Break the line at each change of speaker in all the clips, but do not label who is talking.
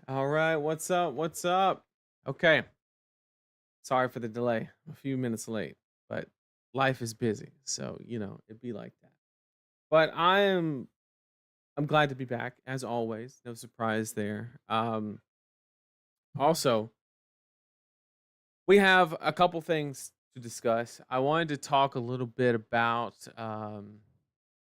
All right, what's up? What's up? Okay, sorry for the delay. A few minutes late, but life is busy, so it'd be like that. But I'm glad to be back as always. No surprise there. Also, we have a couple things to discuss. I wanted to talk a little bit about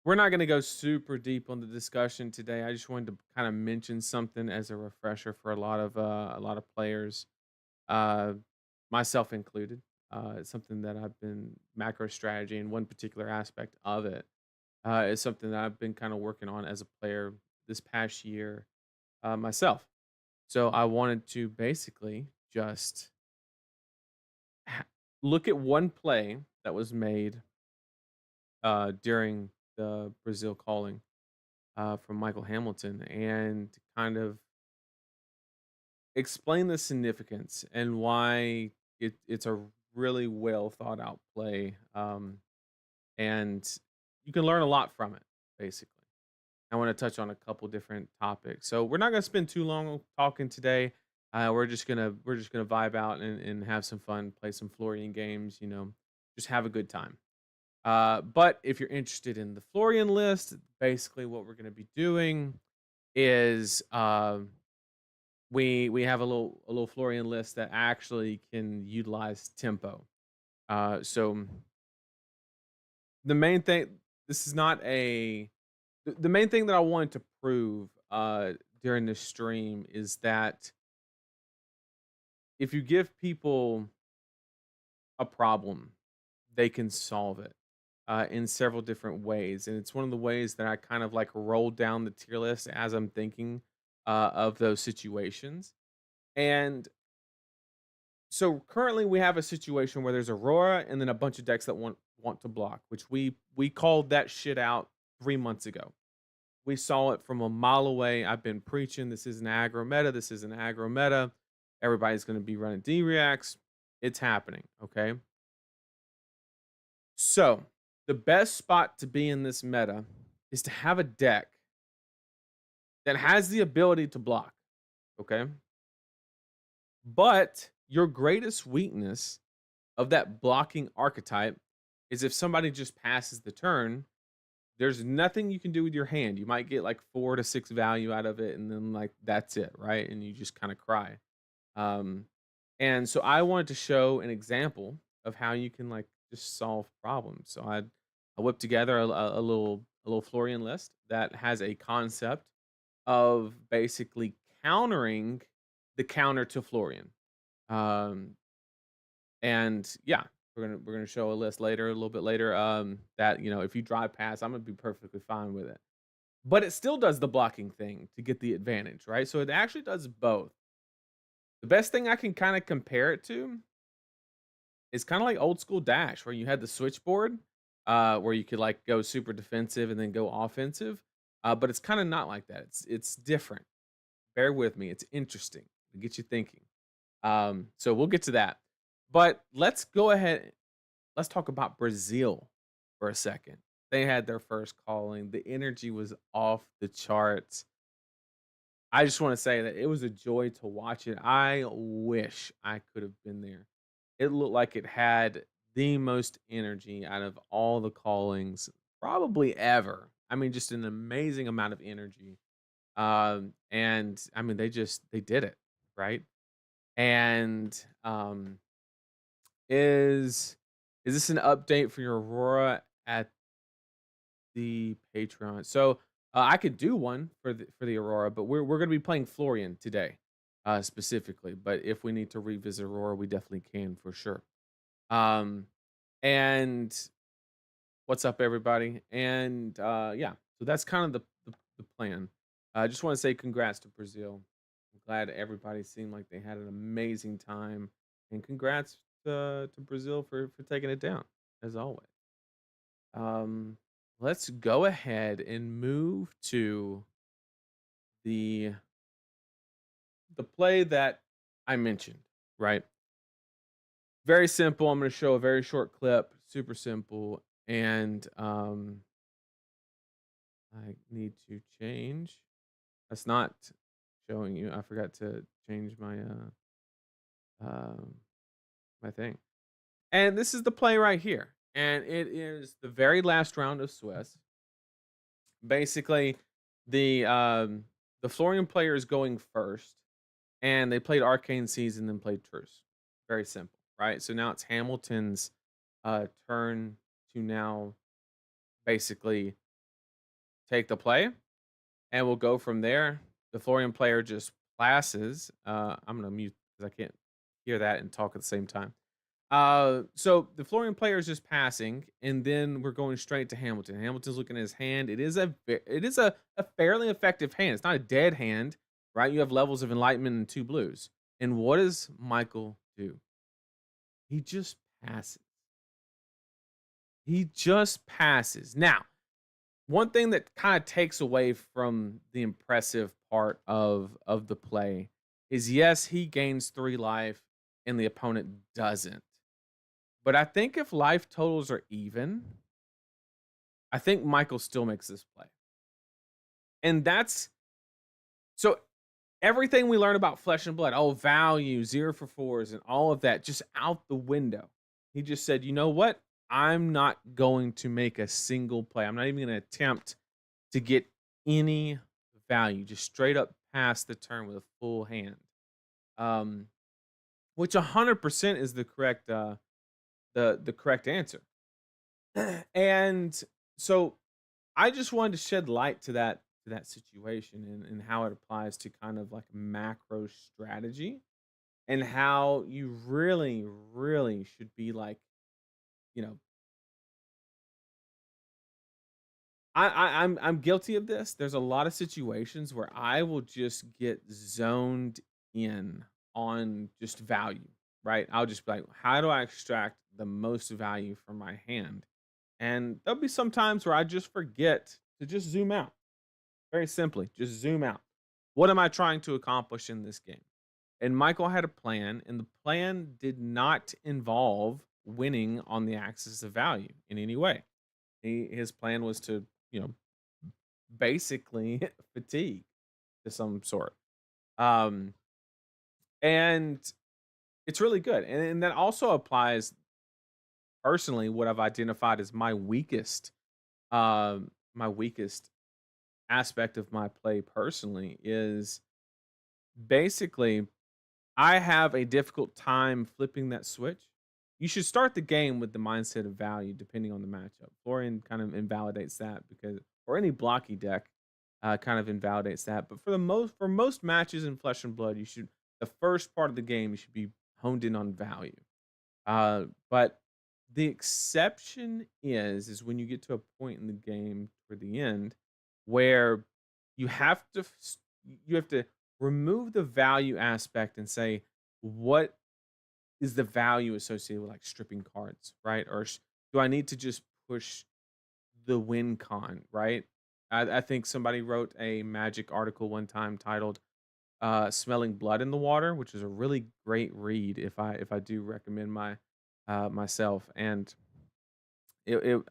we're not going to go super deep on the discussion today. I just wanted to kind of mention something as a refresher for a lot of players, uh, myself included. It's something that I've been macro strategy and one particular aspect of it is something that I've been kind of working on as a player this past year myself. So I wanted to basically just ha- look at one play that was made during the Brazil calling from Michael Hamilton and kind of explain the significance and why it's a really well thought out play, and you can learn a lot from it. Basically, I want to touch on a couple different topics. So we're not going to spend too long talking today. We're just gonna vibe out and have some fun, play some Florian games. Just have a good time. But if you're interested in the Florian list, basically what we're going to be doing is we have a little Florian list that actually can utilize tempo. So the main thing this is not a the main thing that I wanted to prove during this stream is that if you give people a problem, they can solve it in several different ways. And it's one of the ways that I kind of like roll down the tier list as I'm thinking of those situations. And so currently we have a situation where there's Aurora and then a bunch of decks that want to block, which we called that shit out 3 months ago. We saw it from a mile away. I've been preaching this is an aggro meta. This is an aggro meta. Everybody's going to be running D reacts. It's happening. Okay. So the best spot to be in this meta is to have a deck that has the ability to block. Okay. But your greatest weakness of that blocking archetype is if somebody just passes the turn, there's nothing you can do with your hand. You might get like 4 to 6 value out of it, and then, like, that's it, right? And you just kinda cry. Um, and so I wanted to show an example of how you can, like, just solve problems. So I whipped together a little Florian list that has a concept of basically countering the counter to Florian. Um, and yeah, we're gonna show a list later, a little bit later, that if you drive past, I'm gonna be perfectly fine with it. But it still does the blocking thing to get the advantage, right? So it actually does both. The best thing I can kind of compare it to is kind of like old school Dash, where you had the switchboard, where you could like go super defensive and then go offensive. But it's kind of not like that. It's different. Bear with me. It's interesting. To get you thinking. So we'll get to that. But let's go ahead. Let's talk about Brazil for a second. They had their first calling. The energy was off the charts. I just want to say that it was a joy to watch it. I wish I could have been there. It looked like it had the most energy out of all the callings probably ever. I mean, just an amazing amount of energy. And I mean, they did it, right? And is is this an update for your Aurora at the Patreon? So I could do one for the Aurora, but we're gonna be playing Florian today, specifically. But if we need to revisit Aurora, we definitely can for sure. Um, and what's up, everybody? And yeah, so that's kind of the plan. I just want to say congrats to Brazil. I'm glad everybody seemed like they had an amazing time, and congrats to Brazil for taking it down as always. Um, let's go ahead and move to the the play that I mentioned, right? Very simple. I'm going to show a very short clip, super simple, and I need to change. That's not showing you. I forgot to change my um my thing. And this is the play right here. And it is the very last round of Swiss. Basically, the Florian player is going first, and they played Arcane Seas and then played Truce. Very simple, right? So now it's Hamilton's turn to now basically take the play, and we'll go from there. The Florian player just passes. I'm gonna mute because I can't hear that and talk at the same time. So the Florian player is just passing, and then we're going straight to Hamilton. Hamilton's looking at his hand. It is a fairly effective hand. It's not a dead hand, right? You have levels of enlightenment and two blues. And what does Michael do? He just passes. He just passes. Now, one thing that kind of takes away from the impressive part of the play is yes, he gains 3 life and the opponent doesn't. But I think if life totals are even, I think Michael still makes this play. And that's so everything we learn about Flesh and Blood, oh, value, 0 for 4s, and all of that, just out the window. He just said, you know what? I'm not going to make a single play. I'm not even going to attempt to get any value, just straight up pass the turn with a full hand. Um, which 100% is the correct answer. And so I just wanted to shed light to that situation and how it applies to kind of like macro strategy and how you really, really should be like, you know, I'm guilty of this. There's a lot of situations where I will just get zoned in on just value, right? I'll just be like, how do I extract the most value from my hand? And there'll be some times where I just forget to just zoom out. Very simply, just zoom out. What am I trying to accomplish in this game? And Michael had a plan, and the plan did not involve winning on the axis of value in any way. His plan was to, you know, basically fatigue to some sort. Um, and it's really good. And that also applies personally what I've identified as my weakest aspect of my play personally is basically I have a difficult time flipping that switch. You should start the game with the mindset of value depending on the matchup. Florian kind of invalidates that because or any blocky deck kind of invalidates that. But for most matches in Flesh and Blood, you should the first part of the game you should be honed in on value. But the exception is when you get to a point in the game toward the end where you have to you have to remove the value aspect and say what is the value associated with like stripping cards, right? Or do I need to just push the win con, right? I think somebody wrote a Magic article one time titled "Smelling Blood in the Water," which is a really great read. If I do recommend myself, and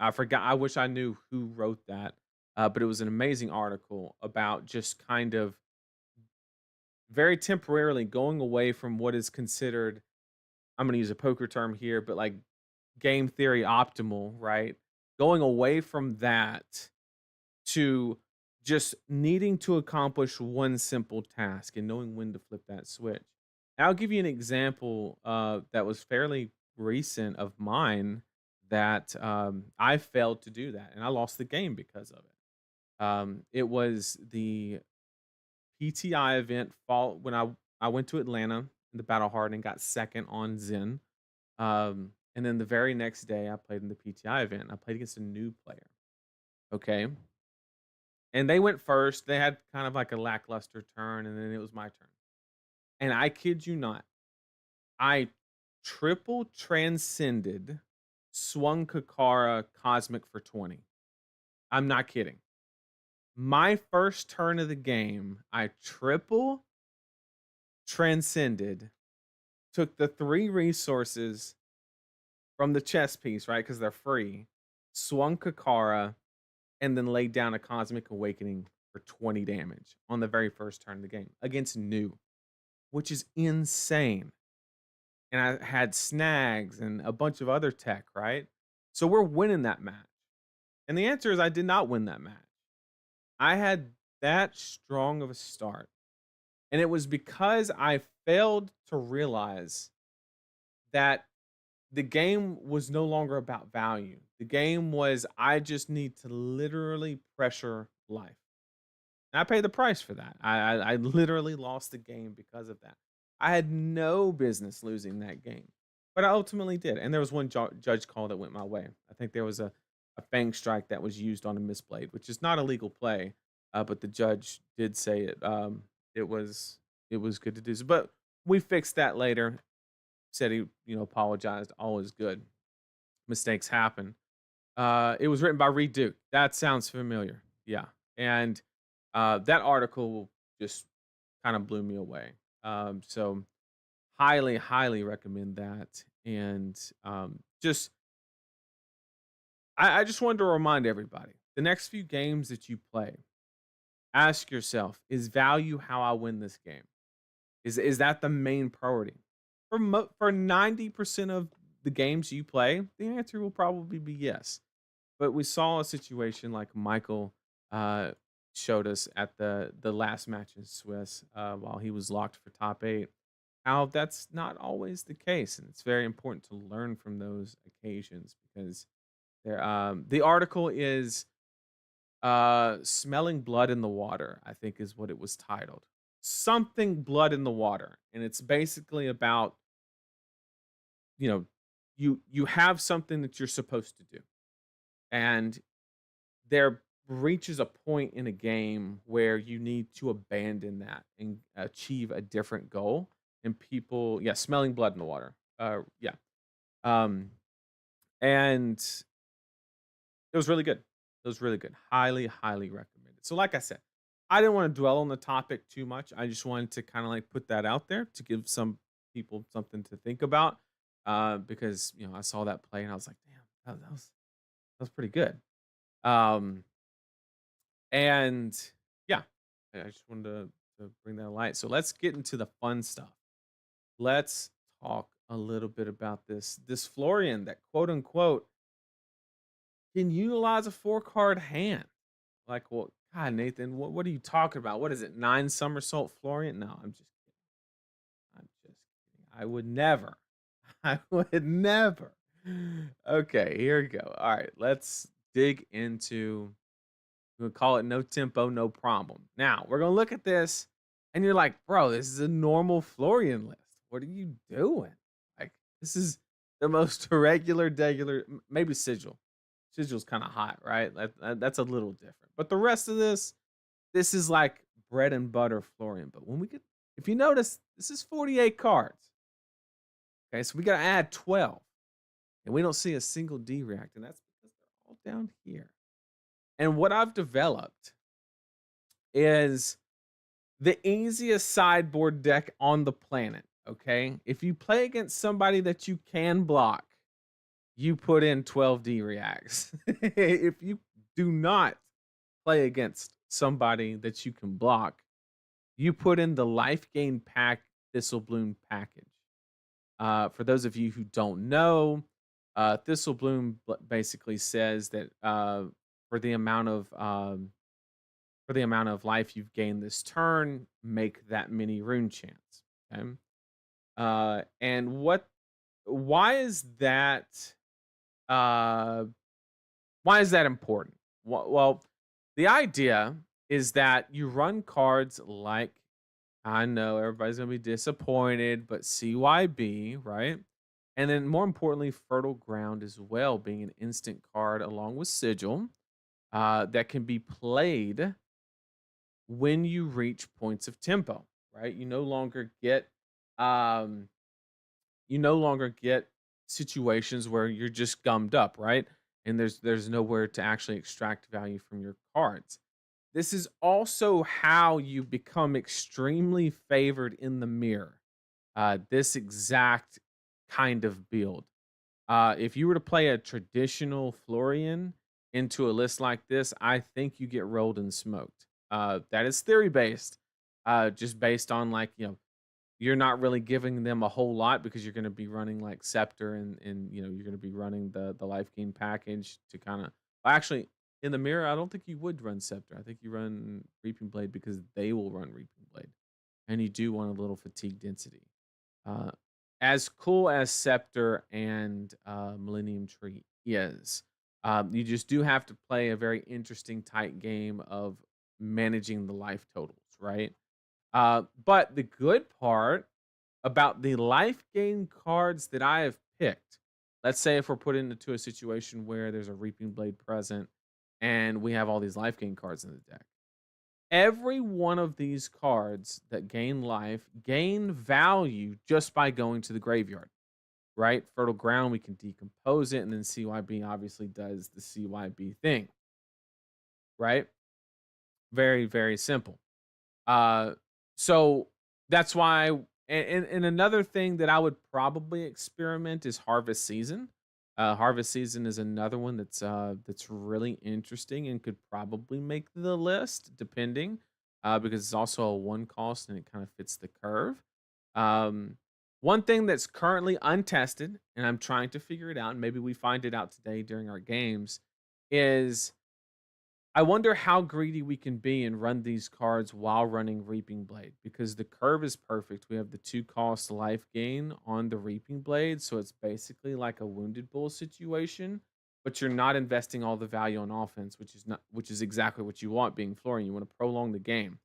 I forgot. I wish I knew who wrote that, but it was an amazing article about just kind of very temporarily going away from what is considered. I'm going to use a poker term here, but like game theory optimal, right? Going away from that to just needing to accomplish one simple task and knowing when to flip that switch. And I'll give you an example that was fairly recent of mine that I failed to do that and I lost the game because of it. It was the PTI event fall when I went to Atlanta in the Battle Hard and got second on Zen. And then the very next day I played in the PTI event. I played against a new player. Okay. And they went first. They had kind of like a lackluster turn, and then it was my turn. And I kid you not, I triple transcended, swung Kakara Cosmic for 20. I'm not kidding. My first turn of the game, I triple transcended, took the 3 resources from the chess piece, right? Because they're free, swung Kakara, and then laid down a Cosmic Awakening for 20 damage on the very first turn of the game against new, which is insane. And I had snags and a bunch of other tech, right? So we're winning that match. And the answer is I did not win that match. I had that strong of a start. And it was because I failed to realize that the game was no longer about value. The game was I just need to literally pressure life. And I paid the price for that. I literally lost the game because of that. I had no business losing that game, but I ultimately did. And there was one judge call that went my way. I think there was a fang strike that was used on a misblade, which is not a legal play, but the judge did say it. It was it was good to do so, but we fixed that later. Said he, apologized. All is good. Mistakes happen. It was written by Reed Duke. That sounds familiar. Yeah, and that article just kind of blew me away. So highly, highly recommend that. And just I just wanted to remind everybody the next few games that you play, ask yourself, is value how I win this game? Is that the main priority? For 90% of the games you play, the answer will probably be yes. But we saw a situation like Michael uh, showed us at the last match in Swiss while he was locked for top 8, how that's not always the case, and it's very important to learn from those occasions because the article is "Smelling Blood in the Water," I think is what it was titled. Something blood in the water, and it's basically about you know you have something that you're supposed to do, and there reaches a point in a game where you need to abandon that and achieve a different goal. And people, yeah, smelling blood in the water. Yeah. Um, and it was really good. It was really good. Highly, highly recommended. So, like I said, I didn't want to dwell on the topic too much. I just wanted to kind of like put that out there to give some people something to think about. Because I saw that play and I was like, damn, that was pretty good. Um, And yeah, I just wanted to bring that light. So let's get into the fun stuff. Let's talk a little bit about this Florian that quote unquote can utilize a 4 card hand. Like, well, God, Nathan, what are you talking about? What is it? 9 somersault Florian? No, I'm just kidding. I'm just kidding. I would never. I would never. Okay, here we go. All right, let's dig into we would call it no tempo, no problem. Now, we're going to look at this, and you're like, bro, this is a normal Florian list. What are you doing? Like, this is the most irregular, degular, maybe Sigil. Sigil's kind of hot, right? That's a little different. But the rest of this is like bread and butter Florian. But when we get, if you notice, this is 48 cards. Okay, so we got to add 12. And we don't see a single D react, and that's because they're all down here. And what I've developed is the easiest sideboard deck on the planet. Okay. If you play against somebody that you can block, you put in 12D reacts. If you do not play against somebody that you can block, you put in the life gain pack Thistlebloom package. For those of you who don't know, Thistlebloom basically says that for the amount of life you've gained this turn, make that many rune chants. Okay. And why is that uh why is that important? Well, the idea is that you run cards like I know everybody's gonna be disappointed, but CYB, right? And then more importantly, Fertile Ground as well, being an instant card along with Sigil that can be played when you reach points of tempo, right? Um you no longer get situations where you're just gummed up, right? And there's nowhere to actually extract value from your cards. This is also how you become extremely favored in the mirror. This exact kind of build. If you were to play a traditional Florian into a list like this, I think you get rolled and smoked. That is theory based, just based on like you're not really giving them a whole lot because you're going to be running like Scepter and you're going to be running the Life Gain package to kind of actually in the mirror. I don't think you would run Scepter. I think you run Reaping Blade because they will run Reaping Blade, and you do want a little fatigue density. Uh, as cool as Scepter and Millennium Tree is, you just do have to play a very interesting, tight game of managing the life totals, right? But the good part about the life gain cards that I have picked, let's say if we're put into a situation where there's a Reaping Blade present and we have all these life gain cards in the deck. Every one of these cards that gain life gain value just by going to the graveyard, right? Fertile Ground, we can decompose it, and then CYB obviously does the CYB thing, right? Very, very simple. Uh, so that's why, and another thing that I would probably experiment is Harvest Season. Harvest Season is another one that's really interesting and could probably make the list, depending, because it's also a one cost and it kind of fits the curve. Um, One thing that's currently untested, and I'm trying to figure it out, and maybe we find it out today during our games, is I wonder how greedy we can be and run these cards while running Reaping Blade because the curve is perfect. We have the 2 cost life gain on the Reaping Blade, so it's basically like a Wounded Bull situation, but you're not investing all the value on offense, which is exactly what you want being Florian. You want to prolong the game.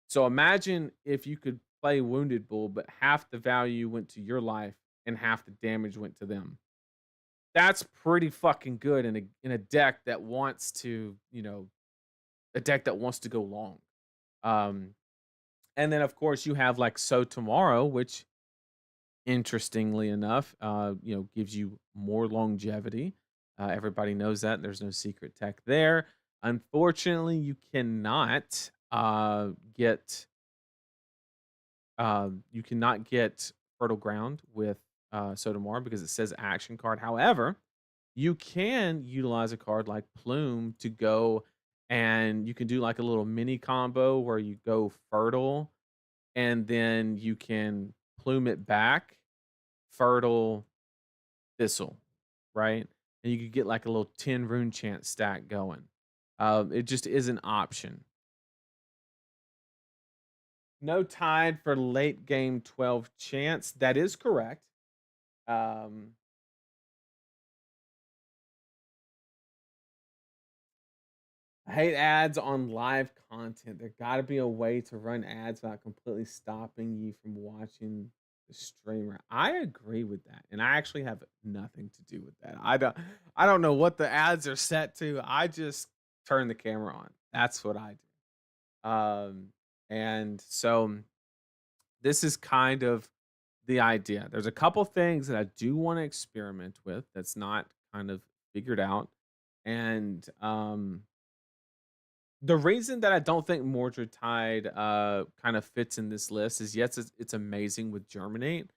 So imagine if you could play Wounded Bull, but half the value went to your life and half the damage went to them. That's pretty fucking good in a deck that wants to, a deck that wants to go long. Um, and then of course you have like So Tomorrow, which interestingly enough, gives you more longevity. Everybody knows that. There's no secret tech there. Unfortunately, you cannot get Fertile Ground with So Tomorrow because it says action card. However, you can utilize a card like Plume to go and you can do like a little mini combo where you go Fertile and then you can Plume it back, Fertile, Thistle, right? And you could get like a little 10 rune chant stack going. It just is an option. No Tide for late game 12 chance. That is correct. Um, I hate ads on live content. There got to be a way to run ads without completely stopping you from watching the streamer. I agree with that, and I actually have nothing to do with that. I don't know what the ads are set to. I just turn the camera on. That's what I do. And so this is kind of the idea. There's a couple things that I do want to experiment with that's not kind of figured out, and the reason that I don't think Mordred Tide kind of fits in this list is yes, it's amazing with Germinate.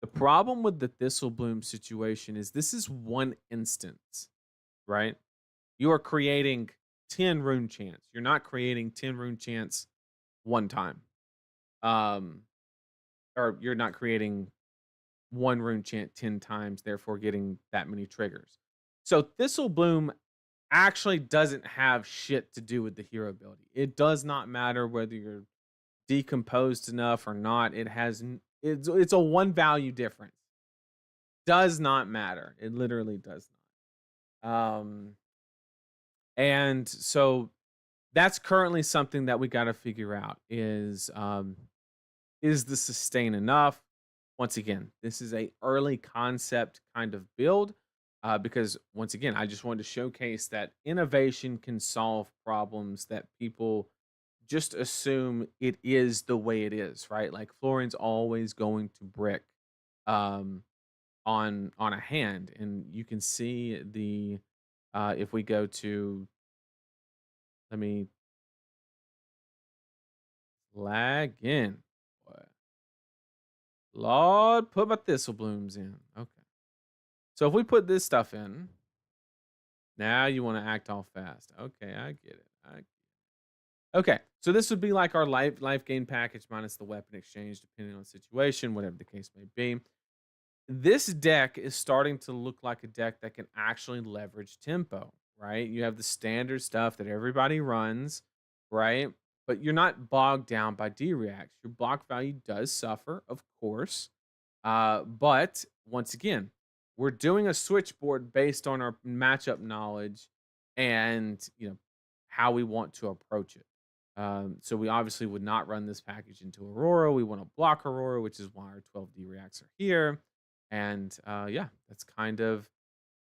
The problem with the Thistle Bloom situation is this is one instance, right? You are creating 10 rune chants. You're not creating 10 rune chants one time. Um, or you're not creating one rune chant 10 times, therefore getting that many triggers. So Thistle Bloom actually doesn't have shit to do with the hero ability. It does not matter whether you're decomposed enough or not. It's a one value difference. Does not matter. It literally does not. And so that's currently something that we got to figure out is the sustain enough? Once again, this is a early concept kind of build because once again, I just wanted to showcase that innovation can solve problems that people just assume it is the way it is, right? Like Florian's always going to brick um, on a hand, and you can see the if we go to let me lag in. Lord, put my thistle blooms in. Okay. So if we put this stuff in, now you want to act all fast. Okay, I get it. Okay. So this would be like our life gain package minus the weapon exchange, depending on the situation, whatever the case may be. This deck is starting to look like a deck that can actually leverage tempo, right? You have the standard stuff that everybody runs, right? But you're not bogged down by D reacts. Your block value does suffer, of course. But once again, we're doing a switchboard based on our matchup knowledge and how we want to approach it. So we obviously would not run this package into Aurora. We want to block Aurora, which is why our 12D reacts are here. And yeah, that's kind of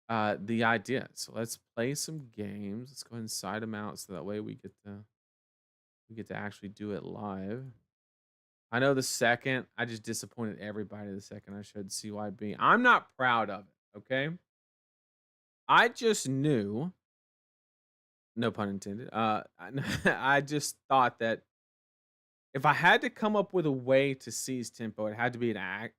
the idea. So let's play some games. Let's go ahead and side them out so that way we get to actually do it live. I know the second I just disappointed everybody the second I showed CYB. I'm not proud of it. Okay. I just knew, no pun intended. I just thought that if I had to come up with a way to seize tempo, it had to be at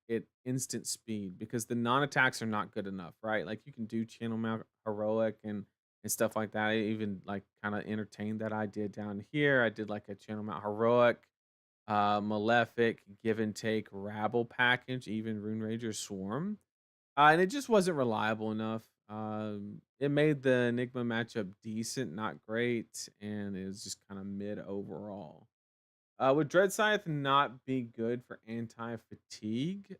instant speed because the non-attacks are not good enough, right? Like you can do channel mount heroic and stuff like that. I even like kind of entertained that idea down here. I did like a channel mount heroic, malefic, give and take, rabble package, even Rune Rager Swarm. And it just wasn't reliable enough. It made the Enigma matchup decent, not great, and it was just kind of mid overall. Would Dread Scythe not be good for anti-fatigue?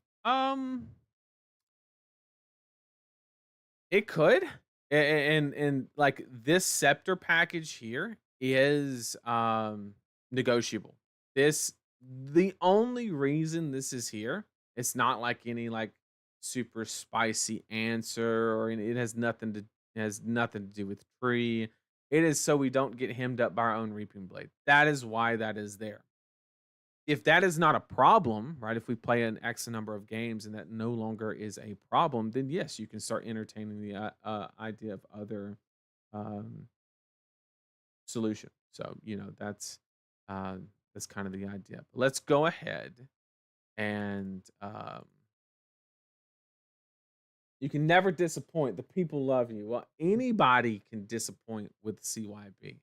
It could. And like this scepter package here is negotiable. This the only reason this is here, it's not like any like super spicy answer or it has nothing to do with tree. It is so we don't get hemmed up by our own reaping blade. That is why that is there. If that is not a problem, right? If we play an X number of games and that no longer is a problem, then yes, you can start entertaining the idea of other um, solution. So that's kind of the idea. But let's go ahead and you can never disappoint. The people love you. Well, anybody can disappoint with CYB.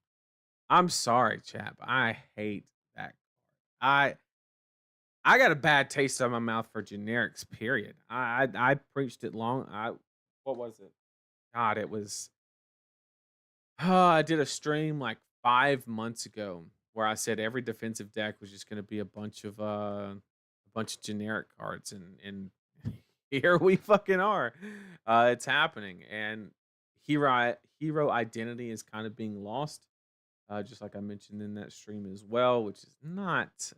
I'm sorry, chap. I hate that card. I got a bad taste in my mouth for generics, period. I preached it long. What was it? God, it was I did a stream like 5 months ago where I said every defensive deck was just gonna be a bunch of generic cards and here we fucking are. It's happening and hero identity is kind of being lost. Just like I mentioned in that stream as well, which is not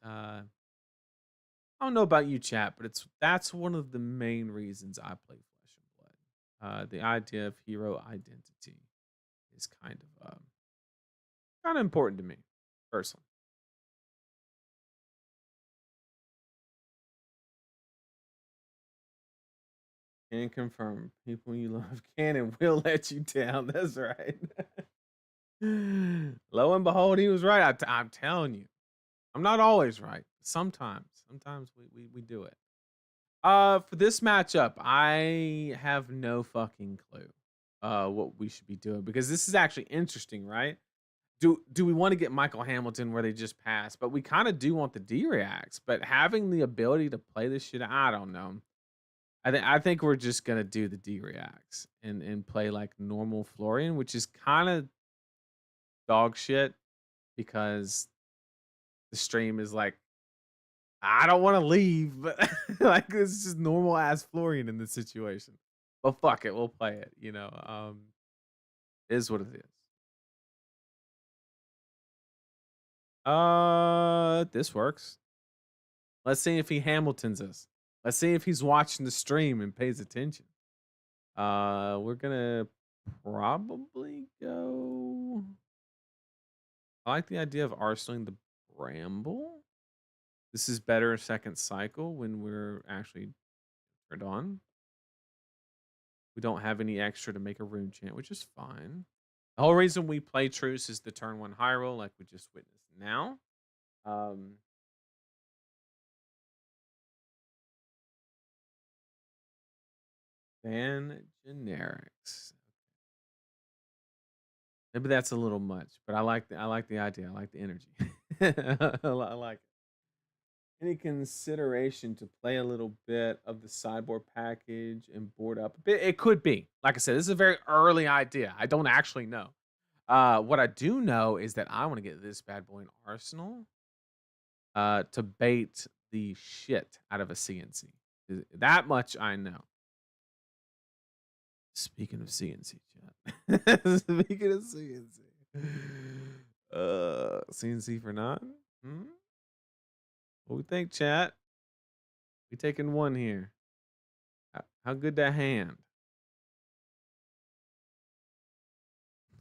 I don't know about you, chat, but that's one of the main reasons I play Flesh and Blood. The idea of hero identity is kind of important to me personally. Can confirm, people you love can and will let you down. That's right. Lo and behold, he was right. I'm telling you, I'm not always right. Sometimes we do it. For this matchup, I have no fucking clue what we should be doing because this is actually interesting, right? Do we want to get Michael Hamilton where they just pass? But we kind of do want the D reacts, but having the ability to play this shit, I don't know. I think we're just gonna do the D reacts and play like normal Florian, which is kind of dog shit because the stream is like I don't want to leave, but like it's just normal ass Florian in this situation. But fuck it, we'll play it. Is what it is. This works. Let's see if he Hamiltons us. Let's see if he's watching the stream and pays attention. We're gonna probably go. I like the idea of arsenaling the bramble. This is better second cycle when we're actually turned on. We don't have any extra to make a rune chant, which is fine. The whole reason we play truce is the turn one high roll, like we just witnessed now. Um, Ban generics. Maybe that's a little much, but I like the idea. I like the energy. I like it. Any consideration to play a little bit of the sideboard package and board up a bit? It could be. Like I said, this is a very early idea. I don't actually know. What I do know is that I want to get this bad boy in Arsenal to bait the shit out of a CNC. That much I know. Speaking of CNC, chat. Speaking of CNC. CNC for none? Hmm? What we think, chat? We taking one here. How good that hand?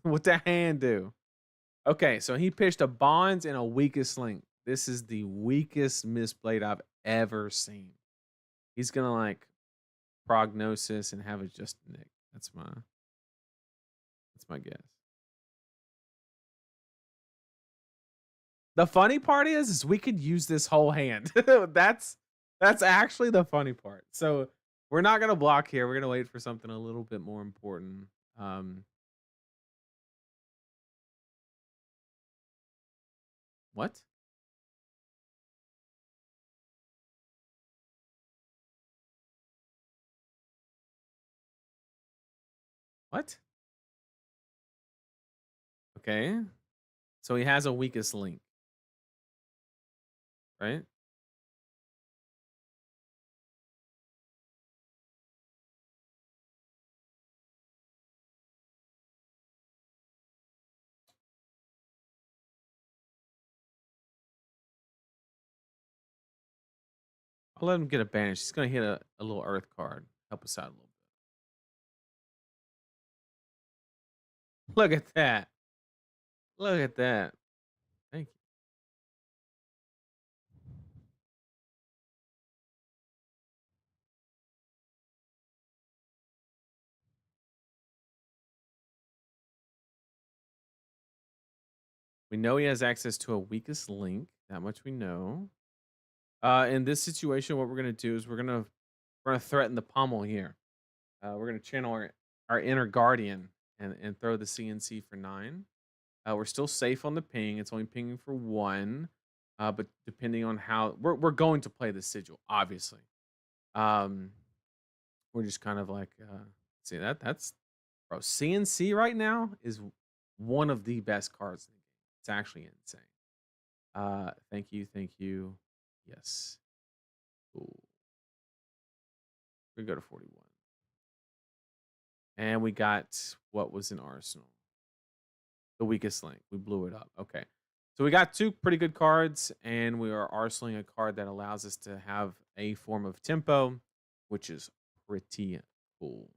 What that hand do? Okay, so he pitched a Bonds and a weakest link. This is the weakest misplayed I've ever seen. He's gonna like prognosis and have it just nick. That's my guess. The funny part is we could use this whole hand. That's actually the funny part. So we're not gonna block here. We're gonna wait for something a little bit more important. Um, what? What? Okay. So he has a weakest link, right? I'll let him get a banish. He's gonna hit a little earth card. Help us out a little bit. Look at that. Look at that. Thank you. We know he has access to a weakest link. That much we know. In this situation, what we're gonna do is we're gonna threaten the pummel here. We're gonna channel our inner guardian and throw the CNC for 9. We're still safe on the ping. It's only pinging for 1. But depending on how we're going to play the sigil, obviously. Um, we're just kind of like see that's bro. CNC right now is one of the best cards in the game. It's actually insane. Thank you, thank you. Yes. Ooh, we go to 41. And we got what was in Arsenal? The weakest link. We blew it up. Okay. So we got 2 pretty good cards, and we are arsenaling a card that allows us to have a form of tempo, which is pretty cool.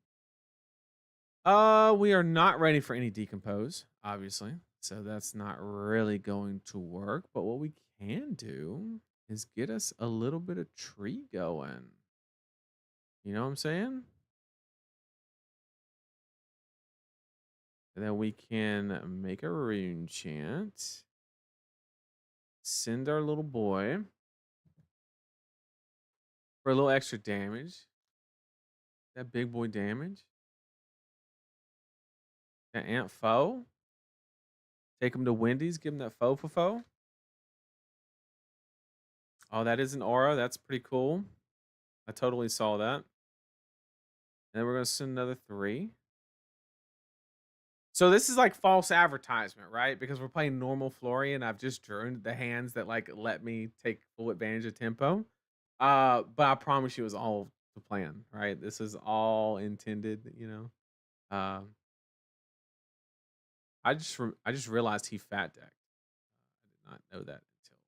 We are not ready for any decompose, obviously. So that's not really going to work. But what we can do is get us a little bit of tree going. You know what I'm saying? And then we can make a rune chant. Send our little boy for a little extra damage. That big boy damage. That Ant Foe. Take him to Wendy's. Give him that foe for foe. Oh, that is an aura. That's pretty cool. I totally saw that. And then we're going to send another 3. So this is like false advertisement, right? Because we're playing normal Florian. I've just drew the hands that like let me take full advantage of tempo. But I promise you, it was all the plan, right? This is all intended, you know. I just realized he fat decked. I did not know that until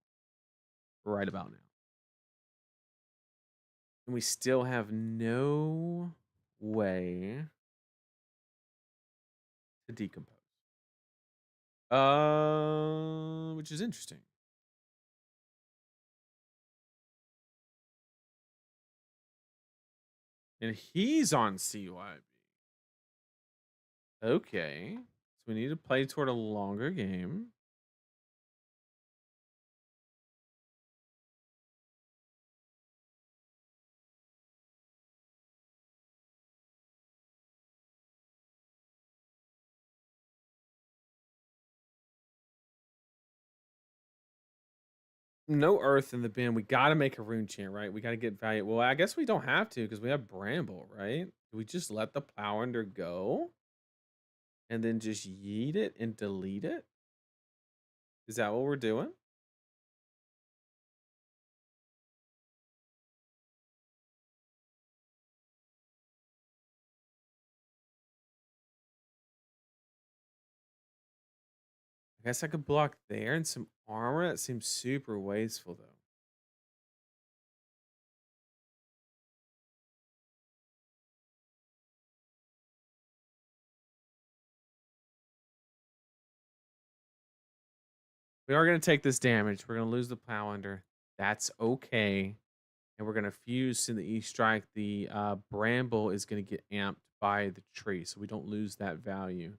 right about now. And we still have no way to decompose. Which is interesting. And he's on CYB. Okay. So we need to play toward a longer game. No earth in the bin. We gotta make a rune chant, right? We gotta get value. Well, I guess we don't have to because we have bramble, right? Do we just let the plow under go and then just yeet it and delete it? Is that what we're doing? I guess I could block there and some armor. That seems super wasteful though. We are gonna take this damage. We're gonna lose the plow under. That's okay. And we're gonna fuse in the E strike. The bramble is gonna get amped by the tree, so we don't lose that value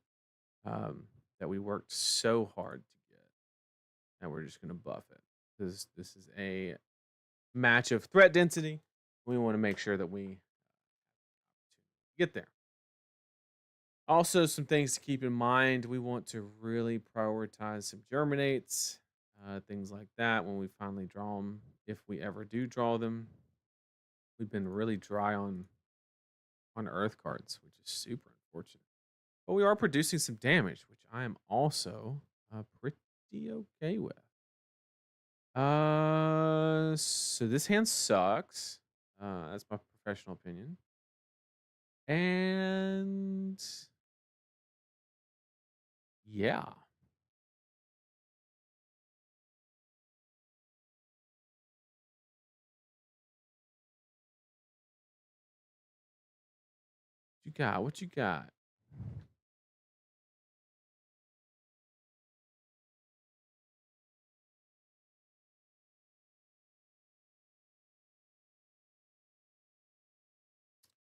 that we worked so hard to get. And we're just gonna buff it because this is a match of threat density. We want to make sure that we get there. Also, some things to keep in mind. We want to really prioritize some germinates, things like that when we finally draw them, if we ever do draw them. We've been really dry on earth cards, which is super unfortunate. But we are producing some damage, which I am also pretty okay with. So this hand sucks. That's my professional opinion. And yeah. What you got? What you got?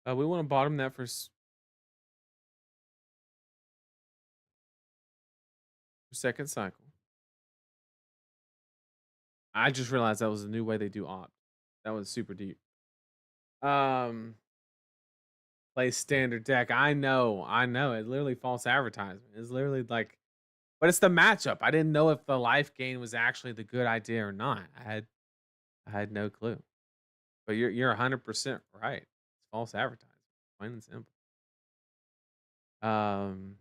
We want to bottom that for second cycle. I just realized that was a new way they do opt. That was super deep. Um, Play standard deck. I know. It's literally false advertisement. It's literally like, but it's the matchup. I didn't know if the life gain was actually the good idea or not. I had no clue. But you're 100% right. It's false advertising, plain and simple. Um,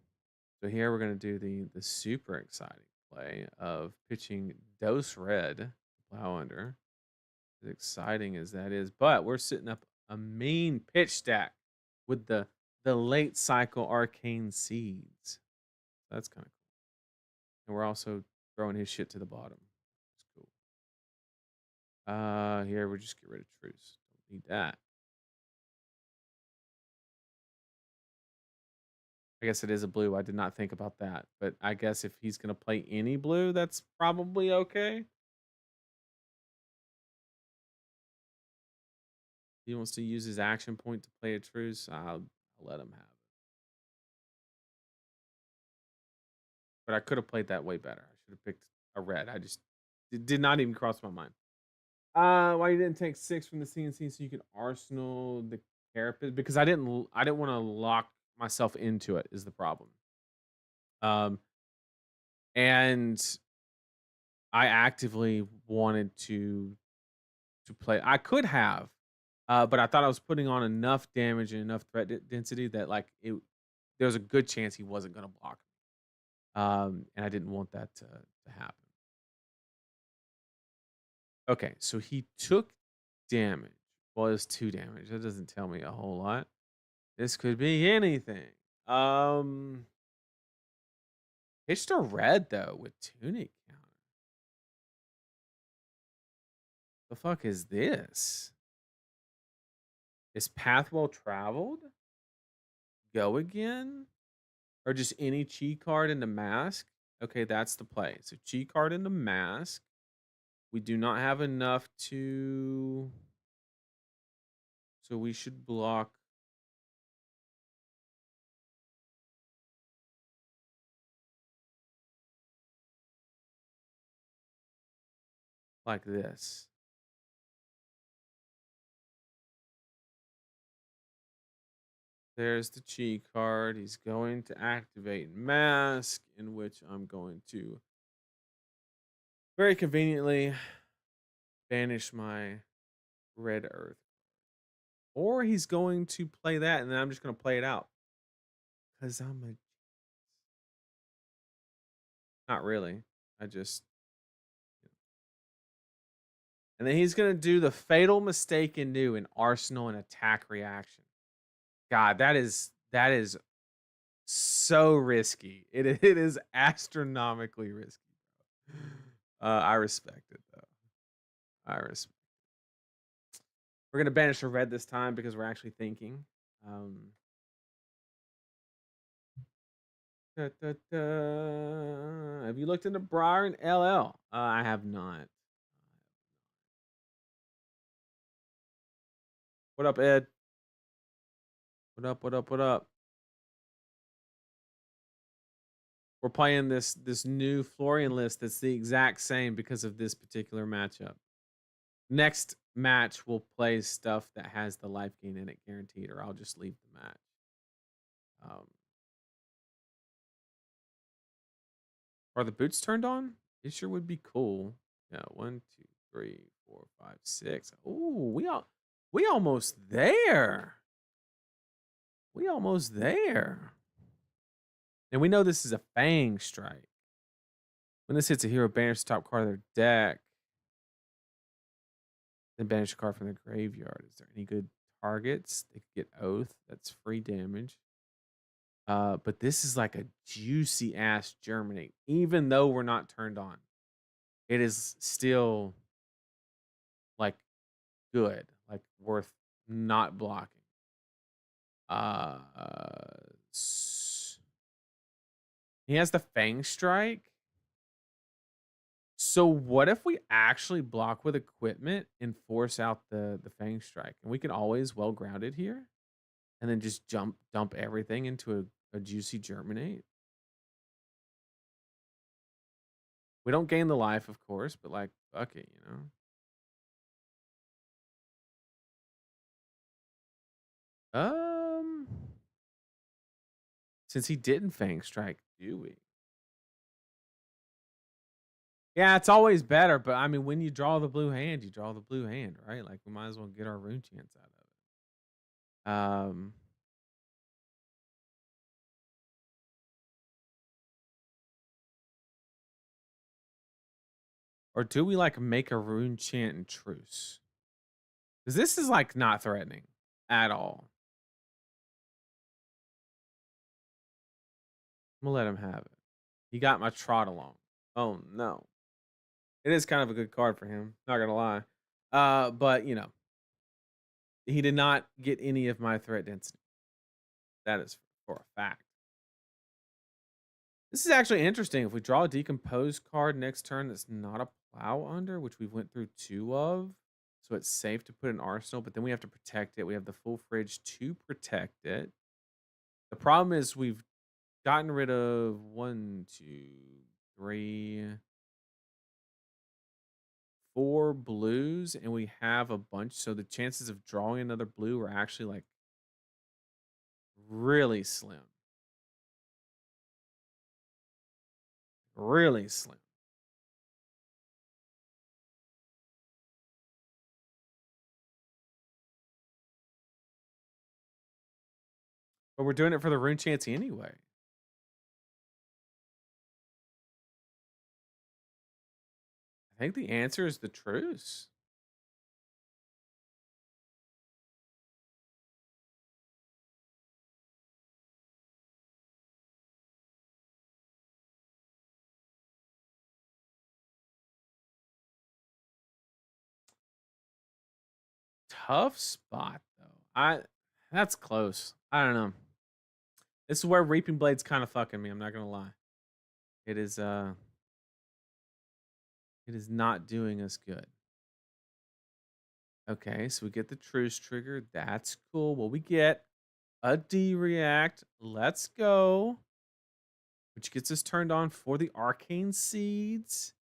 so here we're gonna do the super exciting play of pitching Dose Red Plow Under. As exciting as that is, but we're sitting up a main pitch stack with the late cycle arcane seeds. That's kind of cool. And we're also throwing his shit to the bottom. That's cool. Here we just get rid of truce. Don't need that. I guess it is a blue. I did not think about that, but I guess if he's gonna play any blue, that's probably okay. He wants to use his action point to play a truce. I'll let him have it. But I could have played that way better. I should have picked a red. I just it did not even cross my mind. Why you didn't take 6 from the CNC so you could arsenal the carapace? Because I didn't want to lock myself into it is the problem. Um, and I actively wanted to play. I could have, but I thought I was putting on enough damage and enough threat density that like there was a good chance he wasn't going to block me. And I didn't want that to happen. Okay, so he took damage. Well, it's 2 damage. That doesn't tell me a whole lot. This could be anything. Pitched a red though with tunic counter. The fuck is this? Is path well traveled? Go again? Or just any chi card in the mask? Okay, that's the play. So chi card in the mask. We do not have enough to. So we should block. Like this. There's the chi card. He's going to activate mask, in which I'm going to very conveniently banish my red earth. Or he's going to play that, and then I'm just gonna play it out. Because I'm a not really. I just and then he's gonna do the fatal mistake in new in Arsenal and attack reaction. God, that is so risky. It is astronomically risky. I respect it though. I respect. We're gonna banish a red this time because we're actually thinking. Um, da, da, da. Have you looked into Briar and LL? I have not. What up, Ed? What up? What up? What up? We're playing this new Florian list that's the exact same because of this particular matchup. Next match, we'll play stuff that has the life gain in it guaranteed, or I'll just leave the match. Um, are the boots turned on? It sure would be cool. Yeah, 1, 2, 3, 4, 5, 6. Ooh, we almost there. We almost there. And we know this is a Fang strike. When this hits a hero, banish the top card of their deck. Then banish a card from the graveyard. Is there any good targets? They could get Oath. That's free damage. But this is like a juicy ass Germinate. Even though we're not turned on, it is still like good, like worth not blocking. Uh, he has the Fang Strike. So what if we actually block with equipment and force out the Fang Strike? And we can always well grounded here, and then just dump everything into a juicy Germinate. We don't gain the life, of course, but like fuck it, you know. Um, since he didn't Fang Strike, do we? Yeah, it's always better, but I mean, when you draw the blue hand, you draw the blue hand, right? Like we might as well get our rune chance out of it. Or do we like make a rune chant and truce? Because this is like not threatening at all. I'm gonna let him have it. He got my trot along. Oh no. It is kind of a good card for him, not gonna lie. But you know, he did not get any of my threat density. That is for a fact. This is actually interesting. If we draw a decomposed card next turn that's not a plow under, which we went through 2 of, so it's safe to put in arsenal, but then we have to protect it. We have the full fridge to protect it. The problem is we've gotten rid of 1, 2, 3, 4 blues, and we have a bunch. So the chances of drawing another blue are actually like really slim. Really slim. But we're doing it for the rune chance anyway. I think the answer is the truce. Tough spot though. That's close. I don't know. This is where Reaping Blade's kind of fucking me. I'm not gonna lie. It is it is not doing us good. Okay, so we get the truce trigger. That's cool. Well, we get a D react. Let's go. Which gets us turned on for the arcane seeds.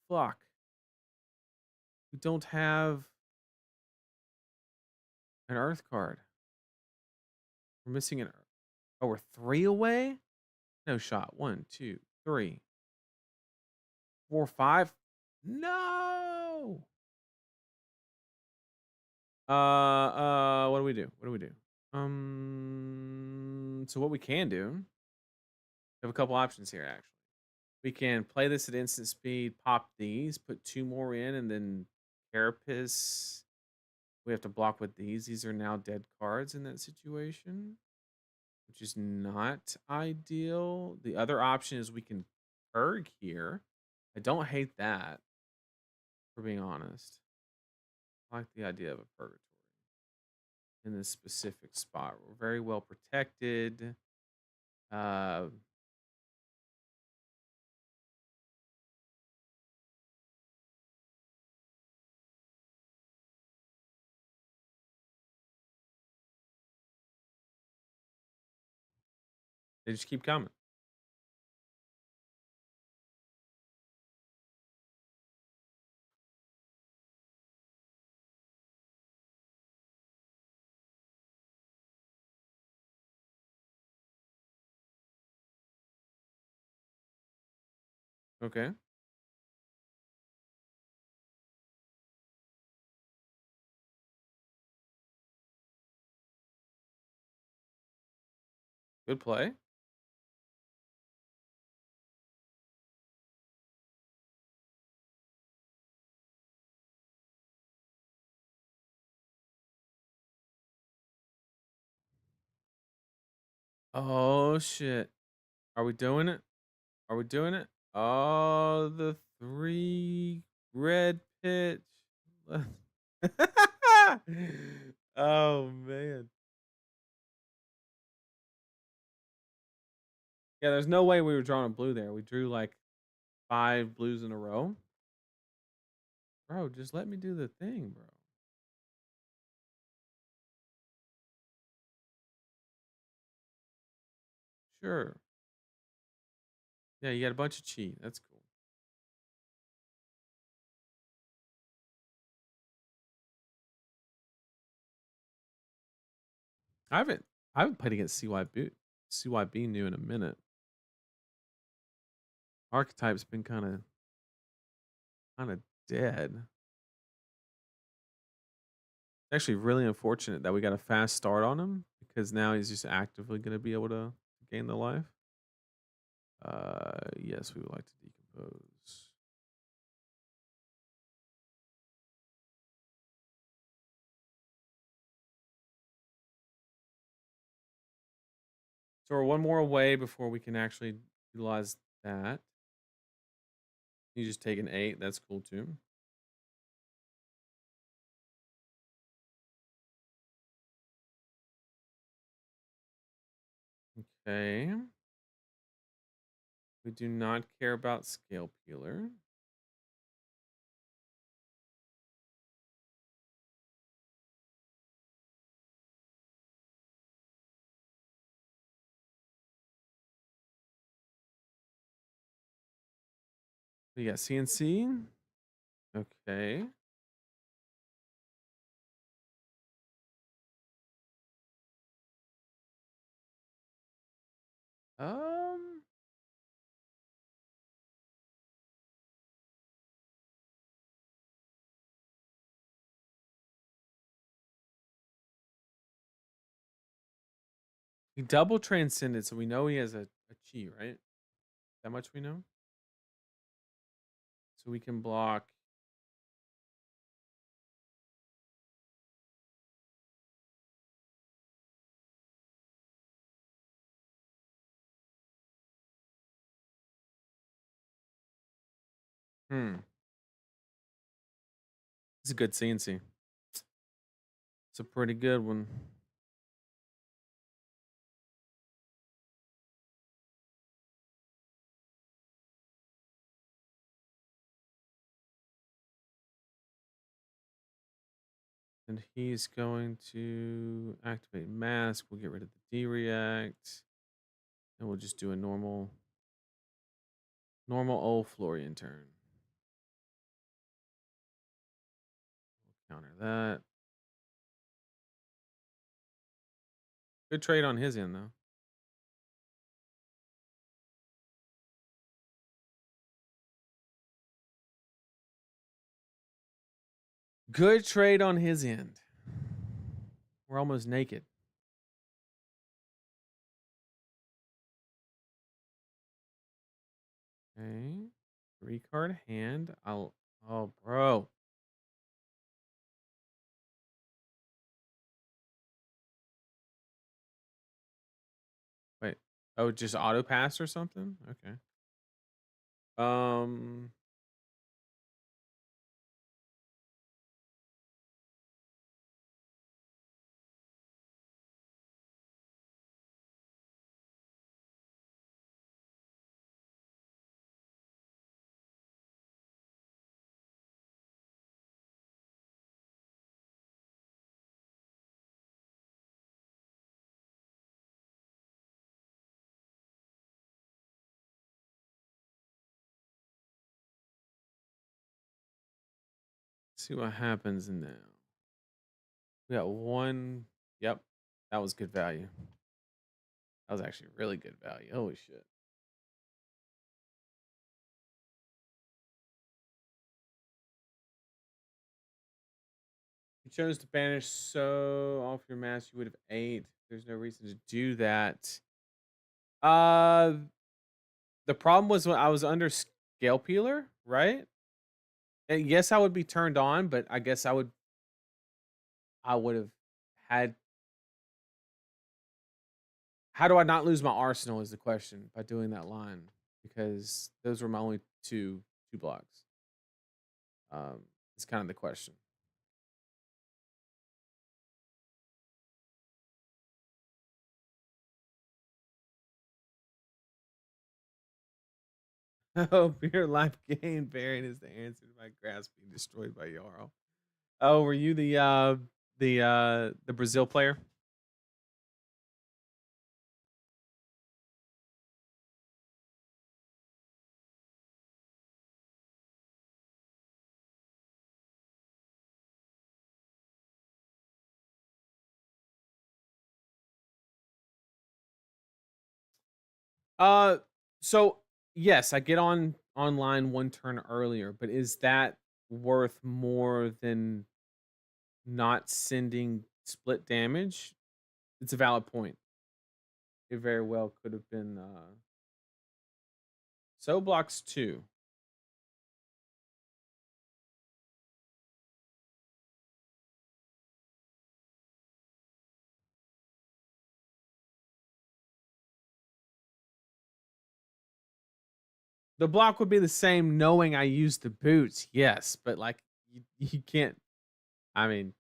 Fuck. We don't have an earth card. We're missing an earth. Oh, we're 3 away? No shot. 1, 2, 3, 4, 5. No. What do we do? What do we do? So what we can do, we have a couple options here actually. We can play this at instant speed, pop these, put two more in, and then Carapace. We have to block with these. These are now dead cards in that situation, which is not ideal. The other option is we can Purg here. I don't hate that, for being honest. I like the idea of a Purgatory in this specific spot. We're very well protected. Uh, they just keep coming. Okay. Good play. Oh shit. Are we doing it? Are we doing it? Oh, the three red pitch. Oh man. Yeah, there's no way we were drawing a blue there. We drew like 5 blues in a row. Bro, just let me do the thing, bro. Sure. Yeah, you got a bunch of cheat. That's cool. I haven't I haven't played against CYB new in a minute. Archetype's been kind of dead. Actually, really unfortunate that we got a fast start on him because now he's just actively going to be able to gain the life. Yes, we would like to decompose. So we're one more away before we can actually utilize that. You just take an 8. That's cool too. Okay. We do not care about Scale Peeler. We got CNC. Okay. Um, he double transcended, so we know he has a chi, right? That much we know. So we can block. Hmm. It's a good CNC. It's a pretty good one. And he's going to activate mask. We'll get rid of the D-react. And we'll just do a normal old Florian turn. We'll counter that. Good trade on his end, though. Good trade on his end. We're almost naked. Okay. 3-card hand. Oh, bro. Wait. Oh, just auto pass or something? Okay. Um see what happens now. We got one. Yep. That was good value. That was actually really good value. Holy shit. You chose to banish so off your mask you would have ate. There's no reason to do that. Uh the problem was when I was under scale peeler, right? And yes, I would be turned on, but I guess I would have had. How do I not lose my arsenal is the question by doing that line, because those were my only two blocks. It's kind of the question. Oh, your life gain variant is the answer to my grass being destroyed by Yarl. Oh, were you the Brazil player? Uh, so yes, I get on online one turn earlier, but is that worth more than not sending split damage? It's a valid point. It very well could have been. So blocks two. The block would be the same knowing I used the boots, yes, but like you can't. I mean,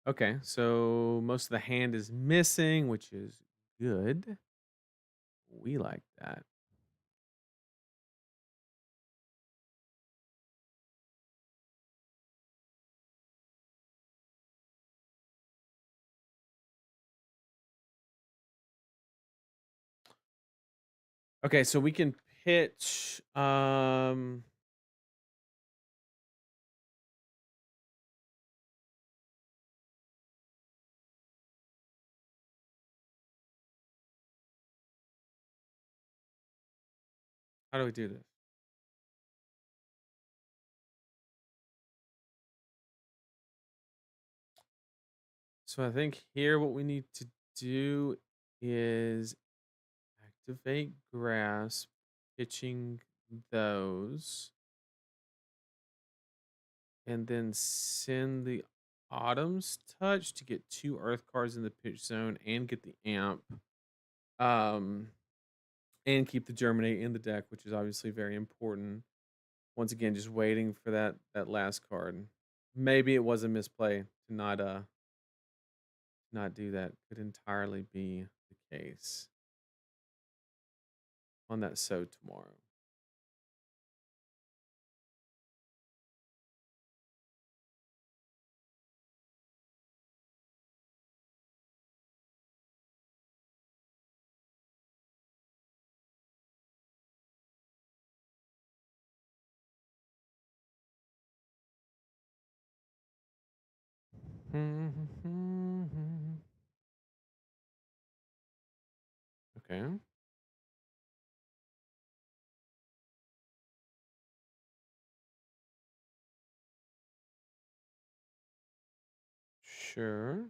okay, so most of the hand is missing, which is good. We like that. Okay, so we can pitch. How do we do this? So I think here what we need to do is activate grasp, pitching those, and then send the Autumn's Touch to get 2 Earth cards in the pitch zone and get the amp. Um, and keep the Germinate in the deck, which is obviously very important. Once again, just waiting for that last card. Maybe it was a misplay to not do that. Could entirely be the case on that so tomorrow. Okay. Sure.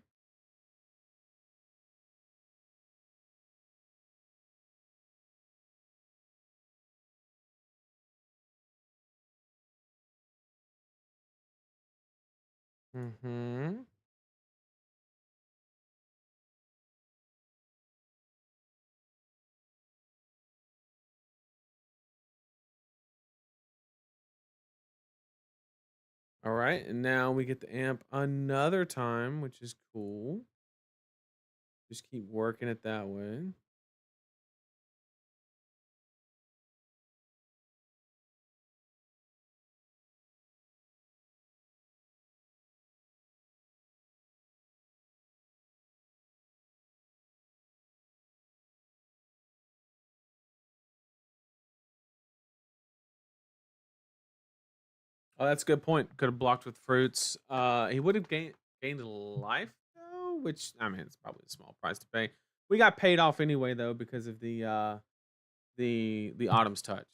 Mm-hmm. All right, and now we get the amp another time, which is cool. Just keep working it that way. Oh, that's a good point. Could have blocked with fruits. He would have gained a life though, which I mean, it's probably a small price to pay. We got paid off anyway though because of the Autumn's Touch.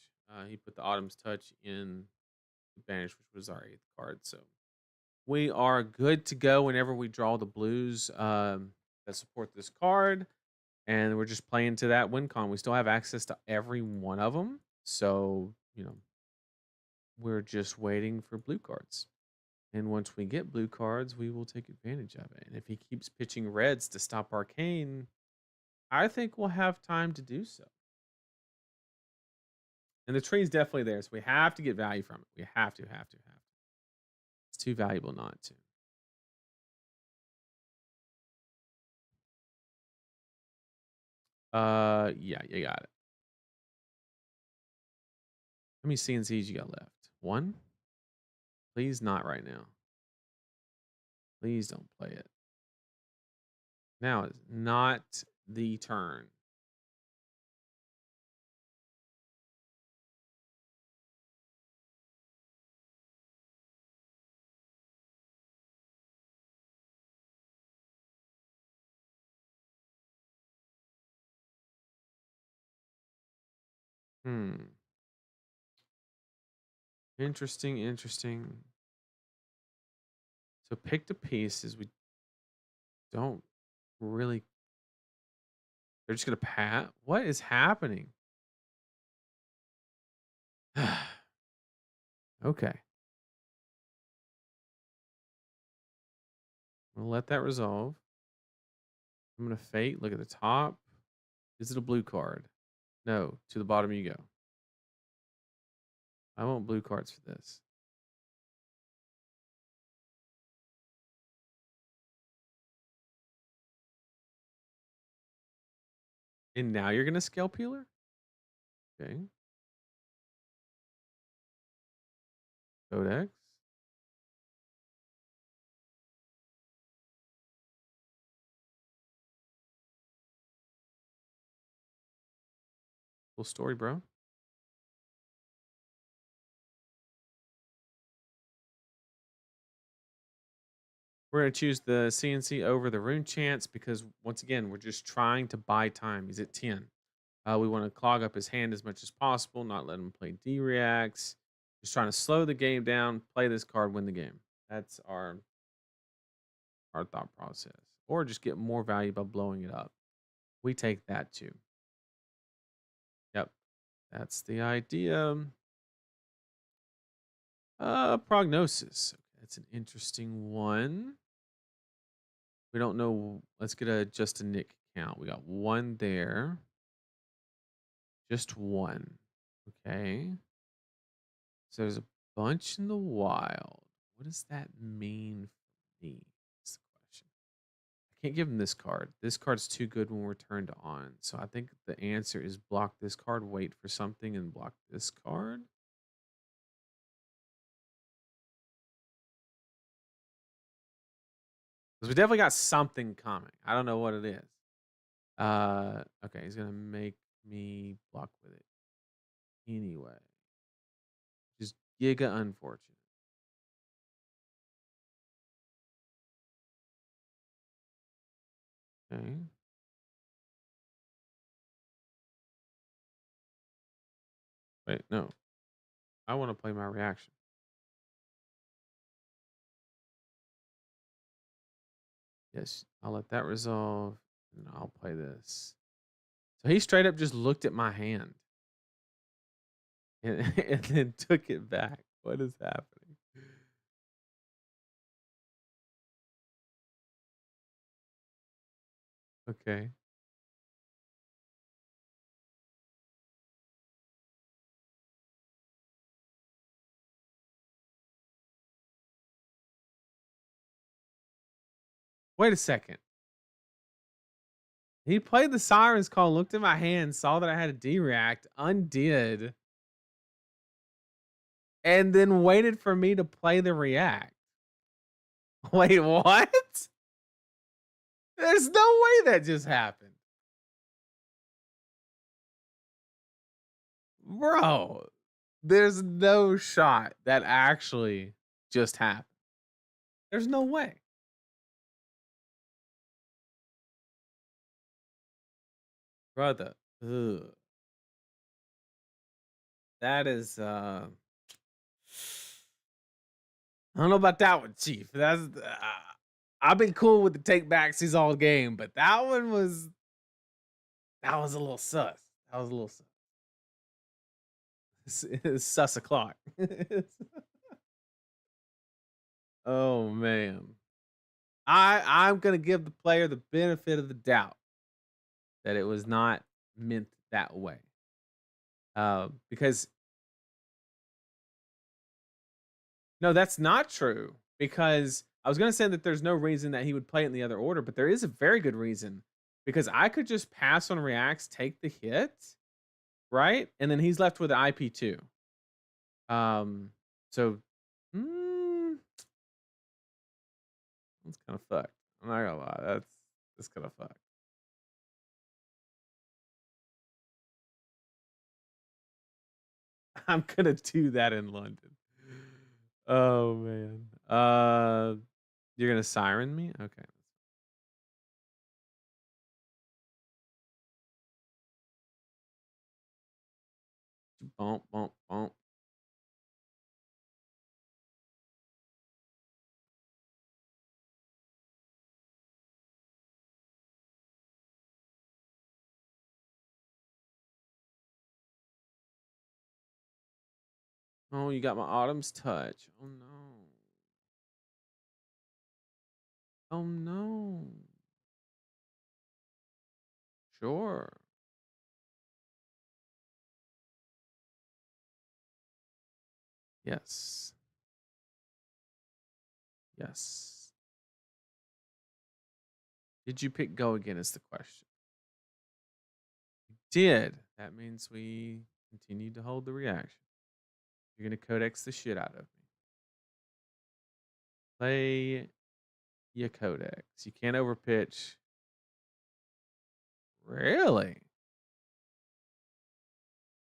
He put the Autumn's Touch in Banish, which was our eighth card. So we are good to go whenever we draw the blues that support this card, and we're just playing to that win con. We still have access to every one of them, so we're just waiting for blue cards. And once we get blue cards, we will take advantage of it. And if he keeps pitching reds to stop Arcane, I think we'll have time to do so. And the tree's definitely there, so we have to get value from it. We have to, have to, have to. It's too valuable not to. Yeah, you got it. How many CNCs you got left? One? Please not right now. Please don't play it. Now is not the turn. Hmm. Interesting, interesting. So pick the pieces. We don't really. They're just gonna pat. What is happening? Okay. I'm gonna let that resolve. I'm gonna fate. Look at the top. Is it a blue card? No. To the bottom you go. I want blue cards for this. And now you're gonna scale peeler? Okay. Codex. Cool story, bro. We're gonna choose the CNC over the rune chance because once again, we're just trying to buy time. He's at 10. We want to clog up his hand as much as possible, not let him play D reacts. Just trying to slow the game down, play this card, win the game. That's our thought process. Or just get more value by blowing it up. We take that too. Yep. That's the idea. Prognosis. Okay, that's an interesting one. We don't know. Let's get a just a Nick count. We got one there. Just one. Okay. So there's a bunch in the wild. What does that mean for me? That's the question. I can't give him this card. This card's too good when we're turned on. So I think the answer is block this card, wait for something, and block this card. Because we definitely got something coming. I don't know what it is. Okay, he's gonna make me block with it anyway. Just giga unfortunate. Okay. Wait, no. I want to play my reaction. Yes, I'll let that resolve, and I'll play this. So he straight up just looked at my hand and, and then took it back. What is happening? Okay. Wait a second. He played the Siren's Call, looked at my hand, saw that I had a D-react, undid, and then waited for me to play the react. Wait, what? There's no way that just happened. Bro, there's no shot that actually just happened. There's no way. Brother. Ugh. That is I don't know about that one, Chief. I've been cool with the take backsies all game, but that was a little sus. That was a little sus. Sus o'clock. Oh man. I'm gonna give the player the benefit of the doubt that it was not meant that way. Because no, that's not true. Because I was gonna say that there's no reason that he would play it in the other order, but there is a very good reason. Because I could just pass on reacts, take the hit, right? And then he's left with an IP2. Um, so mm, that's kind of fucked. I'm not gonna lie. That's kind of fucked. I'm gonna do that in London. Oh man. You're gonna siren me? Okay. Bump, bump, bump. Oh, you got my Autumn's touch. Oh no. Oh no. Sure. Yes. Yes. Did you pick go again is the question. Did. That means we continue to hold the reaction. You're gonna codex the shit out of me. Play your codex. You can't overpitch. Really?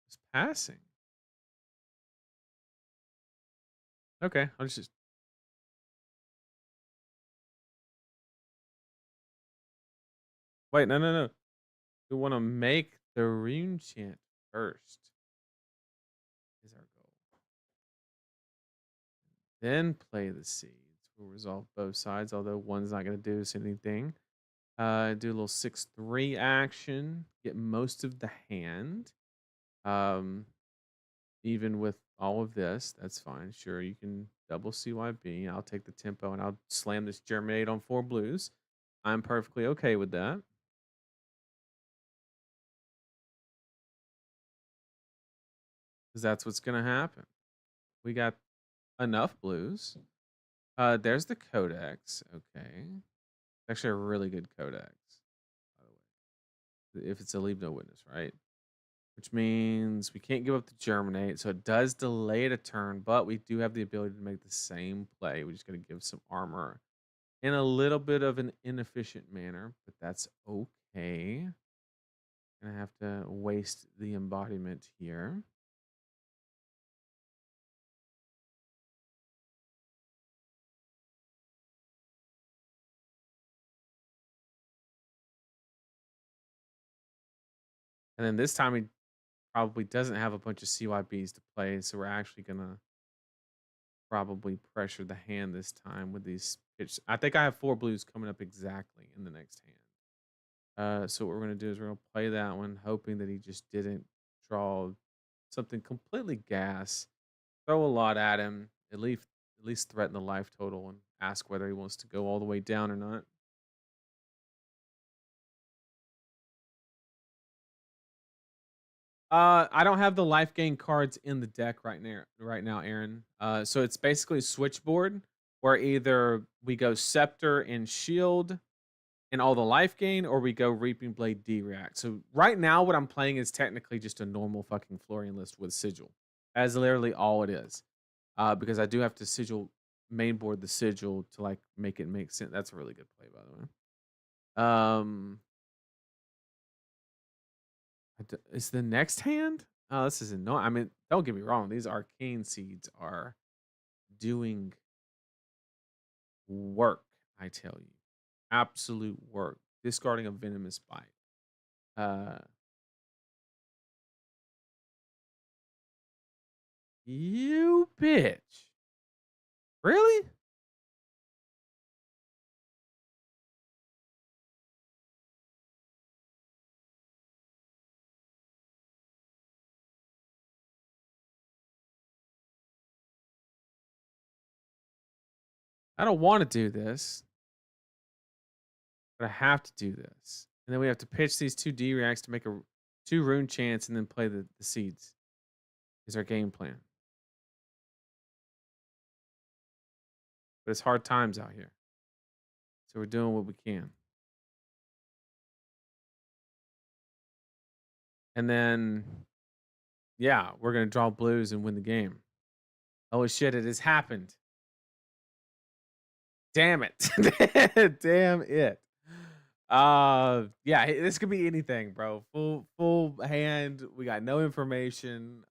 It's passing. Okay, I'll just wait. No, no, no. We want to make the rune chant first. Is our goal. Then play the seeds. We'll resolve both sides, although one's not going to do us anything. Do a little 6-3 action. Get most of the hand. Um, even with all of this, that's fine. Sure, you can double CYB. I'll take the tempo and I'll slam this Germinate on 4 blues. I'm perfectly okay with that. Because that's what's going to happen. We got enough blues. There's the codex. Okay. Actually a really good codex, by the way. If it's a leave no witness, right? Which means we can't give up the germinate, so it does delay it a turn, but we do have the ability to make the same play. We just gotta give some armor in a little bit of an inefficient manner, but that's okay. Gonna have to waste the embodiment here. And then this time he probably doesn't have a bunch of CYBs to play, so we're actually gonna probably pressure the hand this time with these I think I have 4 blues coming up exactly in the next hand. So what we're gonna do is we're gonna play that one, hoping that he just didn't draw something completely gas. Throw a lot at him, at least threaten the life total and ask whether he wants to go all the way down or not. I don't have the life gain cards in the deck right now, Aaron. So it's basically a switchboard where either we go Scepter and Shield and all the life gain, or we go Reaping Blade D react. So right now, what I'm playing is technically just a normal fucking Florian list with Sigil. That's literally all it is. Because I do have to Sigil mainboard the Sigil to like make it make sense. That's a really good play, by the way. Um, is the next hand? Oh, this is annoying. I mean, don't get me wrong. These arcane seeds are doing work. I tell you, absolute work. Discarding a venomous bite. Uh, you bitch. Really? I don't want to do this, but I have to do this. And then we have to pitch these two D reacts to make a two rune chance and then play the seeds. Is our game plan. But it's hard times out here. So we're doing what we can. And then, yeah, we're going to draw blues and win the game. Oh shit, it has happened. Damn it. Damn it. Yeah, this could be anything, bro. Full hand. We got no information.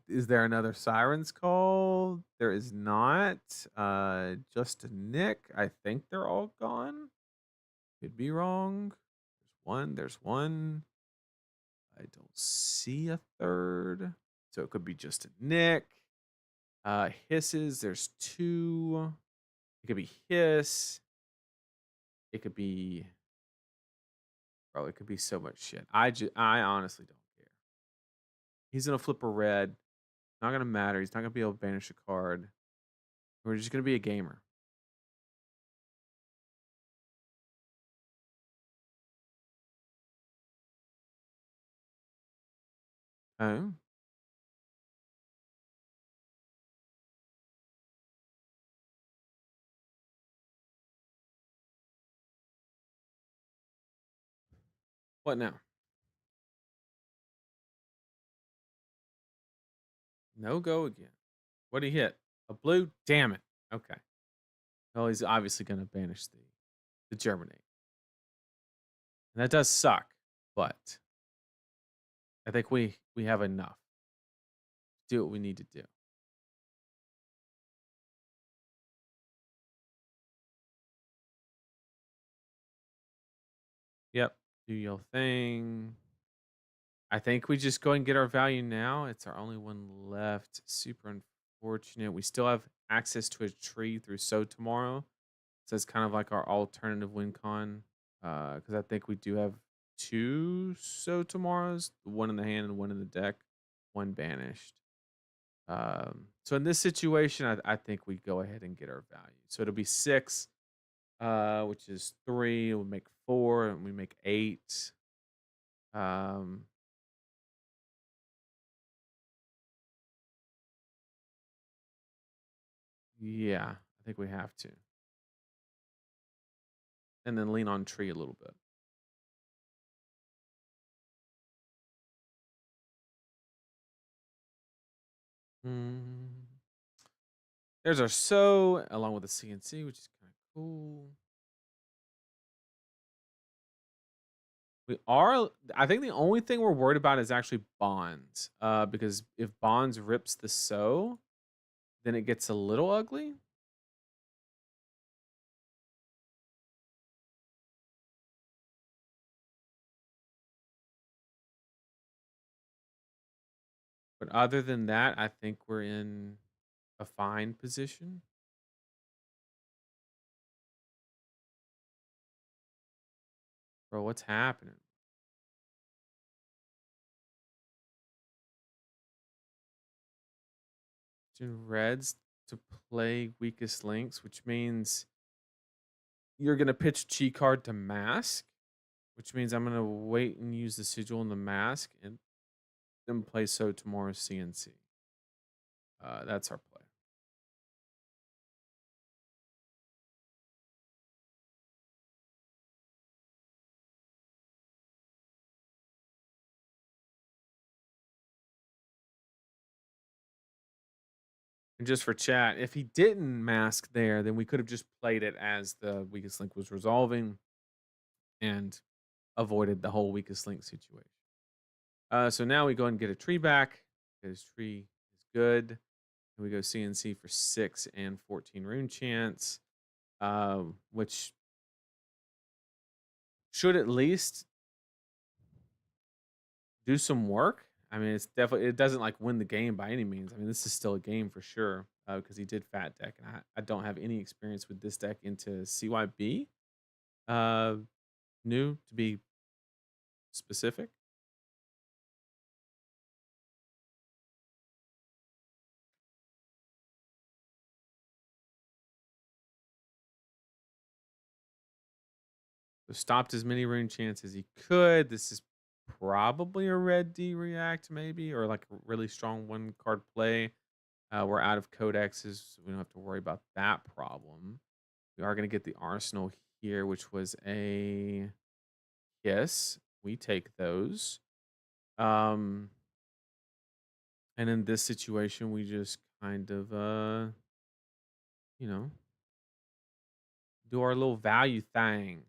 Is there another Sirens call? There is not. Just a Nick. I think they're all gone. Could be wrong. There's one. I don't see a third. So it could be just a Nick. Hisses, there's two. It could be hiss. It could be, bro, it could be so much shit. I honestly don't care. He's gonna flip a red. Not gonna matter. He's not gonna be able to banish a card. We're just gonna be a gamer. Oh, what now? No go again. What did he hit? A blue? Damn it. Okay. Well, he's obviously gonna banish the germinate. And that does suck, but I think we have enough to do what we need to do. Yep. Do your thing. I think we just go and get our value now. It's our only one left. Super unfortunate. We still have access to a tree through So tomorrow. So it's kind of like our alternative win con. Because I think we do have two So tomorrows, one in the hand and one in the deck, one banished. So in this situation, I think we go ahead and get our value. So it'll be six, which is three. We'll make four, and we make eight. Um, yeah, I think we have to. And then lean on tree a little bit. Mm. There's our So along with the CNC, which is kind of cool. We are. I think the only thing we're worried about is actually bonds. Because if bonds rips the So, then it gets a little ugly. But other than that, I think we're in. a fine position. Bro, what's happening? Doing reds to play weakest links, which means you're gonna pitch cheat card to mask, which means I'm gonna wait and use the sigil and the mask and then play so tomorrow's CNC. That's our play. And just for chat, if he didn't mask there, then we could have just played it as the weakest link was resolving and avoided the whole weakest link situation. So now we go and get a tree back because tree is good. And we go CNC for 6 and 14 rune chance, which should at least do some work. I mean, it's definitely it doesn't like win the game by any means. I mean, this is still a game for sure because he did fat deck, and I don't have any experience with this deck into CYB. Uh, New to be specific. So stopped as many rune chance as he could. This is probably a red D react, maybe, or like a really strong one card play. We're out of codexes, so we don't have to worry about that problem. We are going to get the arsenal here, which was a kiss. We take those. And in this situation, we just kind of, you know, do our little value thing.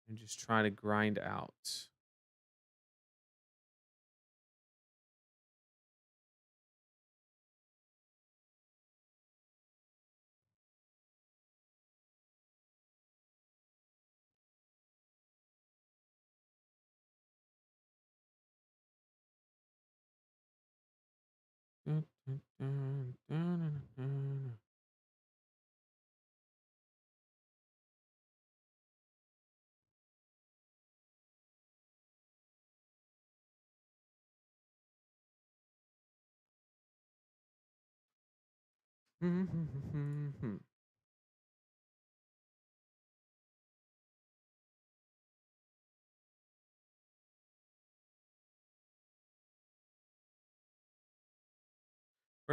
And just try to grind out. We're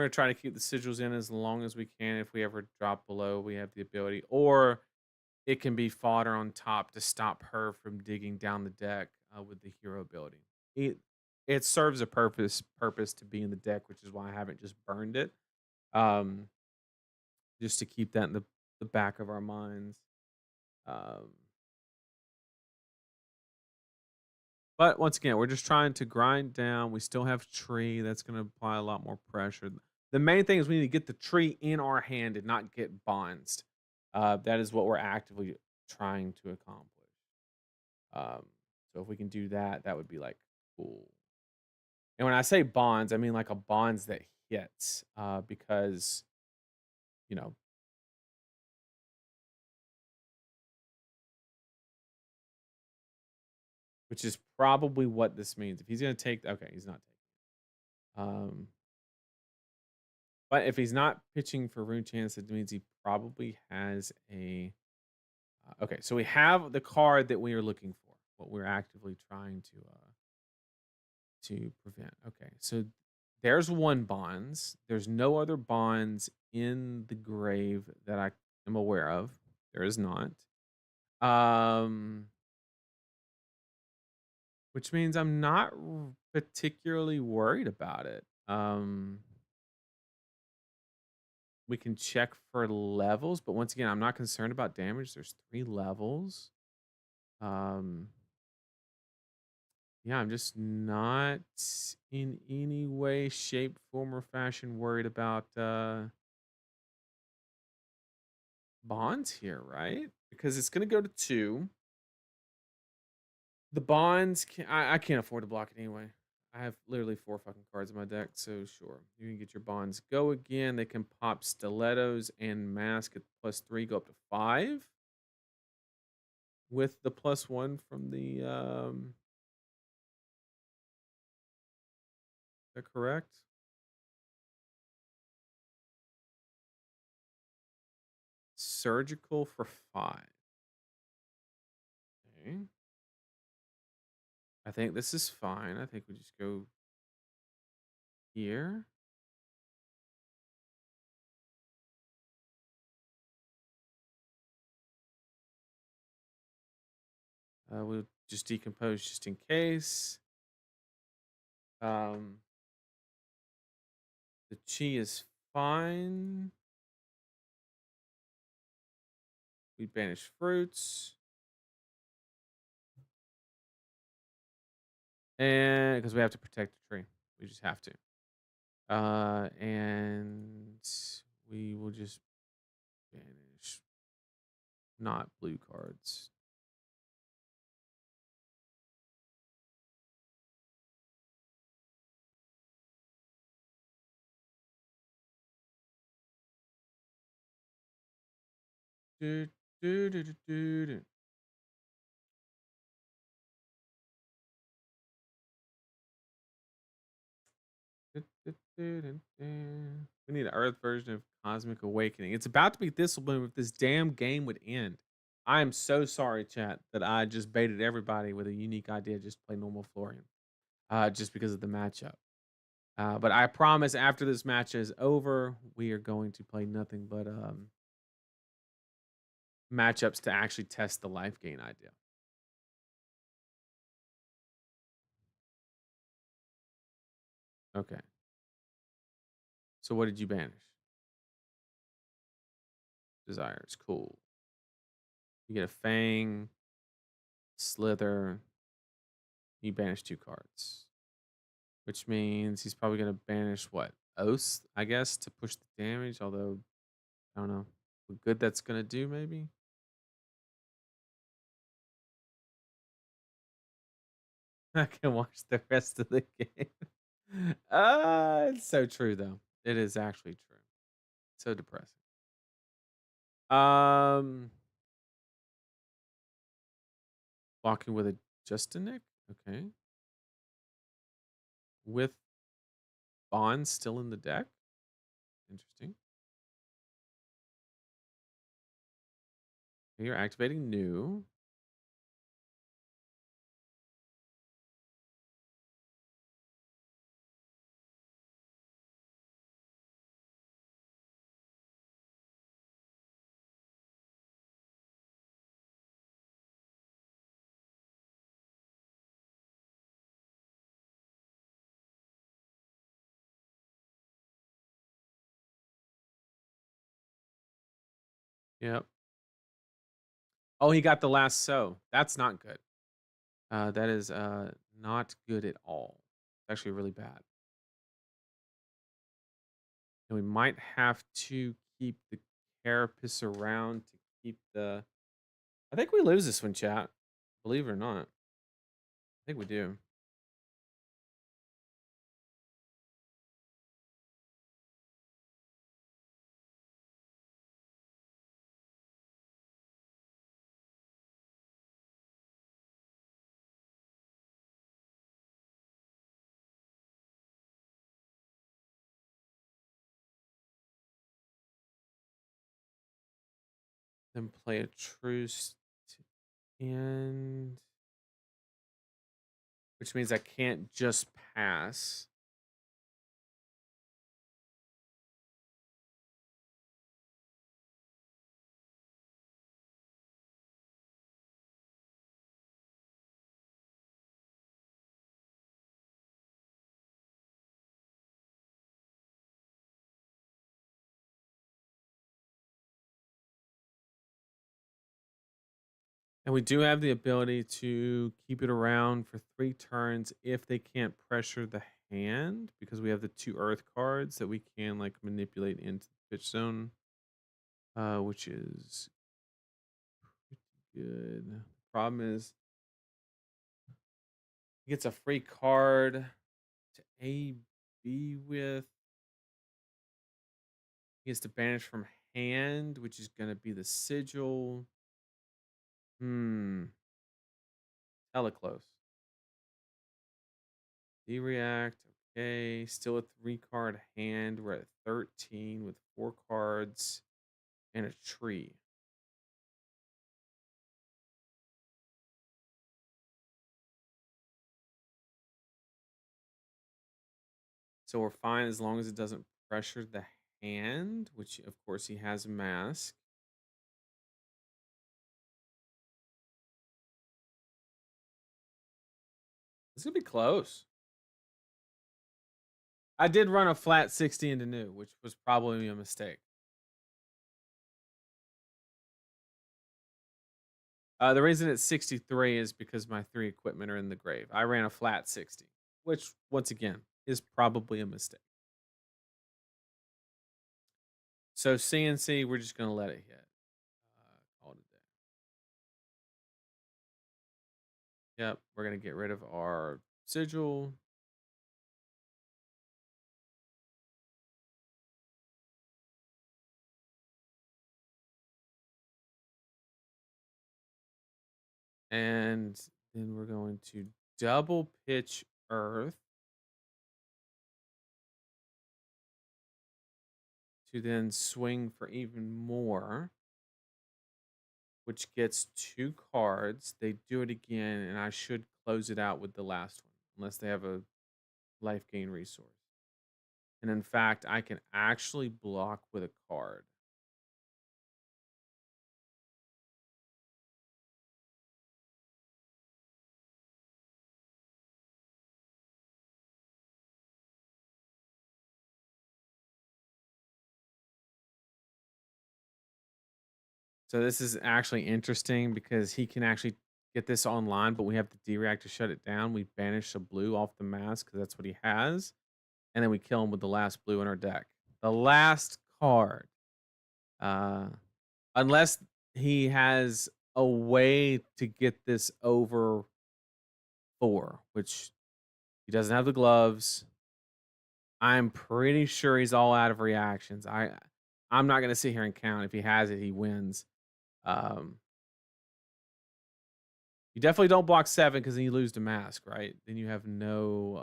gonna try to keep the sigils in as long as we can. If we ever drop below, we have the ability, or it can be fodder on top to stop her from digging down the deck with the hero ability. It it serves a purpose to be in the deck, which is why I haven't just burned it. Um, just to keep that in the back of our minds. Um, but once again, we're just trying to grind down. We still have tree. That's going to apply a lot more pressure. The main thing is we need to get the tree in our hand and not get bonds. That is what we're actively trying to accomplish. Um, so if we can do that, that would be like cool. And when I say bonds, I mean like a bonds that hits, because you know, which is probably what this means. If he's gonna take, okay, he's not taking. But if he's not pitching for rune chance, it means he probably has a. Okay, so we have the card that we are looking for. What we're actively trying to prevent. Okay, so there's one bonds. There's no other bonds in the grave that I am aware of. There is not. Um, which means I'm not particularly worried about it. We can check for levels, but once again, I'm not concerned about damage. There's 3 levels. Um, yeah, I'm just not in any way, shape, form, or fashion worried about bonds here, right? Because it's gonna go to 2. The bonds, I can't afford to block it anyway. I have literally 4 fucking cards in my deck, so sure. You can get your bonds go again. They can pop stilettos and mask at +3, go up to 5 with the +1 from the, is that correct? Surgical for 5. Okay. I think this is fine. I think we just go here. We'll just decompose just in case. Um, the chi is fine. We banish fruits. And because we have to protect the tree. We just have to. And we will just banish not blue cards. Do, do, do, do, do, do. We need an Earth version of Cosmic Awakening. It's about to be Thistlebloom if this damn game would end. I am so sorry, chat, that I just baited everybody with a unique idea just to play normal Florian, just because of the matchup. But I promise after this match is over, we are going to play nothing but matchups to actually test the life gain idea. Okay. So what did you banish? Desires. Cool. You get a Fang, Slither. You banish 2 cards, which means he's probably going to banish what? Oath, I guess, to push the damage. Although, I don't know what good that's going to do, maybe. I can watch the rest of the game. It's so true, though. It is actually true. So depressing. Um, Walking with a Justinik. Okay. With Bond still in the deck. Interesting. You're activating new. Yep. Oh, he got the last so. That's not good. That is not good at all. Actually, really bad. And we might have to keep the carapace around to keep the. I think we lose this one, chat. Believe it or not, I think we do. Then play a truce, and which means I can't just pass. And we do have the ability to keep it around for 3 turns if they can't pressure the hand because we have the 2 earth cards that we can like manipulate into the pitch zone, which is pretty good. Problem is he gets a free card. AB with. He has to banish from hand, which is gonna be the sigil. Hmm. Hella close. D-react. Okay. Still a 3-card hand. We're at 13 with 4 cards and a tree. So we're fine as long as it doesn't pressure the hand, which of course he has a mask. It's gonna be close. I did run a flat 60 into new, which was probably a mistake. The reason it's 63 is because my 3 equipment are in the grave. I ran a flat 60, which once again is probably a mistake. So CNC, we're just gonna let it hit. Call it a day. Yep, we're gonna get rid of our sigil. And then we're going to double pitch Earth to then swing for even more, which gets 2 cards. They do it again, and I should close it out with the last one, unless they have a life gain resource. And in fact, I can actually block with a card. So this is actually interesting because he can actually get this online, but we have the D-react to shut it down. We banish a blue off the mask because that's what he has, and then we kill him with the last blue in our deck. The last card. Uh, unless he has a way to get this over 4, which he doesn't have the gloves. I'm pretty sure he's all out of reactions. I'm not gonna sit here and count. If he has it, he wins. Um, you definitely don't block 7 because then you lose the mask, right? Then you have no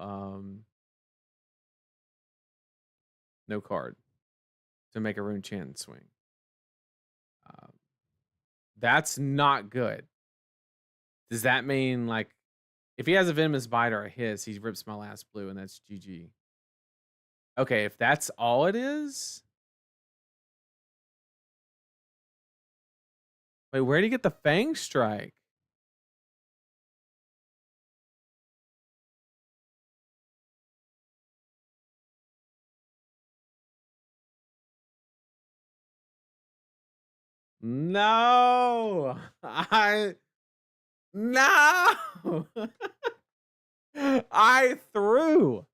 card to make a rune chant swing. Um, that's not good. Does that mean like if he has a venomous bite or a hiss, he rips my last blue and that's GG. Okay, if that's all it is. Wait, where did he get the Fang Strike? No, I no, I threw.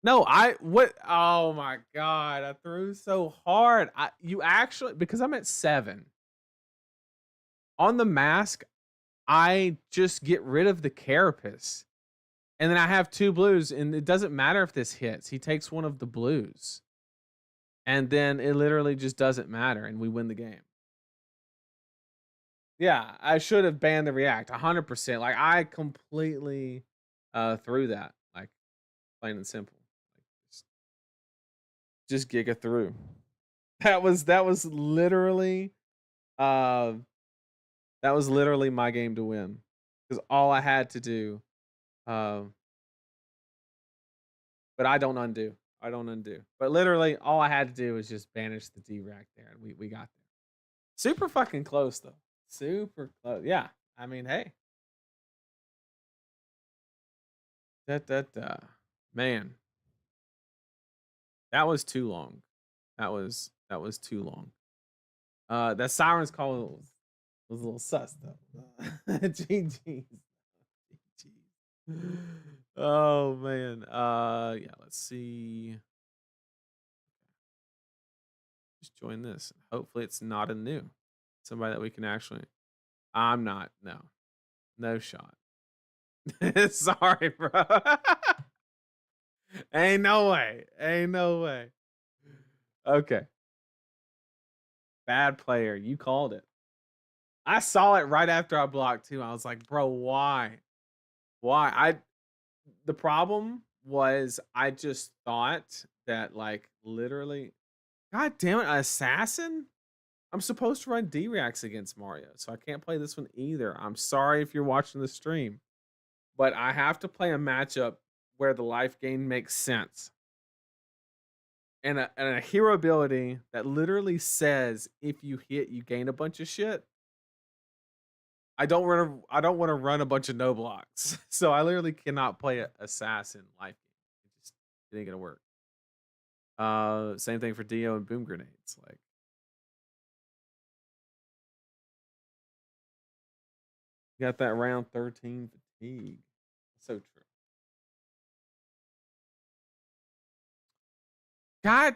No, I what? Oh my god, I threw so hard. You actually because I'm at 7 on the mask. I just get rid of the carapace, and then I have 2 blues, and it doesn't matter if this hits. He takes one of the blues, and then it literally just doesn't matter, and we win the game. Yeah, I should have banned the react 100%. Like I completely threw that, like plain and simple. Like just giga through. That was literally uh that was literally my game to win. Cuz all I had to do um but I don't undo. I don't undo. But literally all I had to do was just banish the D-rack there and we got there. Super fucking close though. Super close. Yeah. I mean, hey. Da. Man, that was too long. That was too long. That siren's call was a little sus though. GG's. Oh man. Yeah, let's see. Just join this. Hopefully it's not a new. Somebody that we can actually I'm not, no. No shot. Sorry, bro. Ain't no way. Ain't no way. Okay. Bad player. You called it. I saw it right after I blocked too. I was like, bro, why? Why? The problem was I just thought that like literally, god damn it, assassin? I'm supposed to run D-Reacts against Mario, so I can't play this one either. I'm sorry if you're watching the stream, but I have to play a matchup where the life gain makes sense. And a hero ability that literally says if you hit, you gain a bunch of shit. I don't wanna run a bunch of no blocks. So I literally cannot play a assassin life game. It ain't gonna work. Same thing for Dio and boom grenades. Like, you got that round 13 fatigue. So true. God,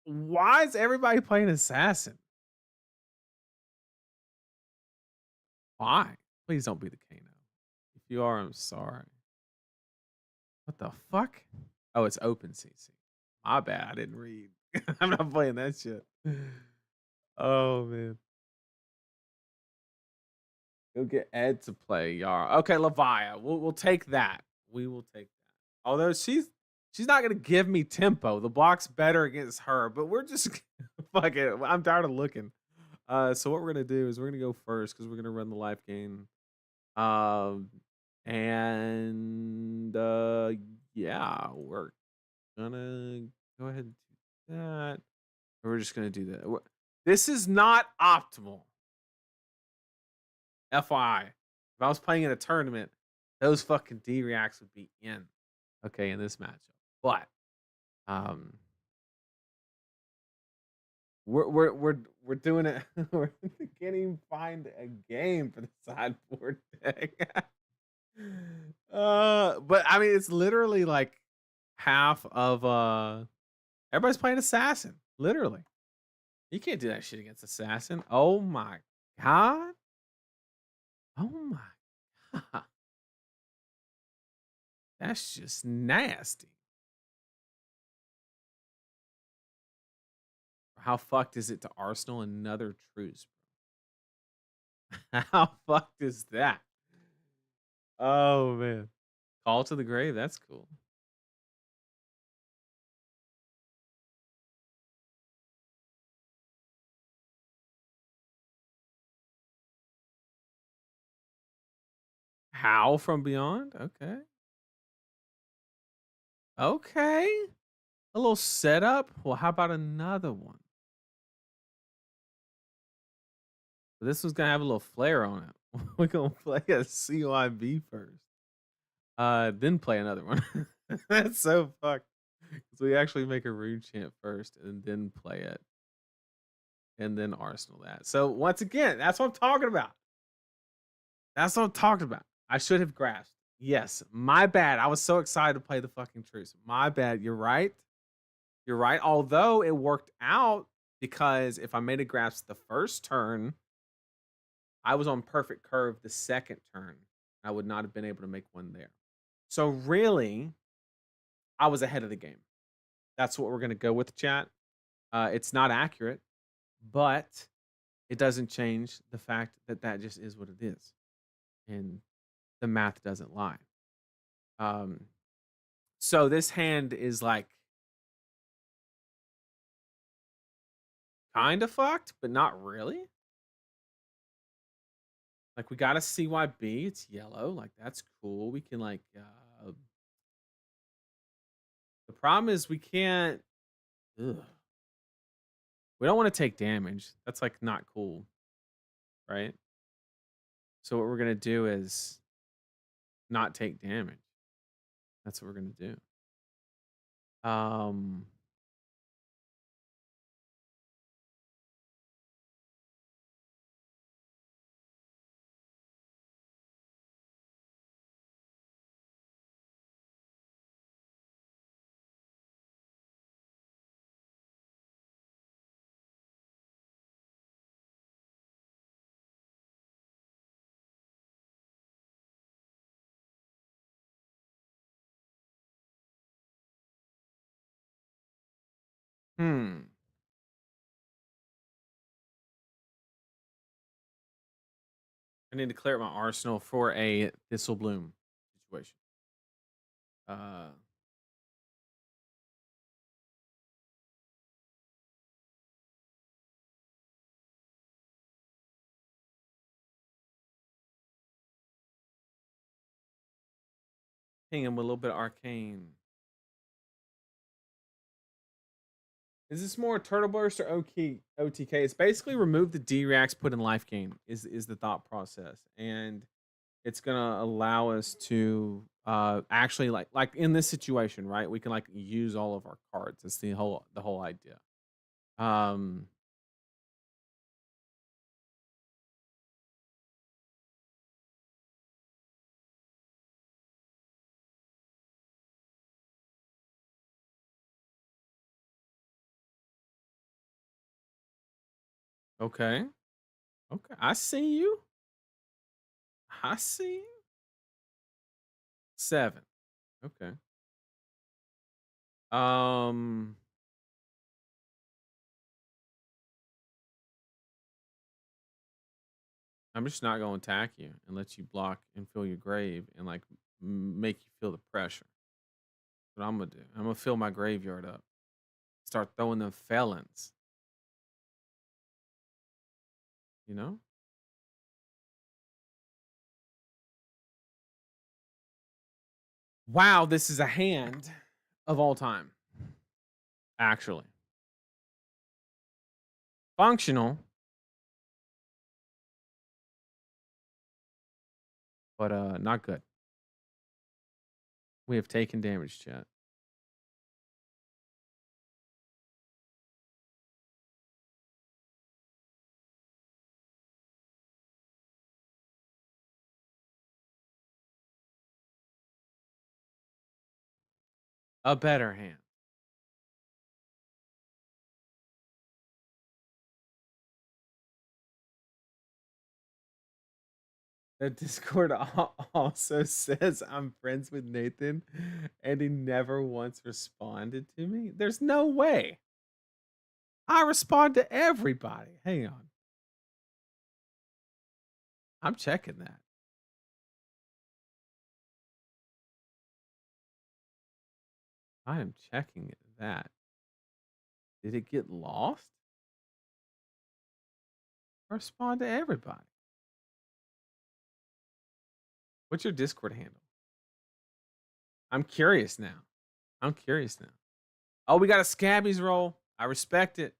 why is everybody playing assassin? Why? Please don't be the Kano. If you are, I'm sorry. What the fuck? Oh, it's open CC. My bad. I didn't read. I'm not playing that shit. Oh man. Go get Ed to play Yara. Okay, Levia. We'll take that. We will take that. Although she's not gonna give me tempo. The block's better against her, but we're just fuck it. I'm tired of looking. So what we're gonna do is we're gonna go first because we're gonna run the life game. Um, and yeah, we're gonna go ahead and do that. We're just gonna do that. This is not optimal. FYI, if I was playing in a tournament, those fucking D reacts would be in. Okay, in this matchup, but um, we're doing it. We can't even find a game for the sideboard deck. But I mean, it's literally like half of everybody's playing assassin. Literally, you can't do that shit against assassin. Oh my god. Oh my god. That's just nasty. How fucked is it to Arsenal another truce, bro? How fucked is that? Oh man. Call to the grave. That's cool. How from beyond? Okay. Okay. A little setup. Well, how about another one? This one's gonna have a little flair on it. We're gonna play a CYB first. Then play another one. That's so fucked. So we actually make a rune chant first and then play it. And then Arsenal that. So once again, that's what I'm talking about. That's what I'm talking about. I should have grasped. Yes, my bad. I was so excited to play the fucking truce. My bad. You're right. You're right. Although it worked out because if I made a grasp the first turn, I was on perfect curve the second turn. I would not have been able to make one there. So really, I was ahead of the game. That's what we're gonna go with, chat. It's not accurate, but it doesn't change the fact that that just is what it is, and the math doesn't lie. Um, so this hand is like kind of fucked, but not really. Like we got a CYB, it's yellow, like that's cool. We can like the problem is we can't ugh. We don't want to take damage. That's like not cool, right? So what we're gonna do is not take damage. That's what we're gonna do. Um Hmm. I need to clear up my arsenal for a Thistle Bloom situation. Uh, Ping him with a little bit of arcane. Is this more Turtle Burst or OTK? It's basically remove the D-Reacts, put in life gain is the thought process. And it's gonna allow us to actually like in this situation, right? We can like use all of our cards. That's the whole idea. Um okay. Okay. I see you. I see you. 7. Okay. Um I'm just not gonna attack you and let you block and fill your grave and like make you feel the pressure. What I'm gonna do. I'm gonna fill my graveyard up. Start throwing them felons, you know? Wow, this is a hand of all time. Actually. Functional, but not good. We have taken damage, chat. A better hand. The Discord also says I'm friends with Nathan and he never once responded to me. There's no way. I respond to everybody. Hang on. I'm checking that. I am checking that. Did it get lost? I respond to everybody. What's your Discord handle? I'm curious now. I'm curious now. Oh, we got a Scabby's roll. I respect it.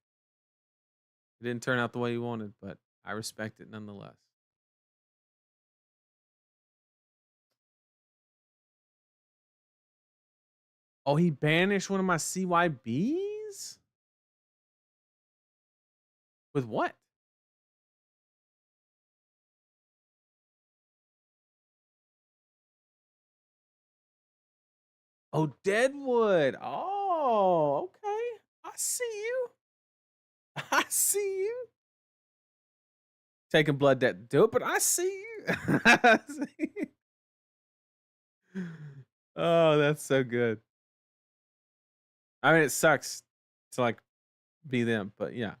It didn't turn out the way you wanted, but I respect it nonetheless. Oh, he banished one of my CYBs? With what? Oh, Deadwood. Oh, okay. I see you. I see you. Taking blood debt to do it, but I see you. I see you. Oh, that's so good. I mean, it sucks to like be them, but yeah.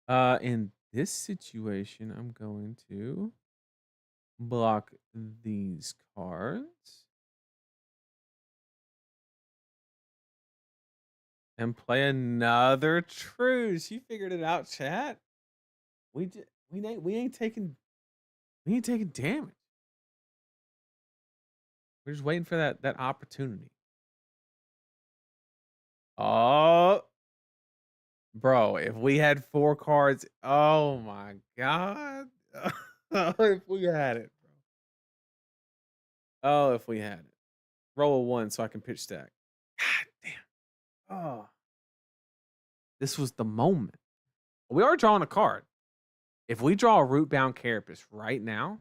In this situation, I'm going to block these cards and play another truce. You figured it out, chat. We ain't taking damage. We're just waiting for that opportunity. Oh, bro, if we had 4 cards, oh my god. If we had it, bro. Oh, if we had it. Roll a 1 so I can pitch stack. God damn. Oh. This was the moment. We are drawing a card. If we draw a Rootbound Carapace right now,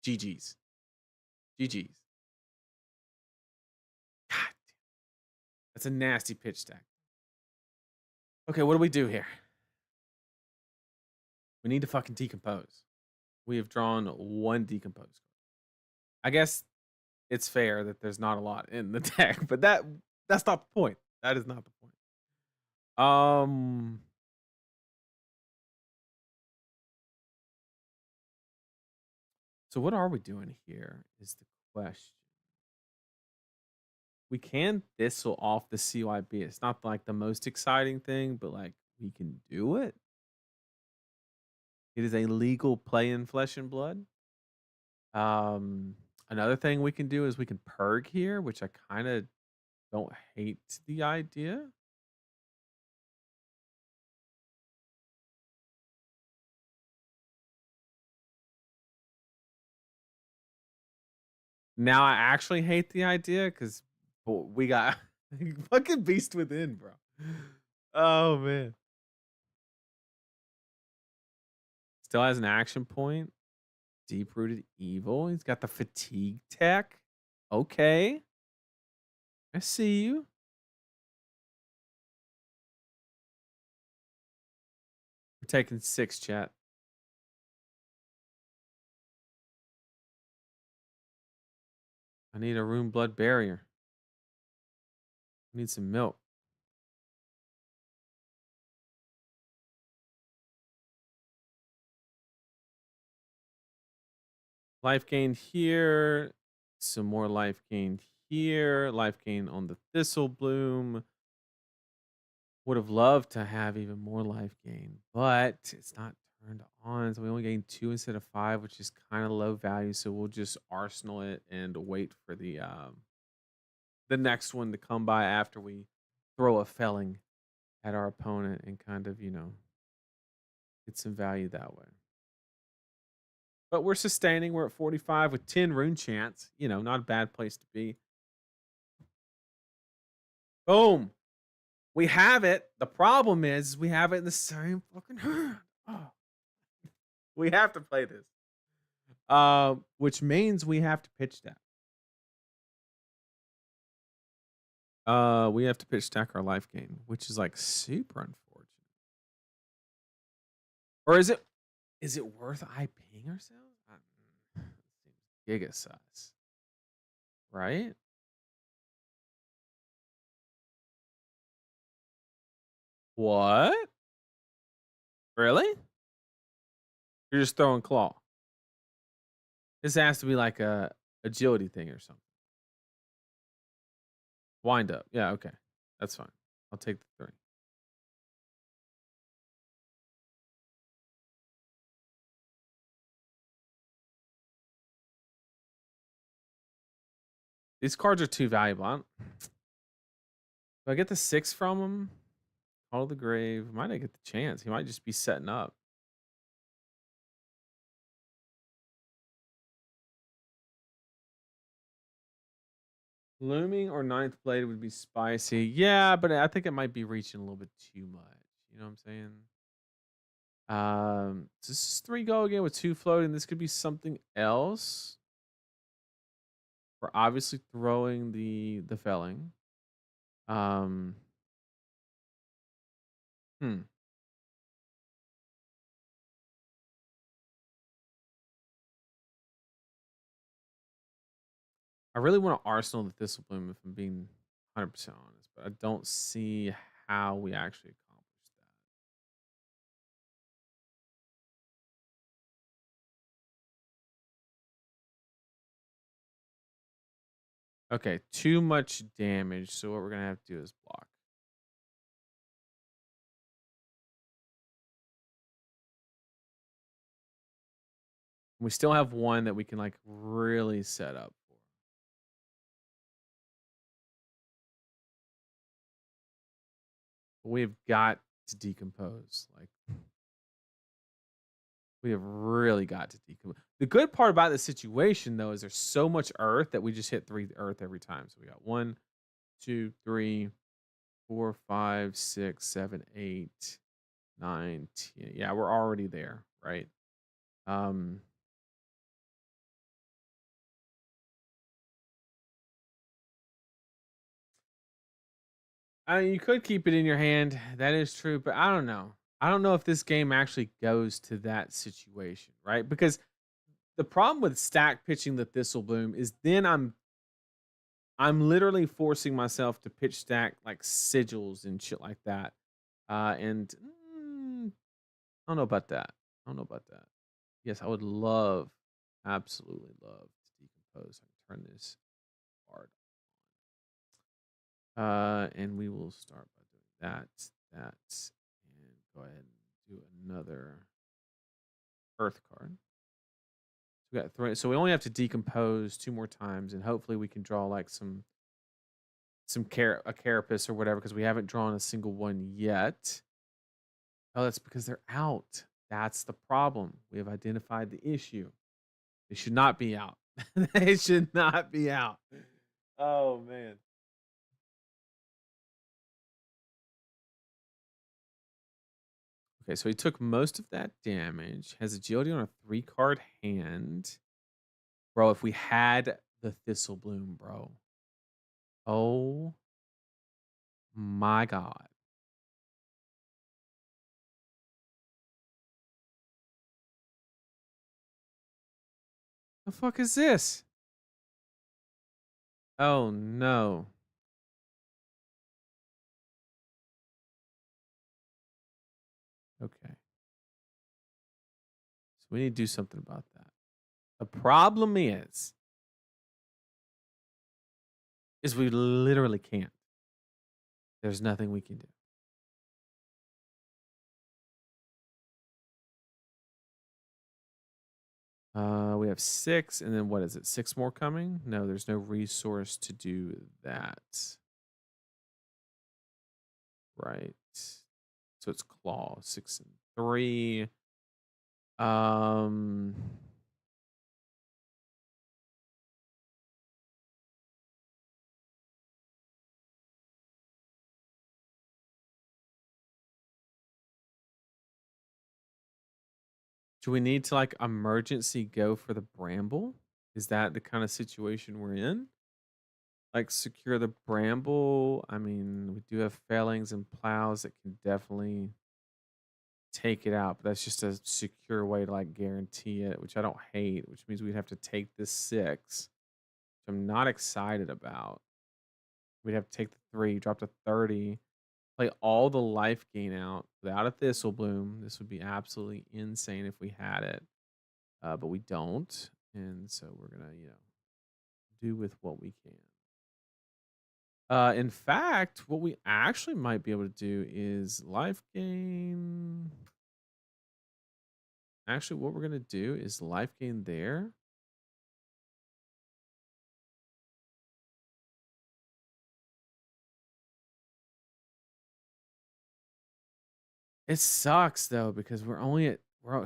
GG's. GG's. God damn. That's a nasty pitch stack. Okay, what do we do here? We need to fucking decompose. We have drawn one decompose card. I guess it's fair that there's not a lot in the deck, but that's not the point. That is not the point. Um so what are we doing here is the question. We can thistle off the CYB. It's not like the most exciting thing, but like we can do it. It is a legal play in Flesh and Blood. Um, Another thing we can do is we can purg here, which I kind of don't hate the idea. Now I actually hate the idea because we got fucking Beast Within, bro. Oh man, still has an action point. Deep rooted evil. He's got the fatigue tech. Okay, I see you. We're taking 6, chat. I need a Rune Blood Barrier. I need some milk. Life gained here. Some more life gained here. Life gain on the Thistle Bloom. Would have loved to have even more life gain, but it's not turned on. So we only gain 2 instead of 5, which is kind of low value. So we'll just arsenal it and wait for the next one to come by after we throw a felling at our opponent and kind of, get some value that way. But we're sustaining. We're at 45 with 10 rune chance. Not a bad place to be. Boom. We have it. The problem is we have it in the same fucking hand. Oh, we have to play this. Which means we have to pitch stack. We have to pitch stack our life gain, which is like super unfortunate. Or is it worth IPing ourselves? Giga sus. Right? What? Really? You're just throwing claw. This has to be like a agility thing or something. Wind up. Yeah, okay. That's fine. I'll take the 3. These cards are too valuable. Do I get the 6 from him? Call of the Grave. Might not get the chance. He might just be setting up. Looming or Ninth Blade would be spicy. Yeah, but I think it might be reaching a little bit too much. You know what I'm saying? So this is 3 go again with 2 floating. This could be something else. We're obviously throwing the felling. Um, hmm. I really want to arsenal the Thistle Bloom if I'm being 100% honest, but I don't see how we actually accomplish that. Okay, too much damage. So what we're gonna have to do is block. We still have one that we can like really set up for. We've got to decompose. Like we have really got to decompose. The good part about this situation though is there's so much earth that we just hit 3 earth every time. So we got 1, 2, 3, 4, 5, 6, 7, 8, 9, 10. Yeah, we're already there, right? Um I mean, you could keep it in your hand. That is true, but I don't know. I don't know if this game actually goes to that situation, right? Because the problem with stack pitching the Thistle Bloom is then I'm literally forcing myself to pitch stack like sigils and shit like that. And I don't know about that. I don't know about that. Yes, I would love, absolutely love to decompose. I can turn this card. And we will start by doing that, and go ahead and do another earth card. So we got three. So we only have to decompose 2 more times, and hopefully we can draw like a carapace or whatever because we haven't drawn a single one yet. Oh, that's because they're out. That's the problem. We have identified the issue. They should not be out. They should not be out. Oh man. Okay, so he took most of that damage. Has agility on a 3-card hand. Bro, if we had the Thistle Bloom, bro. Oh my god. The fuck is this? Oh no. Okay. So we need to do something about that. The problem is we literally can't. There's nothing we can do. We have 6, and then what is it? 6 more coming? No, there's no resource to do that. Right. So it's claw 6 and 3. Um do we need to like emergency go for the bramble? Is that the kind of situation we're in? Like secure the bramble. I mean, we do have failings and plows that can definitely take it out, but that's just a secure way to like guarantee it, which I don't hate, which means we'd have to take this 6, which I'm not excited about. We'd have to take the 3, drop to 30, play all the life gain out without a Thistle Bloom. This would be absolutely insane if we had it, but we don't, and so we're gonna, do with what we can. In fact, what we actually might be able to do is life gain. Actually, what we're gonna do is life gain there. It sucks though because we're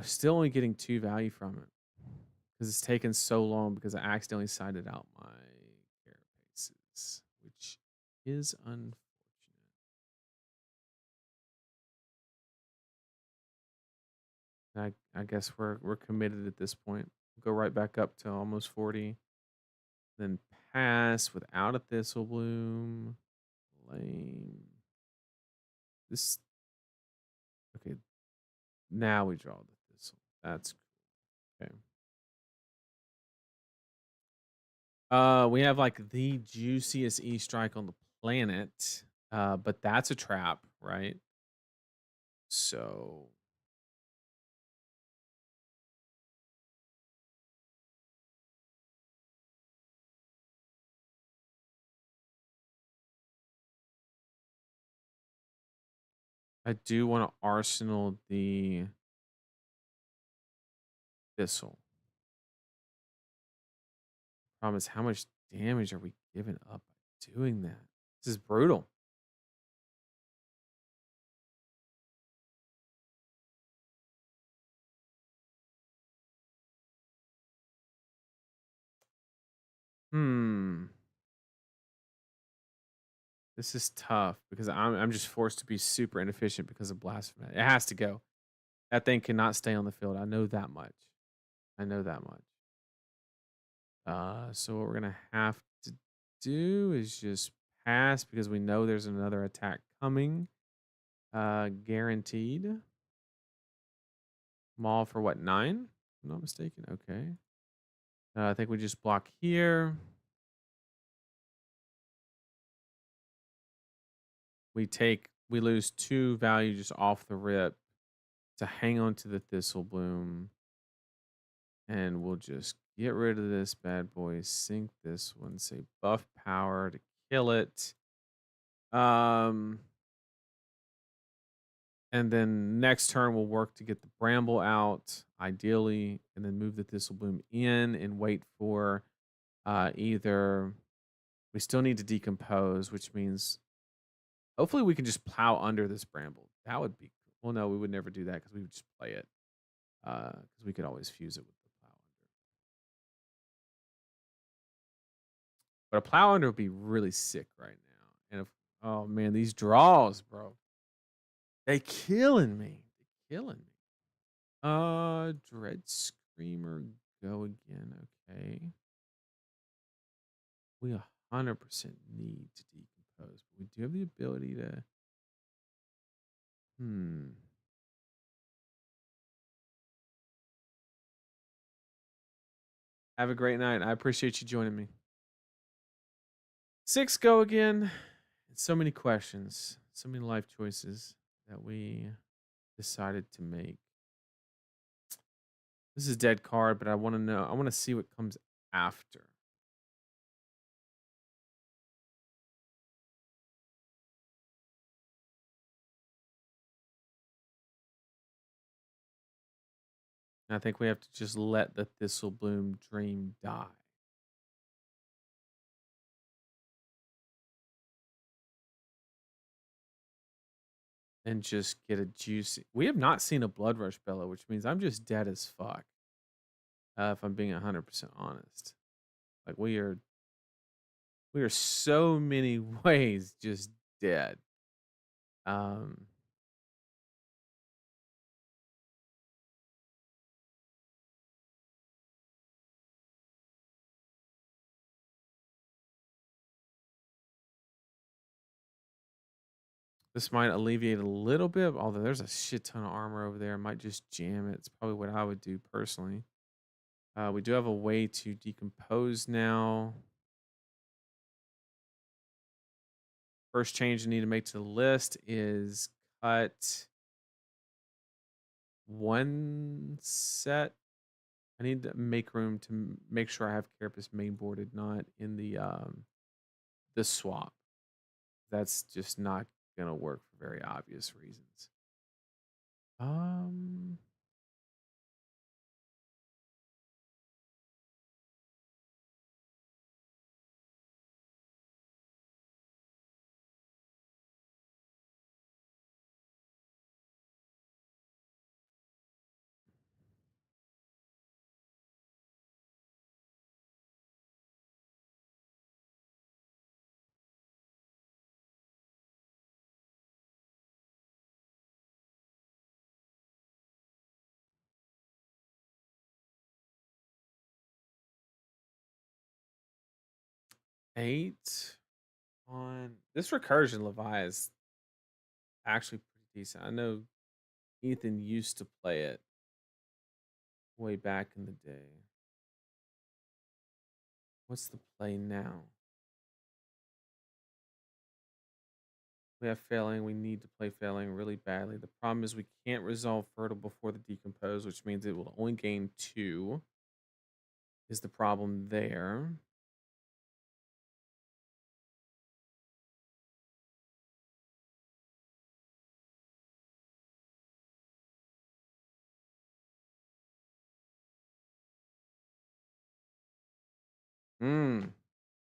still only getting 2 value from it because it's taken so long because I accidentally sided out my carapaces, which is unfortunate. I guess we're committed at this point. Go right back up to almost 40. Then pass without a Thistle Bloom. Lame. This okay. Now we draw the Thistle. That's okay. We have like the juiciest E strike on the planet. But that's a trap, right? So I do want to arsenal the Thistle. Problem is, how much damage are we giving up by doing that? This is brutal. Hmm. This is tough because I'm just forced to be super inefficient because of blasphemy. It has to go. That thing cannot stay on the field. I know that much. I know that much. So what we're gonna have to do is just pass because we know there's another attack coming. Guaranteed. Mall for what, 9? If I'm not mistaken. Okay. I think we just block here. We lose 2 value just off the rip to hang on to the Thistle Bloom. And we'll just get rid of this bad boy, sink this one, say buff power to kill it. Um, and then next turn we'll work to get the Bramble out, ideally, and then move the Thistle Bloom in and wait for either we still need to decompose, which means hopefully we can just plow under this Bramble. That would be cool. Well, no, we would never do that because we would just play it. Because we could always fuse it with the plow under. But a plow under would be really sick right now. And if oh man, these draws, bro. They killing me. They killing me. Dread Screamer go again. Okay. We 100% need to decompose, but we do have the ability to Have a great night. I appreciate you joining me. 6 go again. So many questions, so many life choices that we decided to make. This is dead card, but I want to know. I want to see what comes after. I think we have to just let the Thistle Bloom dream die. And just get a juicy. We have not seen a Blood Rush Bellow, which means I'm just dead as fuck. If I'm being 100% honest, like we are so many ways just dead. This might alleviate a little bit, although there's a shit ton of armor over there. I might just jam it. It's probably what I would do personally. We do have a way to decompose now. First change I need to make to the list is cut 1 set. I need to make room to make sure I have Carapace mainboarded, not in the swap. That's just not gonna work for very obvious reasons. 8 on this recursion Levi is actually pretty decent. I know Ethan used to play it way back in the day. What's the play now? We have failing. We need to play failing really badly. The problem is we can't resolve fertile before the decompose, which means it will only gain 2. Is the problem there?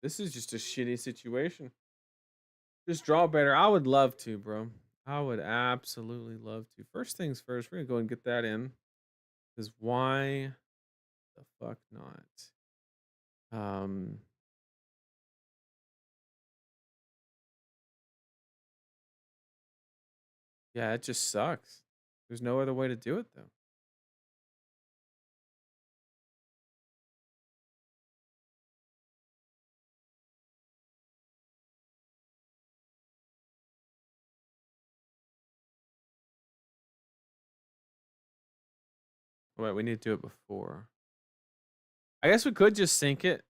This is just a shitty situation. Just draw better. I would love to, bro. I would absolutely love to. First things first, we're gonna go and get that in. Because why the fuck not? Yeah, it just sucks. There's no other way to do it though. Wait, we need to do it before. I guess we could just sink it.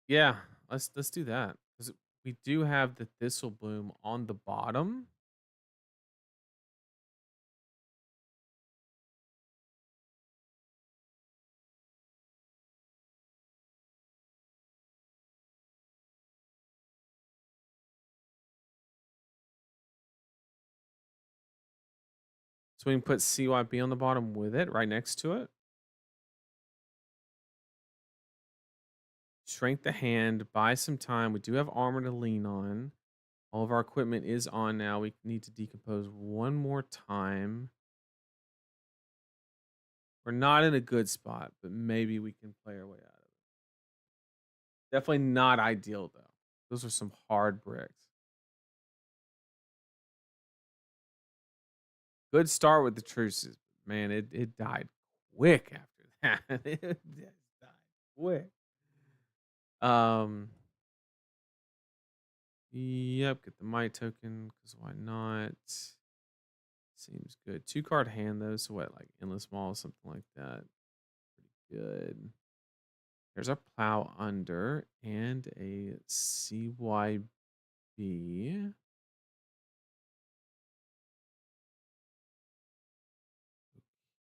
Yeah, let's do that. 'Cause we do have the thistle bloom on the bottom. So we can put CYB on the bottom with it, right next to it. Shrink the hand, buy some time. We do have armor to lean on. All of our equipment is on now. We need to decompose one more time. We're not in a good spot, but maybe we can play our way out of it. Definitely not ideal though. Those are some hard bricks. Good start with the truces. Man, it died quick after that. It just died quick. Um, yep, get the might token, because why not? Seems good. 2-card hand though, so what, like endless mall, something like that. Pretty good. There's our plow under and a CYB.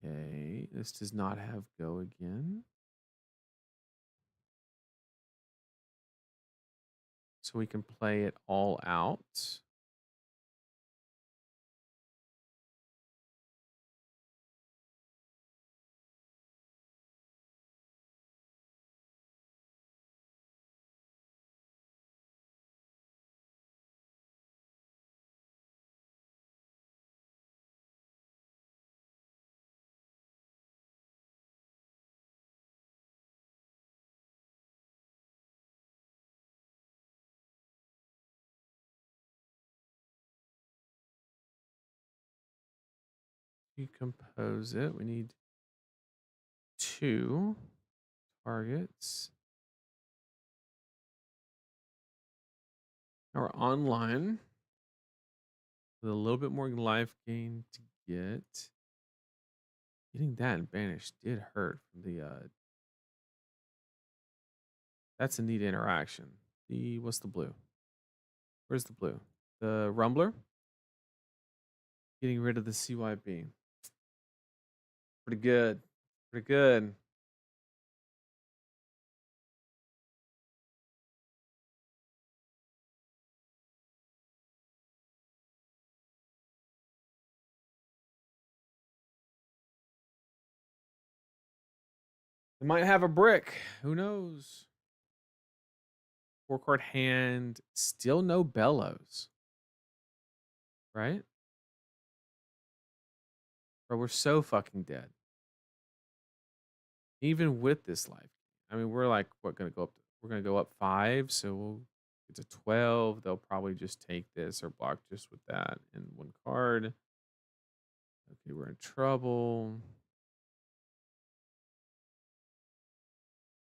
Okay, this does not have go again. So we can play it all out. Decompose it. We need 2 targets. Now we're online with a little bit more life gain to get. Getting that banished did hurt from the that's a neat interaction. The what's the blue? Where's the blue? The rumbler? Getting rid of the CYB. Pretty good. Pretty good. We might have a brick. Who knows? 4-card hand. Still no bellows. Right? Bro, we're so fucking dead. Even with this life. I mean, we're like, what, gonna go up? We're gonna go up 5, so we'll get to 12. They'll probably just take this or block just with that and 1 card. Okay, we're in trouble.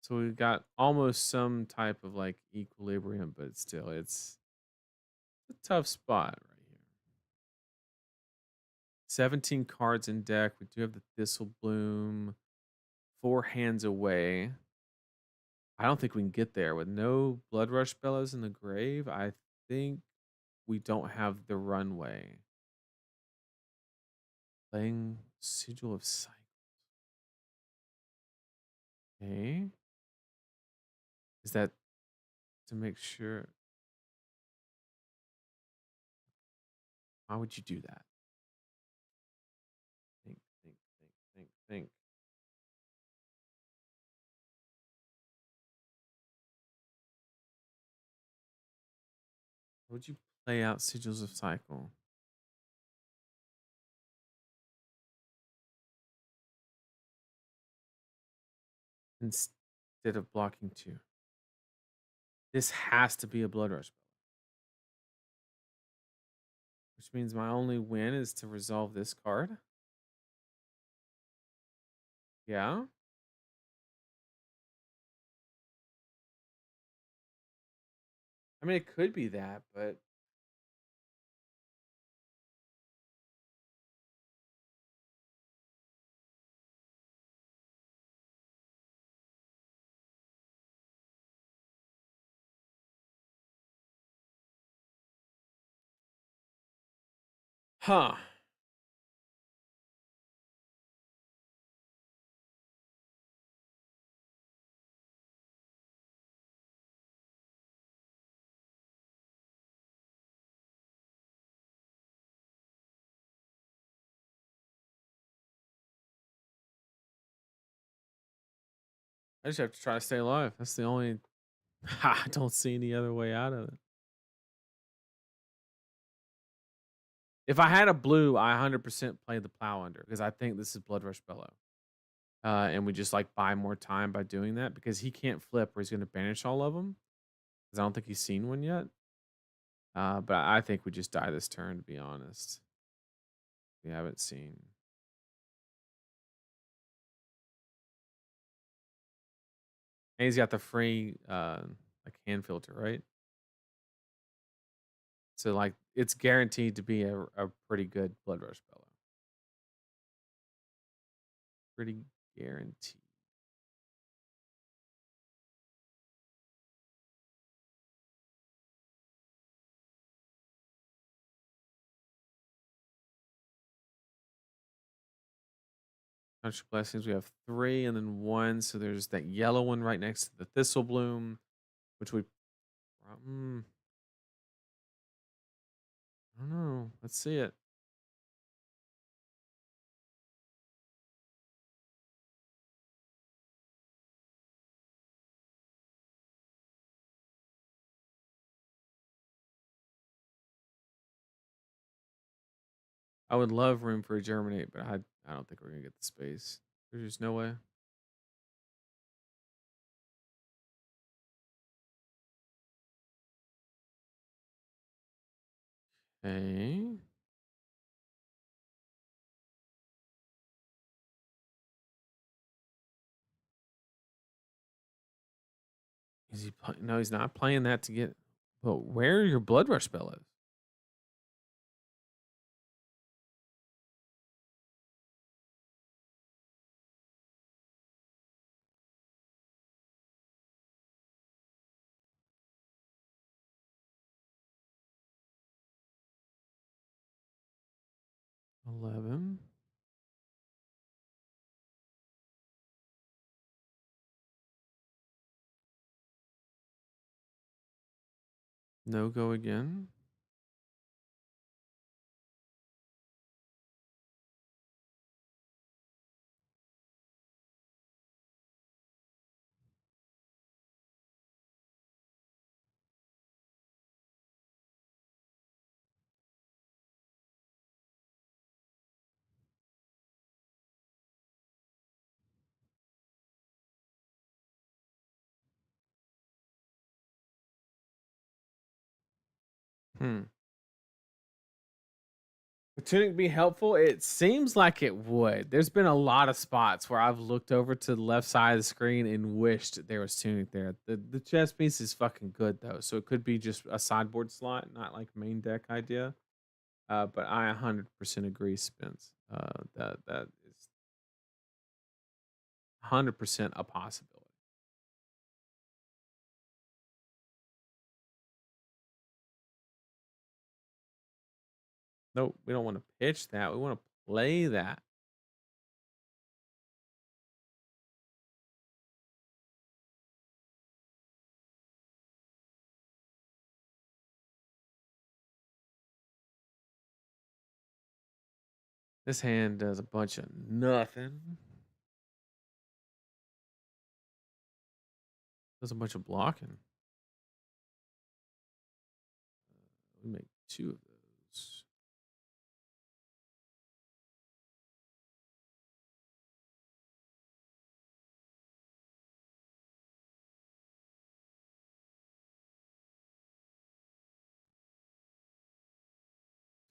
So we've got almost some type of like equilibrium, but still, it's a tough spot right here. 17 cards in deck. We do have the Thistle Bloom 4 hands away. I don't think we can get there with no Blood Rush Bellows in the grave. I think we don't have the runway. Playing Sigil of Cycles. Okay. Is that to make sure? Why would you do that? Think, think, think, think, think. Would you play out Sigils of Cycle? Instead of blocking 2. This has to be a Blood Rush, which means my only win is to resolve this card. Yeah. I mean, it could be that, but Huh. I just have to try to stay alive. That's the only. I don't see any other way out of it. If I had a blue, I 100% play the plow under because I think this is Blood Rush Bellow. And we just like buy more time by doing that because he can't flip or he's going to banish all of them. Because I don't think he's seen one yet. But I think we just die this turn, to be honest. We haven't seen. And he's got the free like hand filter, right? So like it's guaranteed to be a pretty good Blood Rush Bellow. Pretty guaranteed. Country Blessings, we have 3 and then 1. So there's that yellow one right next to the Thistle Bloom, which we. I don't know. Let's see it. I would love room for a Germinate, but I don't think we're gonna get the space. There's just no way. Okay. Is he playing? No, he's not playing that to get. But where are your Blood Rush Bellows? $11. No go again. Hmm. Would tuning be helpful? It seems like it would. There's been a lot of spots where I've looked over to the left side of the screen and wished there was tuning there. The chess piece is fucking good though, so it could be just a sideboard slot, not like main deck idea. But I 100% agree, Spence. That is 100% a possibility. No, we don't want to pitch that. We want to play that. This hand does a bunch of nothing. Does a bunch of blocking. We make 2 of those.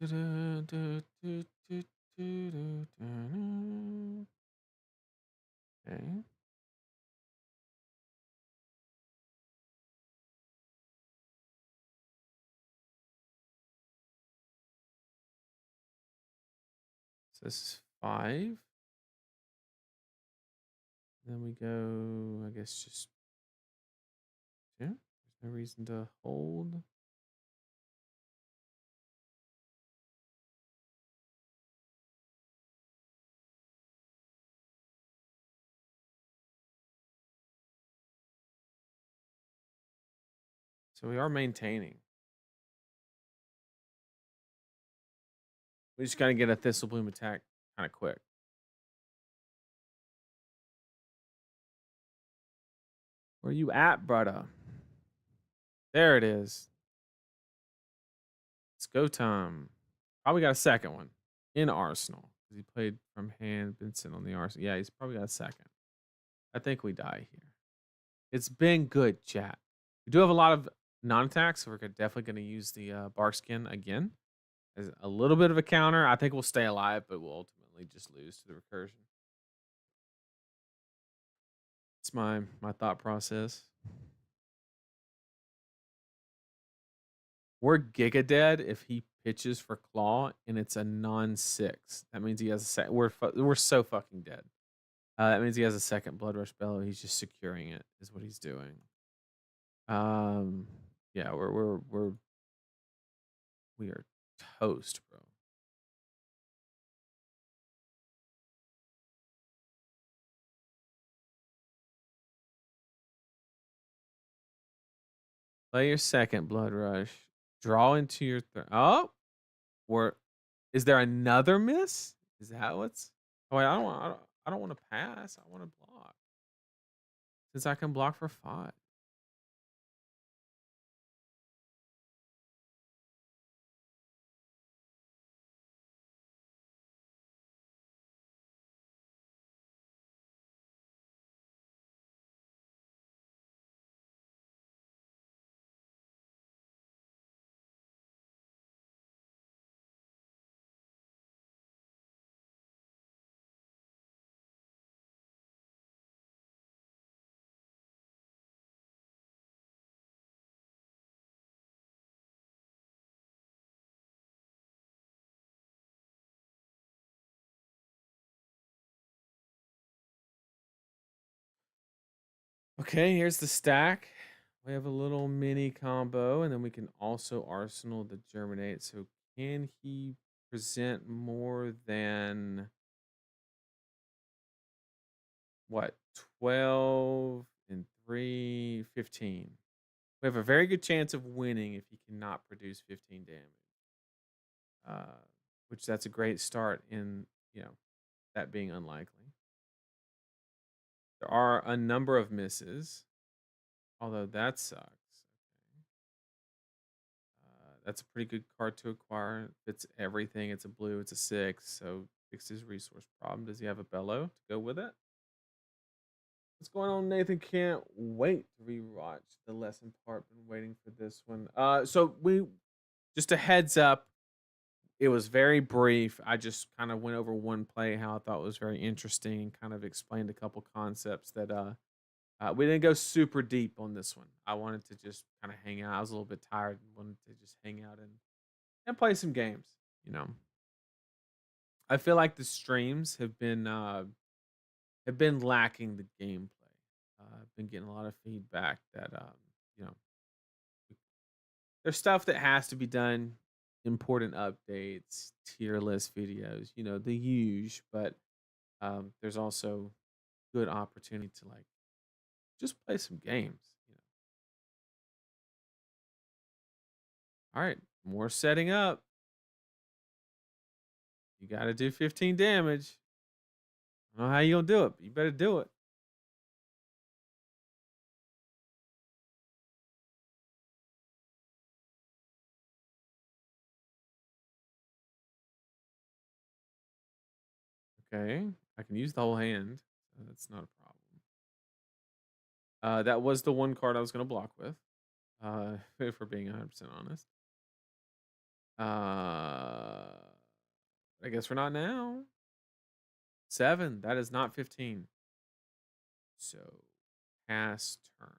Okay. So this is 5. Then we go, I guess, just 2. There's no reason to hold. So we are maintaining. We just gotta get a Thistle Bloom attack kind of quick. Where you at, brother? There it is. It's go time. Probably got a second one in Arsenal. He played from hand, been sitting on the Arsenal. Yeah, he's probably got a second. I think we die here. It's been good, chat. We do have a lot of non-attacks, so we're definitely going to use the bark skin again as a little bit of a counter. I think we'll stay alive, but we'll ultimately just lose to the recursion. It's my thought process. We're giga dead if he pitches for claw and it's a non-6. That means he has a second. We're so fucking dead. That means he has a second blood rush bellow. He's just securing it. Is what he's doing. Yeah, we are toast, bro. Play your second blood rush. Draw into your third. Oh, or is there another miss? Is that what's? Oh wait, I don't want to pass. I want to block. Since I can block for 5. Okay, here's the stack. We have a little mini combo, and then we can also arsenal the germinate. So can he present more than what? 12 and 3, 15. We have a very good chance of winning if he cannot produce 15 damage. Uh, which that's a great start in, that being unlikely. There are a number of misses, although that sucks. Okay. That's a pretty good card to acquire. It's everything. It's a blue. It's a 6. So fix his resource problem. Does he have a bellow to go with it? What's going on, Nathan? Can't wait to rewatch the lesson part. Been waiting for this one. So we just a heads up. It was very brief. I just kind of went over one play, how I thought was very interesting, and kind of explained a couple concepts that we didn't go super deep on this one. I wanted to just kind of hang out. I was a little bit tired and wanted to just hang out and play some games. You know, I feel like the streams have been lacking the gameplay. I've been getting a lot of feedback that you know there's stuff that has to be done, important updates, tier list videos, the huge, but there's also good opportunity to like just play some games. All right, more setting up. You got to do 15 damage. I don't know how you gonna do it, but you better do it. Okay, I can use the whole hand. So that's not a problem. That was the one card I was gonna block with. If we're being 100% honest. I guess we're not now. 7. That is not 15. So pass turn.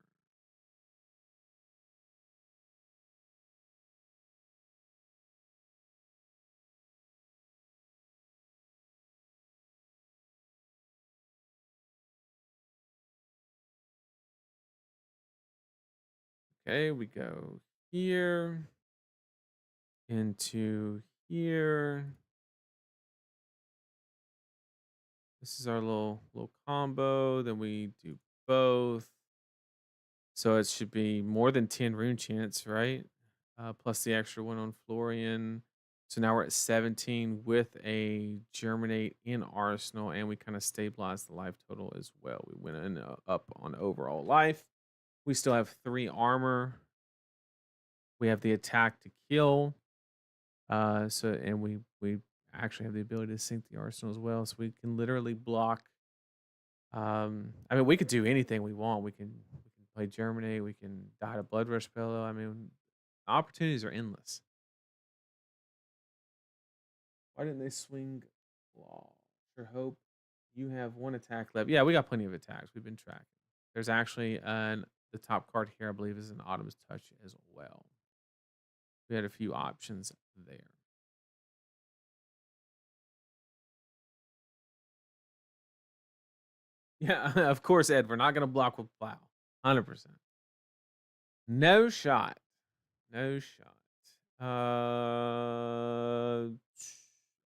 Okay, we go here into here. This is our little combo. Then we do both. So it should be more than 10 rune chance, right? Plus the extra one on Florian. So now we're at 17 with a Germinate in Arsenal, and we kind of stabilized the life total as well. We went up on overall life. We still have 3 armor. We have the attack to kill. And we actually have the ability to sync the Arsenal as well. So we can literally block. I mean, we could do anything we want. We can play Germinate. We can die to Blood Rush Pillow. I mean, opportunities are endless. Why didn't they swing Claw? Sure hope you have 1 attack left. Yeah, we got plenty of attacks. We've been tracking. There's actually the top card here, I believe, is an Autumn's Touch as well. We had a few options there. Yeah, of course, Ed. We're not gonna block with Plow. 100%. No shot. No shot. I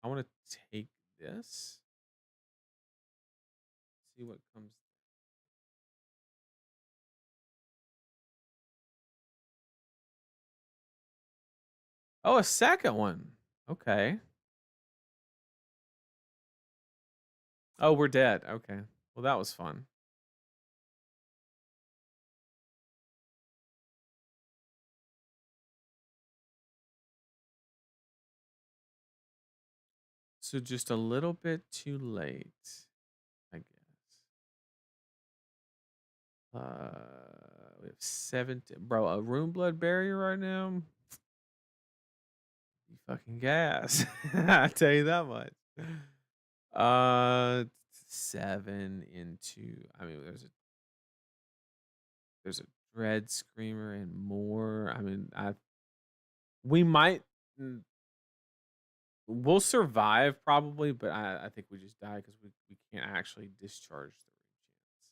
want to take this. See what comes. Oh, a second one. Okay. Oh, we're dead. Okay. Well, that was fun. So just a little bit too late, I guess. We have 17. Bro, a Rune Blood Barrier right now. You fucking gas. I tell you that much. Uh, 7 into. I mean, there's a Dread Screamer and more. I mean, we might mm, we'll survive probably, but I think we just die because we can't actually discharge the rage chance.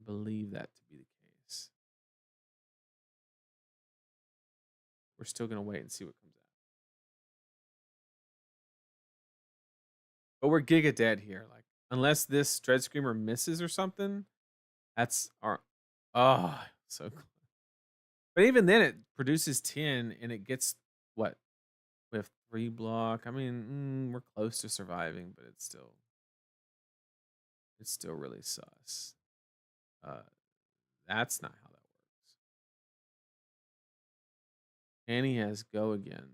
Believe that to be the case. We're still gonna wait and see what comes out. But we're giga dead here. Like, unless this Dread Screamer misses or something, that's our so close. But even then it produces 10 and it gets what? We have 3 block. I mean, we're close to surviving, but it's still really sus. Uh that's not how that works. And he has go again.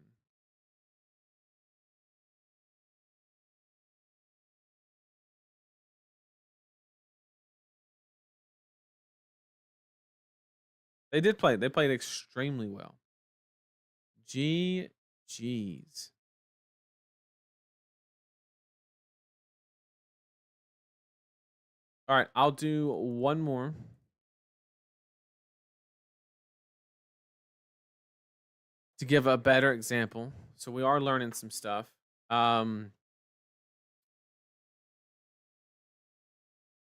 They played extremely well. GG's. All right, I'll do one more to give a better example. So we are learning some stuff. Um,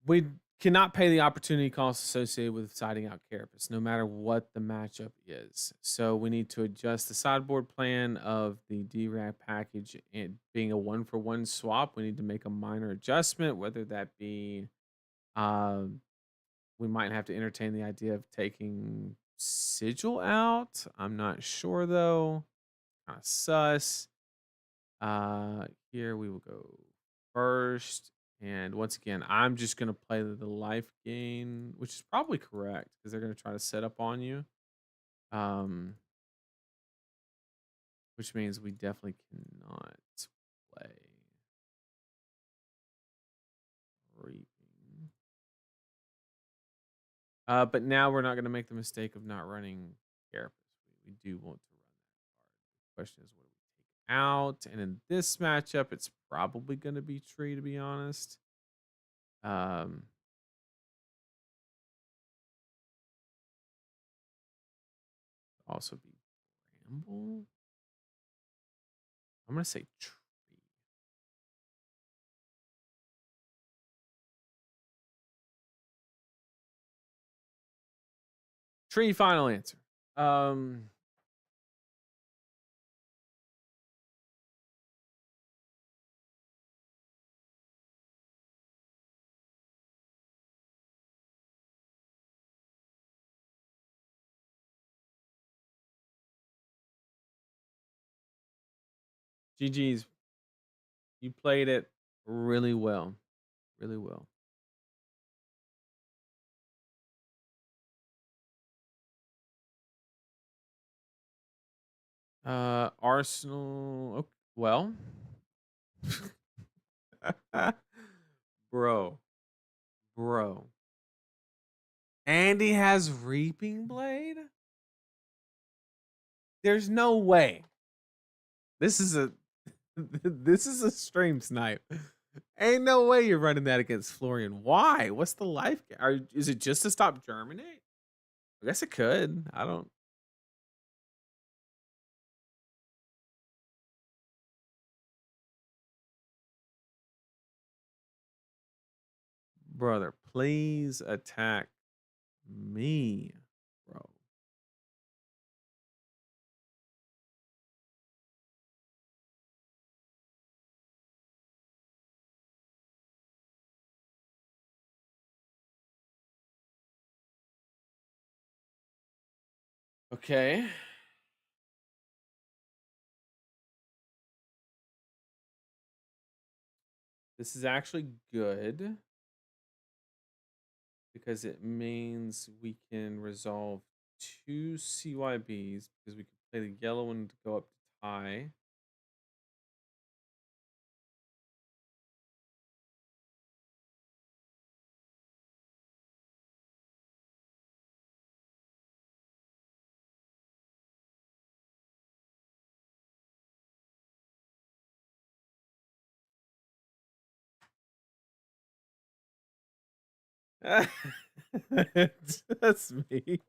we cannot pay the opportunity costs associated with siding out Carapace, no matter what the matchup is. So we need to adjust the sideboard plan of the DRAC package and being a 1-for-1 swap. We need to make a minor adjustment, whether that be um, we might have to entertain the idea of taking Sigil out. I'm not sure though. Kind of sus. Here we will go first. And once again, I'm just gonna play the life gain, which is probably correct because they're gonna try to set up on you. Um, which means we definitely cannot play reaping. But now we're not gonna make the mistake of not running Carapace. We do want to run that card. The question is, what do we take out? And in this matchup, it's probably gonna be Tree, to be honest. Um, also be Bramble. I'm gonna say Tree. Tree, final answer. Um, GG's. You played it really well. Really well. Arsenal. Well, bro, bro. Andy has reaping blade. There's no way. This is a this is a stream snipe. Ain't no way you're running that against Florian. Why? What's the life? Is it just to stop germinate? I guess it could. I don't. Brother, please attack me, bro. Okay. This is actually good because it means we can resolve two CYBs because we can play the yellow one to go up to tie. That's me.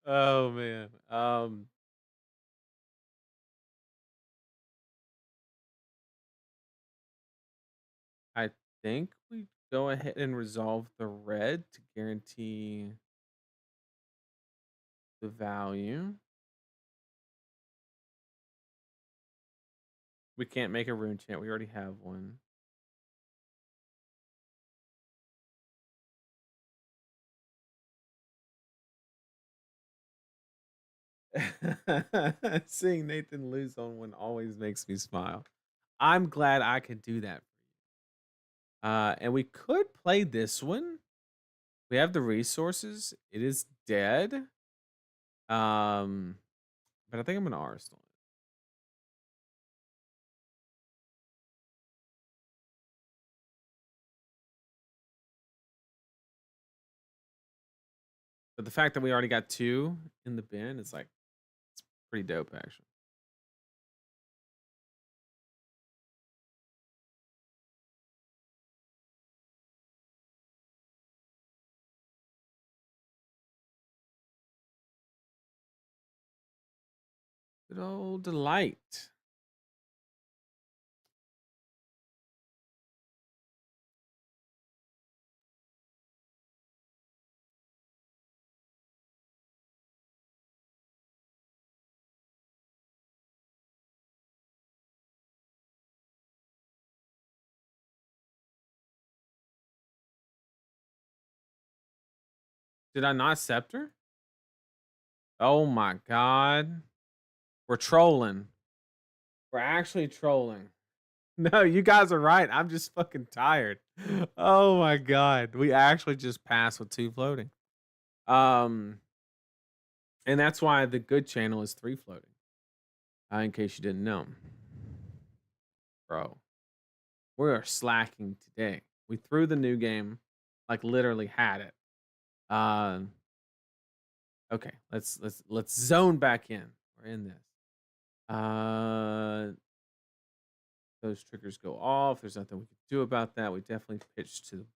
Oh man. I think we go ahead and resolve the red to guarantee the value. We can't make a rune chant. We already have one. Seeing Nathan lose on one always makes me smile. I'm glad I could do that for you. And we could play this one. We have the resources. It is dead. But I think I'm gonna Arsenal it. But the fact that we already got two in the bin is like it's pretty dope actually. Good old delight. Did I not scepter? Oh my god. We're trolling. We're actually trolling. No, you guys are right. I'm just fucking tired. Oh my god. We actually just passed with two floating. Um and that's why the good channel is three floating. In case you didn't know. Bro. We are slacking today. We threw the new game, like literally had it. Okay, let's zone back in. We're in this. Those triggers go off. There's nothing we can do about that. We definitely pitched to.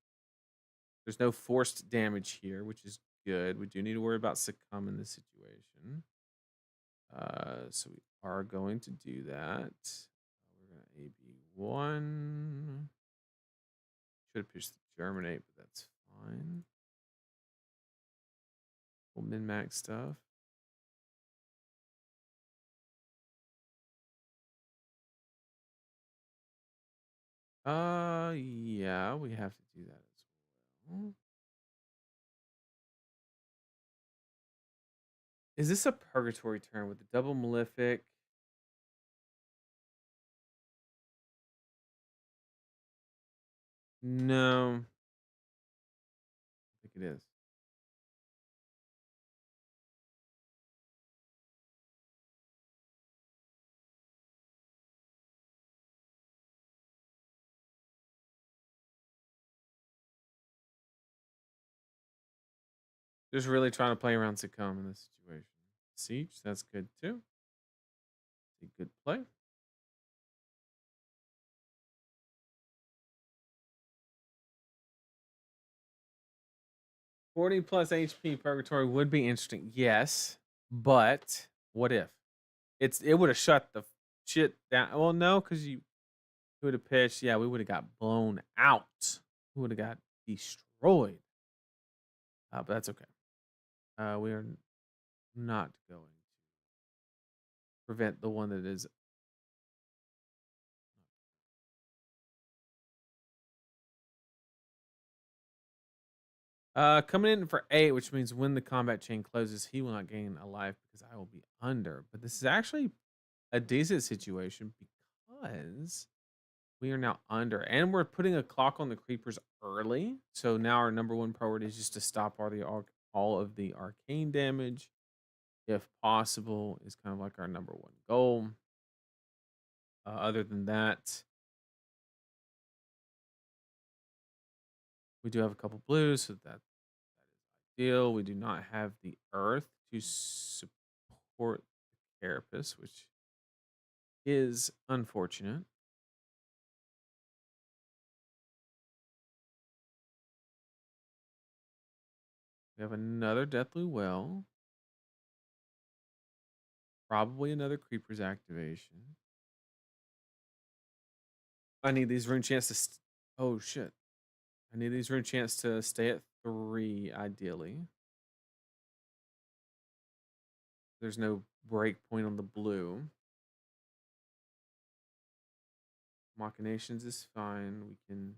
There's no forced damage here, which is good. We do need to worry about succumb in this situation. So we are going to do that. We're gonna AB1. Should have pitched the germinate, but that's fine. We'll min-max stuff. Yeah, we have to do that as well. Is this a purgatory turn with the double malefic? No, I think it is. Just really trying to play around Succumb in this situation. Siege, that's good too. A good play. 40 plus HP Purgatory would be interesting. Yes, but what if? It would have shut the shit down. Well, no, because you would have pitched. Yeah, we would have got blown out. We would have got destroyed. But that's okay. We are not going to prevent the one that is. Coming in for 8, which means when the combat chain closes, he will not gain a life because I will be under. But this is actually a decent situation because we are now under, and we're putting a clock on the creepers early. So now our number one priority is just to stop all of the arcane damage, if possible, is kind of like our number one goal. Other than that, we do have a couple blues, so that is ideal. We do not have the earth to support the carapace, which is unfortunate. We have another Deathly Well. Probably another Creeper's activation. I need these rune chance to. Oh shit! I need these rune chance to stay at 3, ideally. There's no break point on the blue. Machinations is fine. We can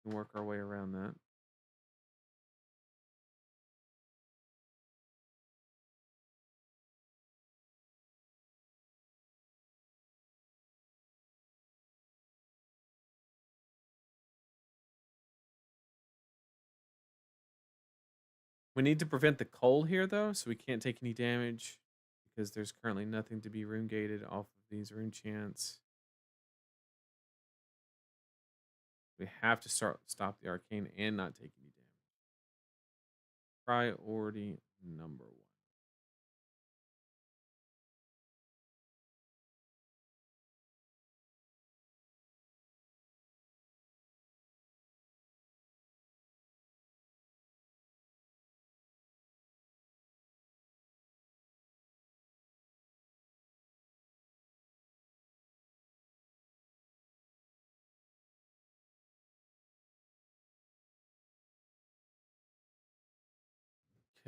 work our way around that. We need to prevent the coal here, though, so we can't take any damage because there's currently nothing to be rune gated off of these rune chants. We have to stop the arcane and not take any damage. Priority number 1.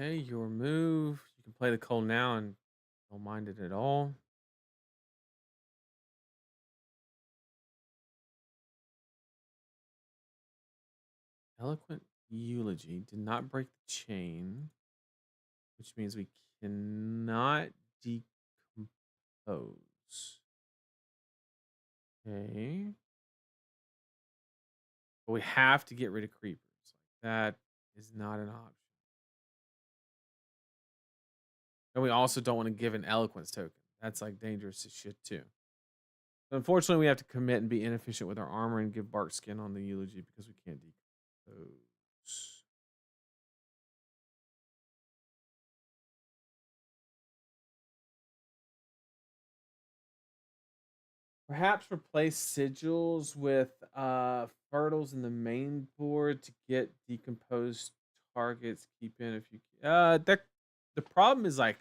Okay, your move. You can play the coal now and don't mind it at all. Eloquent Eulogy did not break the chain, which means we cannot decompose. Okay. But we have to get rid of creepers. That is not an option. And we also don't want to give an eloquence token. That's like dangerous as shit too. So unfortunately, we have to commit and be inefficient with our armor and give bark skin on the eulogy because we can't decompose. Perhaps replace sigils with fertiles in the main board to get decomposed targets. Keep in if you that the problem is like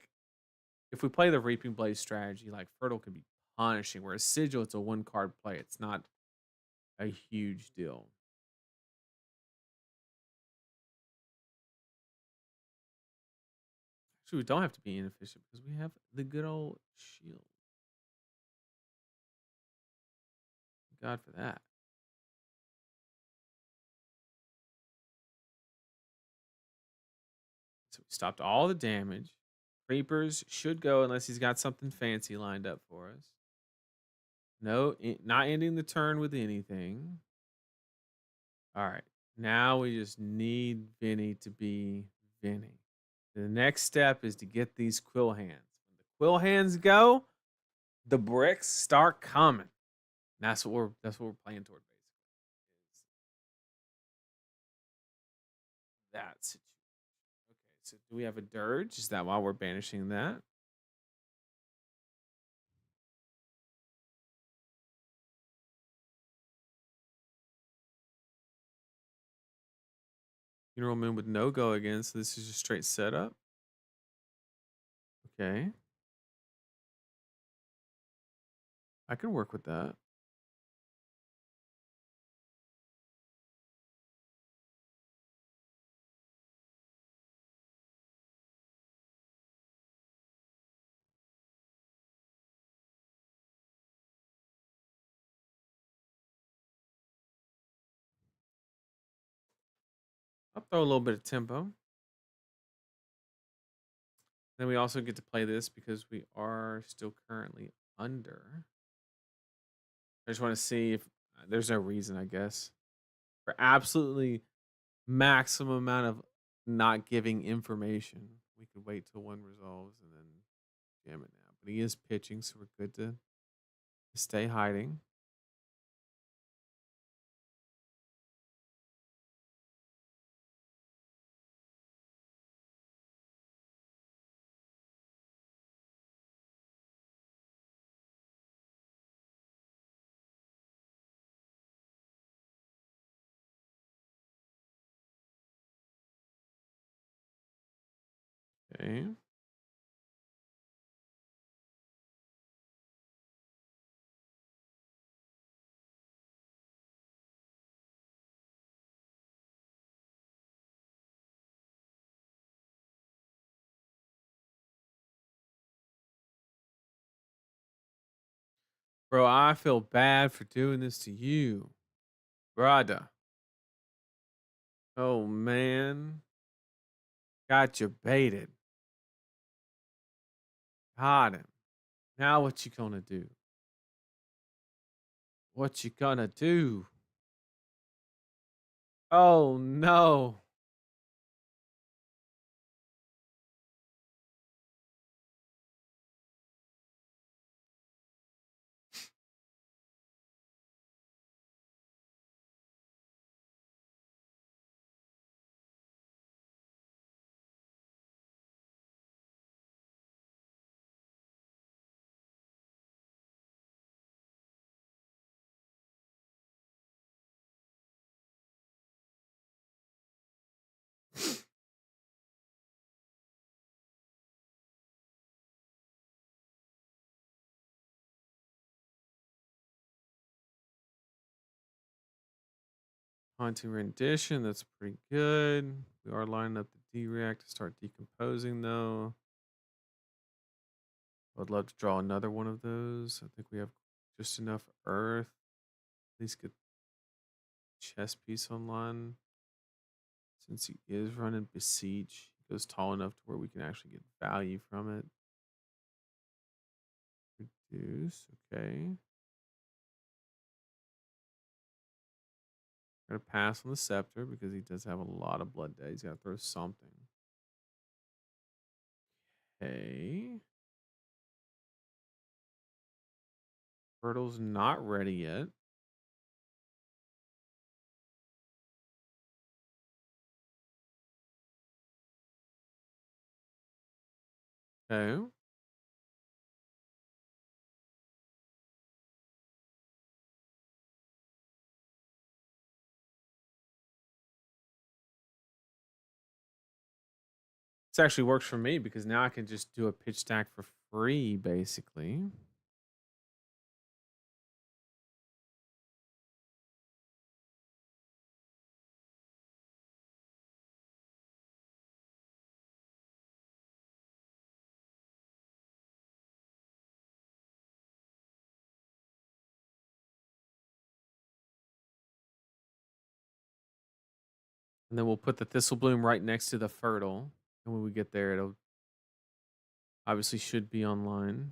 if we play the Reaping Blaze strategy, like fertile can be punishing, whereas sigil it's a 1 card play. It's not a huge deal. Actually, we don't have to be inefficient because we have the good old shield. Thank God for that. So we stopped all the damage. Creepers should go unless he's got something fancy lined up for us. No, not ending the turn with anything. All right. Now we just need Vinny to be Vinny. The next step is to get these quill hands. When the quill hands go, the bricks start coming. That's what we're playing toward basically. Is that situation. Okay, so do we have a dirge? Is that why we're banishing that? Funeral Moon with no go again, so this is just straight setup. Okay. I can work with that. I'll throw a little bit of tempo. Then we also get to play this because we are still currently under. I just want to see if there's no reason, I guess, for absolutely maximum amount of not giving information. We could wait till one resolves and then jam it now. But he is pitching, so we're good to stay hiding. Okay. Bro, I feel bad for doing this to you. Brother. Oh man. Got you baited. Got him. Now what you gonna do? What you gonna do? Oh no. Haunting rendition, that's pretty good. We are lining up the D-react to start decomposing though. I'd love to draw another one of those. I think we have just enough earth. At least get chess piece online. Since he is running Besiege, he goes tall enough to where we can actually get value from it. Reduce, okay. Gonna pass on the scepter because he does have a lot of blood debt. He's gotta throw something. Okay. Turtle's not ready yet. Okay. This actually works for me because now I can just do a pitch stack for free, basically. And then we'll put the Thistle Bloom right next to the Fertile. And when we get there, it'll obviously should be online.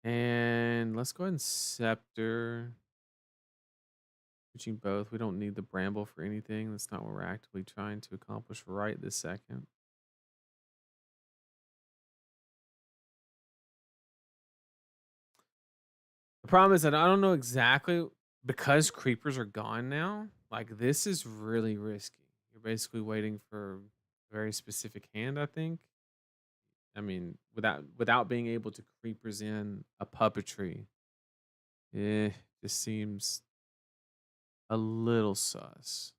And let's go ahead and scepter. Switching both. We don't need the bramble for anything. That's not what we're actively trying to accomplish right this second. The problem is that I don't know exactly because creepers are gone now. Like this is really risky. You're basically waiting for a very specific hand, I think. I mean, without being able to creepers in a puppetry, eh, just seems a little sus.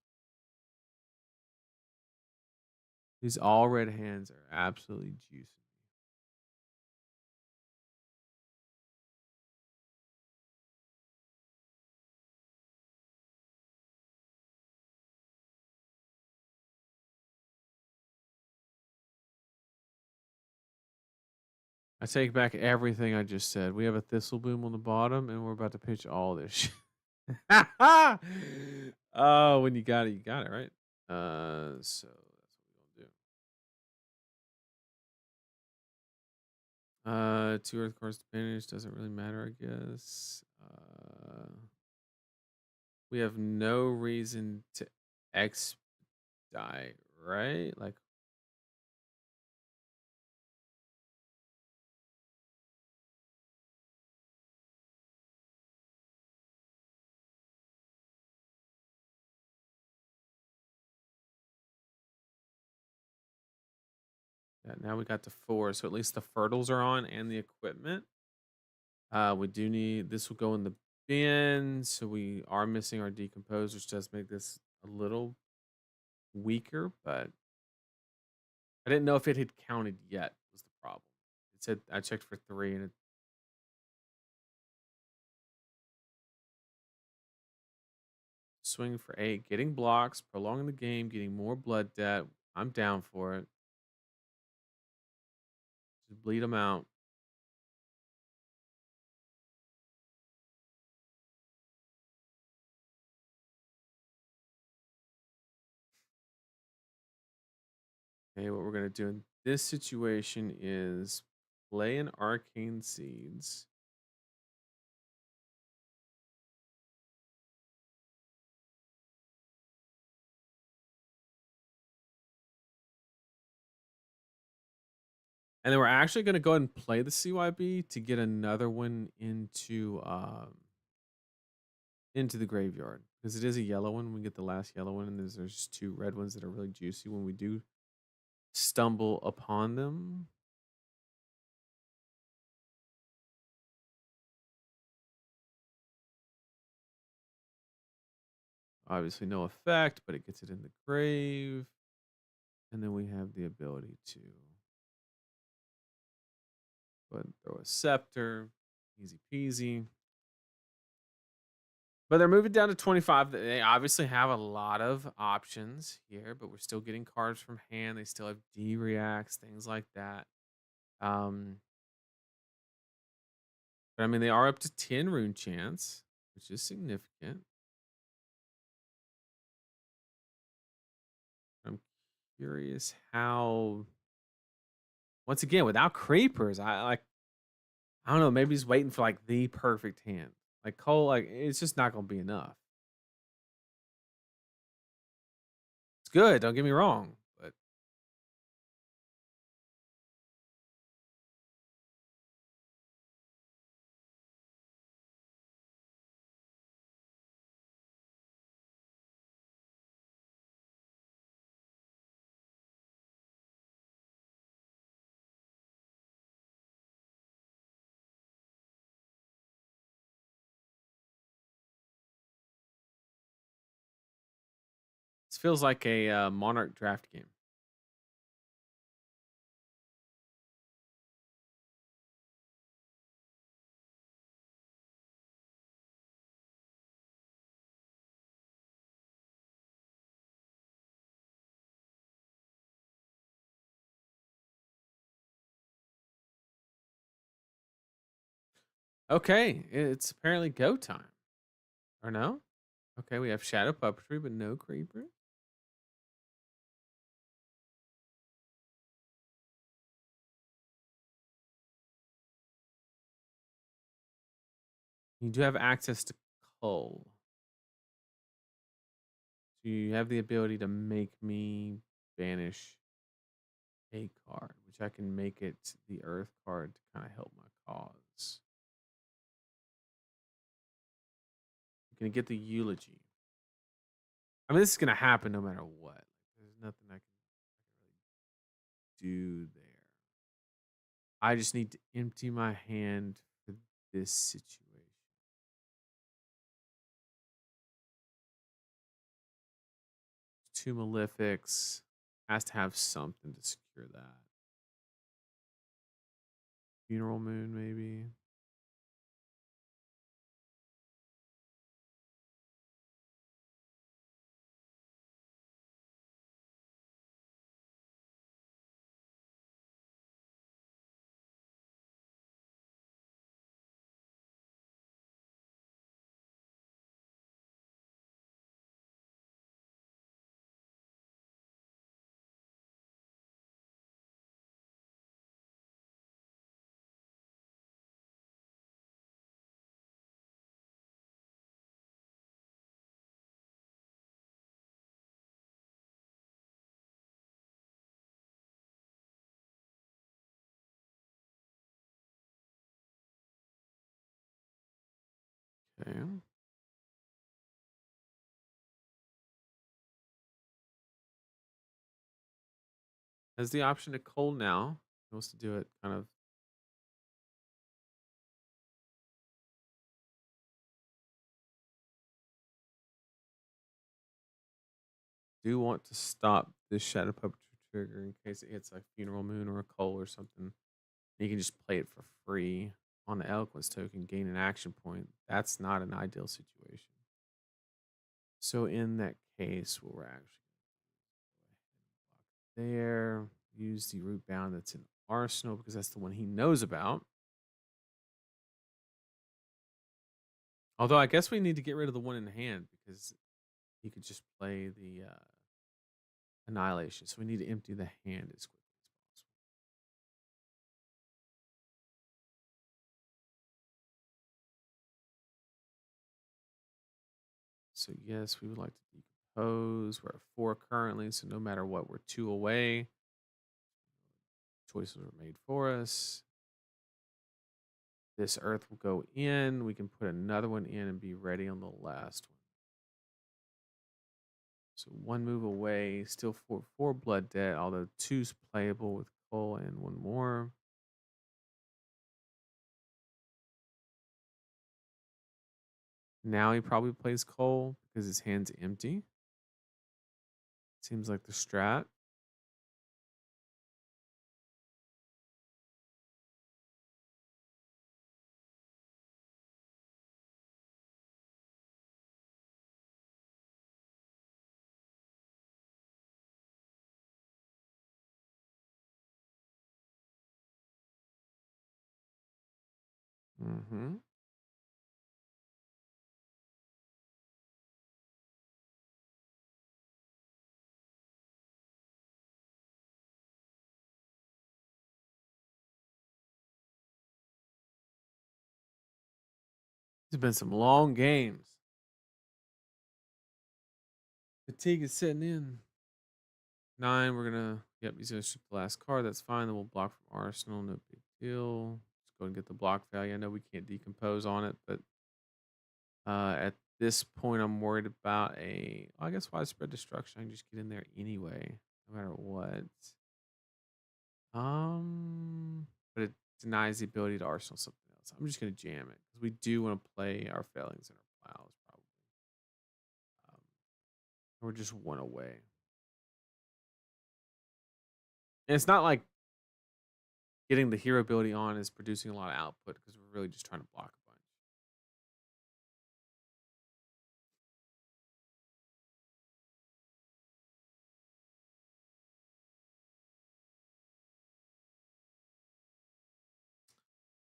These all red hands are absolutely juicy. I take back everything I just said. We have a thistle bloom on the bottom, and we're about to pitch all this shit. Oh, when you got it, right? So that's what we're gonna do. Two earth cores to finish doesn't really matter, I guess. We have no reason to expedite, right? Like, yeah, now we got the four, so at least the fertiles are on and the equipment. We do need this will go in the bin, so we are missing our decompose, which does make this a little weaker, but I didn't know if it had counted yet was the problem. It said I checked for 3 and it swinging for 8, getting blocks, prolonging the game, getting more blood debt. I'm down for it. Just bleed them out. Okay, what we're gonna do in this situation is play an arcane seeds. And then we're actually gonna go ahead and play the CYB to get another one into the graveyard. Because it is a yellow one. We get the last yellow one, and there's two red ones that are really juicy when we do stumble upon them. Obviously, no effect, but it gets it in the grave. And then we have the ability to go ahead and throw a scepter. Easy peasy. But they're moving down to 25. They obviously have a lot of options here, but we're still getting cards from hand. They still have D reacts, things like that. Um, but I mean, they are up to 10 rune chance, which is significant. I'm curious how, once again, without creepers, I don't know, maybe he's waiting for like the perfect hand. Like Cole, like it's just not gonna be enough. It's good, don't get me wrong, but this feels like a Monarch draft game. Okay, it's apparently go time. Or no? Okay, we have shadow puppetry, but no creeper. You do have access to coal. So you have the ability to make me banish a card, which I can make it the Earth card to kind of help my cause. You can get the eulogy. I mean, this is gonna happen no matter what. There's nothing I can really do there. I just need to empty my hand for this situation. Two malefics has to have something to secure that. Funeral moon, maybe. Okay. Has the option to coal now. He wants to do it kind of. Do want to stop this shadow puppetry trigger in case it hits like funeral moon or a coal or something. You can just play it for free on the eloquence token, gain an action point. That's not an ideal situation. So in that case, what we're actually there, use the root bound that's in arsenal because that's the one he knows about. Although I guess we need to get rid of the one in hand because he could just play the annihilation. So we need to empty the hand as quickly as possible. So yes, we would like to decompose. We're at 4 currently, so no matter what, we're 2 away. Choices are made for us. This earth will go in. We can put another one in and be ready on the last one. So 1 move away, still 4 blood debt, although 2's playable with coal and 1 more. Now he probably plays coal because his hand's empty. Seems like the strat. Mhm. It's been some long games. Fatigue is setting in. 9, we're gonna yep, he's gonna shoot the last card. That's fine. Then we'll block from arsenal. No big deal. Let's go and get the block value. I know we can't decompose on it, but at this point, I'm worried about a. Well, I guess widespread destruction. I can just get in there anyway, no matter what. But it denies the ability to arsenal something else. I'm just gonna jam it because we do want to play our failings in our plows, probably. Um, we're just 1 away, and it's not like getting the hero ability on is producing a lot of output because we're really just trying to block a bunch.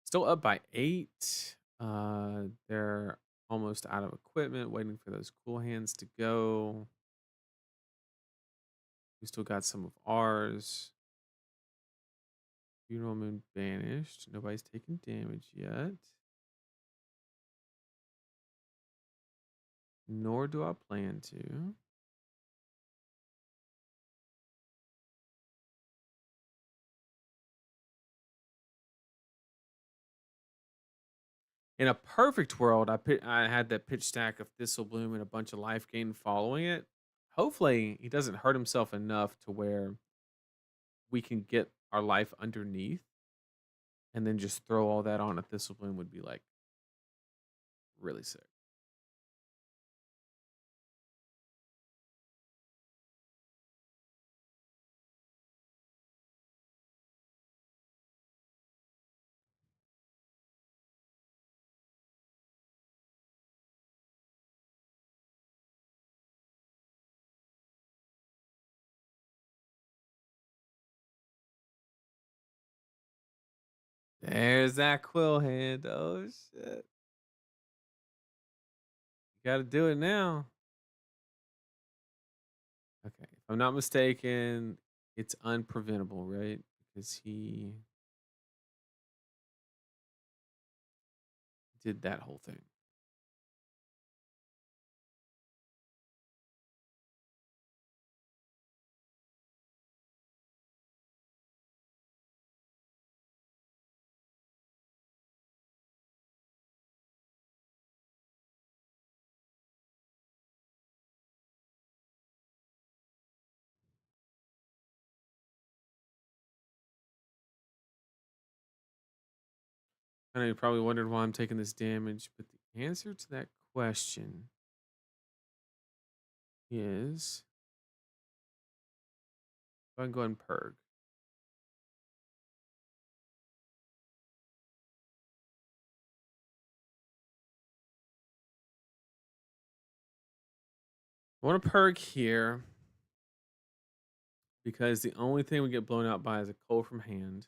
Still up by 8. They're almost out of equipment, waiting for those cool hands to go. We still got some of ours. Funeral Moon banished. Nobody's taking damage yet. Nor do I plan to. In a perfect world, I had that pitch stack of Thistle Bloom and a bunch of life gain following it. Hopefully, he doesn't hurt himself enough to where we can get our life underneath and then just throw all that on a Thistle Bloom would be like really sick. There's that quill hand. Oh shit. You gotta do it now. Okay. If I'm not mistaken, it's unpreventable, right? Because he did that whole thing. I know you probably wondered why I'm taking this damage, but the answer to that question is go ahead and go ahead and purg. I want to purg here because the only thing we get blown out by is a coal from hand,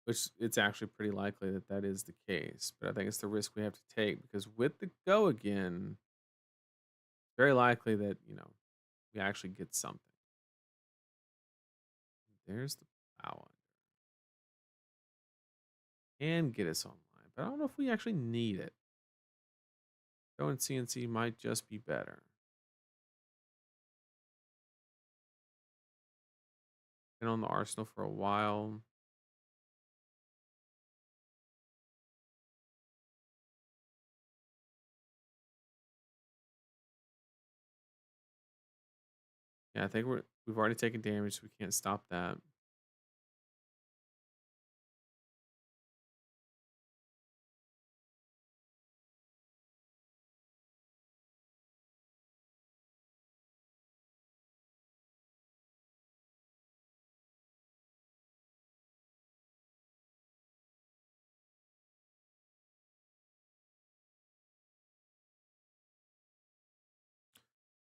which it's actually pretty likely that that is the case. But I think it's the risk we have to take because with the go again, it's very likely that, we actually get something. There's the power and get us online. But I don't know if we actually need it. Going CNC might just be better. Been on the Arsenal for a while. Yeah, I think we've already taken damage, so we can't stop that.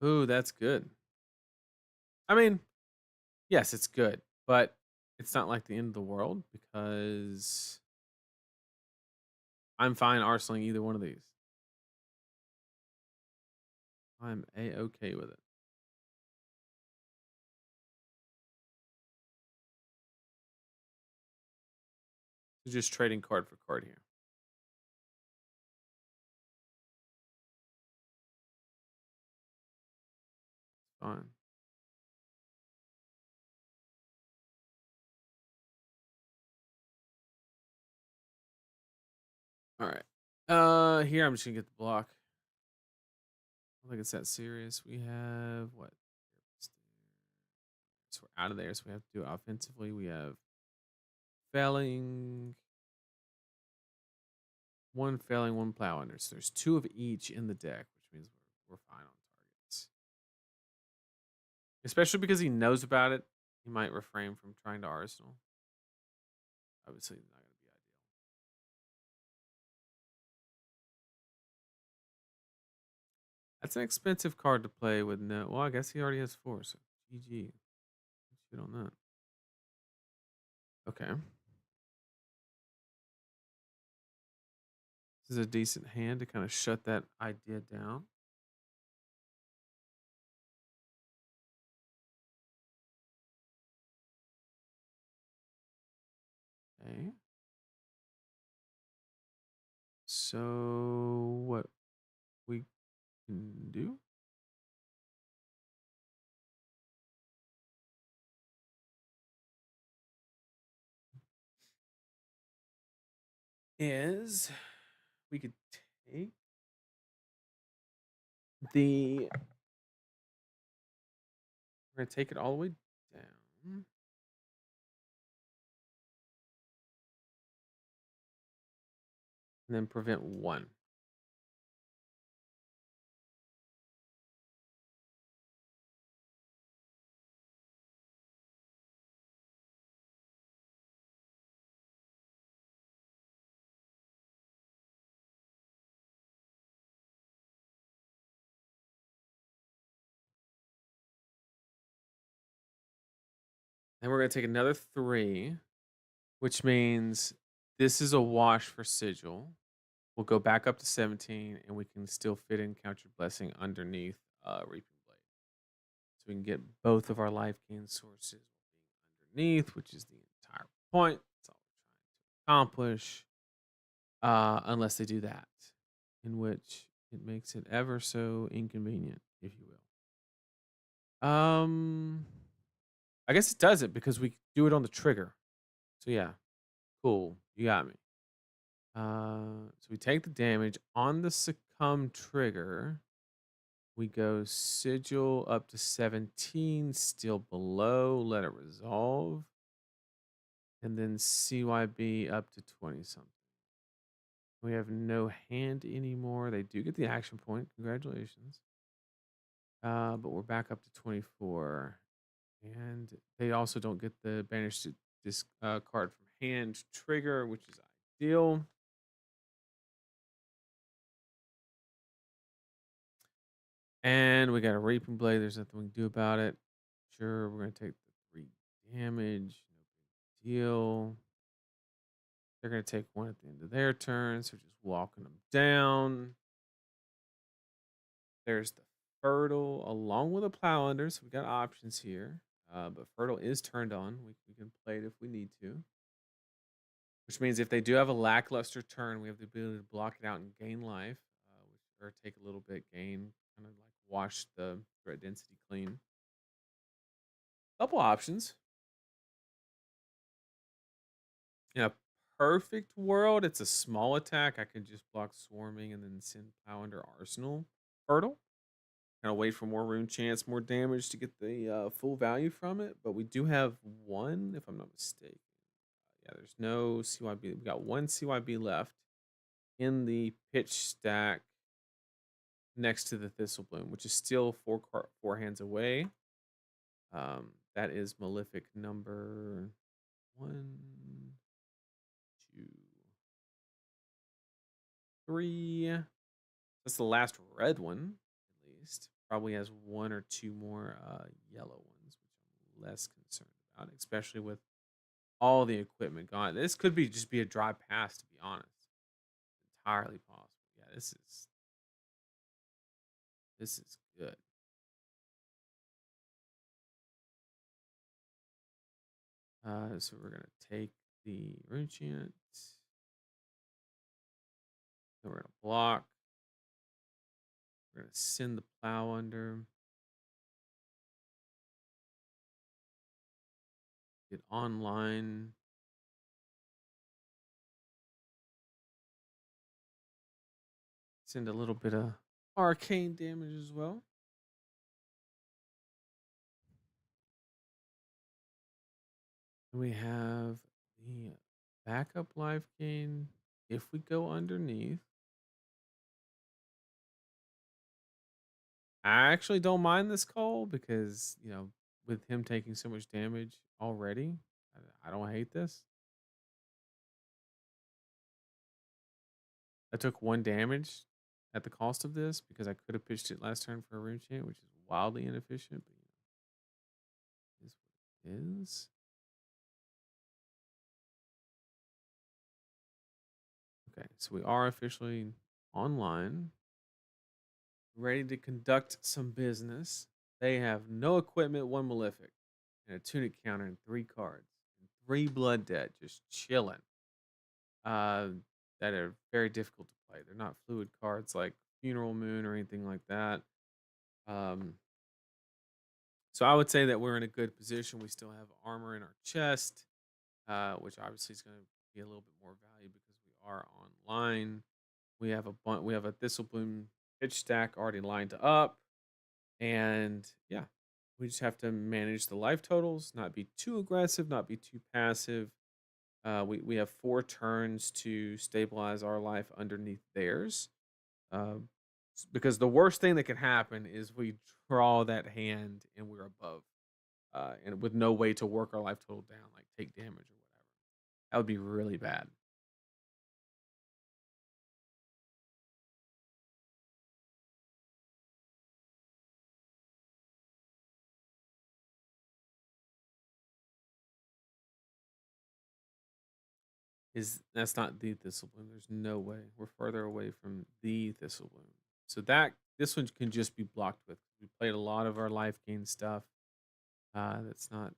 Ooh, that's good. I mean, yes, it's good, but it's not like the end of the world because I'm fine arsenaling either one of these. I'm a-okay with it. So just trading card for card here. Fine. All right. Here I'm just gonna get the block. I don't think it's that serious. We have what? So we're out of there, so we have to do it offensively. We have failing, one plow under. So there's two of each in the deck, which means we're fine on targets. Especially because he knows about it, he might refrain from trying to arsenal. Obviously, not going to be ideal. That's an expensive card to play with no. Well, I guess he already has four, so GG. Shit on that. Okay. This is a decent hand to kind of shut that idea down. Okay. So what we can do is we could take the we're gonna take it all the way down and then prevent one. Then we're gonna take another three, which means this is a wash for sigil. We'll go back up to 17, and we can still fit in Count Your Blessing underneath Reaping Blade. So we can get both of our life gain sources being underneath, which is the entire point. That's all we're trying to accomplish. Unless they do that, in which it makes it ever so inconvenient, if you will. I guess it does it because we do it on the trigger. So yeah, cool. You got me. So we take the damage on the succumb trigger. We go sigil up to 17, still below, let it resolve. And then CYB up to 20 something. We have no hand anymore. They do get the action point. Congratulations. But we're back up to 24. And they also don't get the banished this card from hand trigger, which is ideal. And we got a Reaping Blade. There's nothing we can do about it. Sure, we're going to take the 3 damage. No big deal. They're going to take 1 at the end of their turn. So just walking them down. There's the Fertile along with a Plow Under. So we got options here. But Fertile is turned on. We can play it if we need to. Which means if they do have a lackluster turn, we have the ability to block it out and gain life. Or take a little bit gain. Kind of like wash the threat density clean. Couple options. In a perfect world, it's a small attack. I could just block Swarming and then send Plow under Arsenal Fertile. Kind of wait for more rune chance, more damage to get the full value from it. But we do have one, if I'm not mistaken. Yeah, there's no CYB. We got one CYB left in the pitch stack next to the Thistle Bloom, which is still four hands away. That is Malefic number 1, 2, 3. That's the last red one, at least. Probably has 1 or 2 more yellow ones, which I'm less concerned about, especially with all the equipment gone. This could be just be a dry pass, to be honest. Entirely possible. Yeah, this is good. So we're gonna take the rune chant. Then we're gonna block. We're gonna send the Plow under. Get online. Send a little bit of arcane damage as well. We have the backup life gain if we go underneath. I actually don't mind this call because, with him taking so much damage already, I don't hate this. I took 1 damage at the cost of this because I could have pitched it last turn for a rune chant, which is wildly inefficient, but it is what it is. Okay, so we are officially online, ready to conduct some business. They have no equipment, 1 Malefic, and a Tunic counter and 3 cards, and 3 Blood Debt, just chilling. Uh, that are very difficult to play. They're not fluid cards like Funeral Moon or anything like that. Um, so I would say that we're in a good position. We still have armor in our chest, which obviously is going to be a little bit more value because we are online. We have a Thistlebloom pitch stack already lined up, and yeah, we just have to manage the life totals, not be too aggressive, not be too passive. We have 4 turns to stabilize our life underneath theirs. Um, because the worst thing that could happen is we draw that hand and we're above, and with no way to work our life total down, like take damage or whatever. That would be really bad. Is That's not the Thistlebloom. There's no way. We're further away from the Thistlebloom. So that this one can just be blocked with. We played a lot of our life gain stuff. That's not.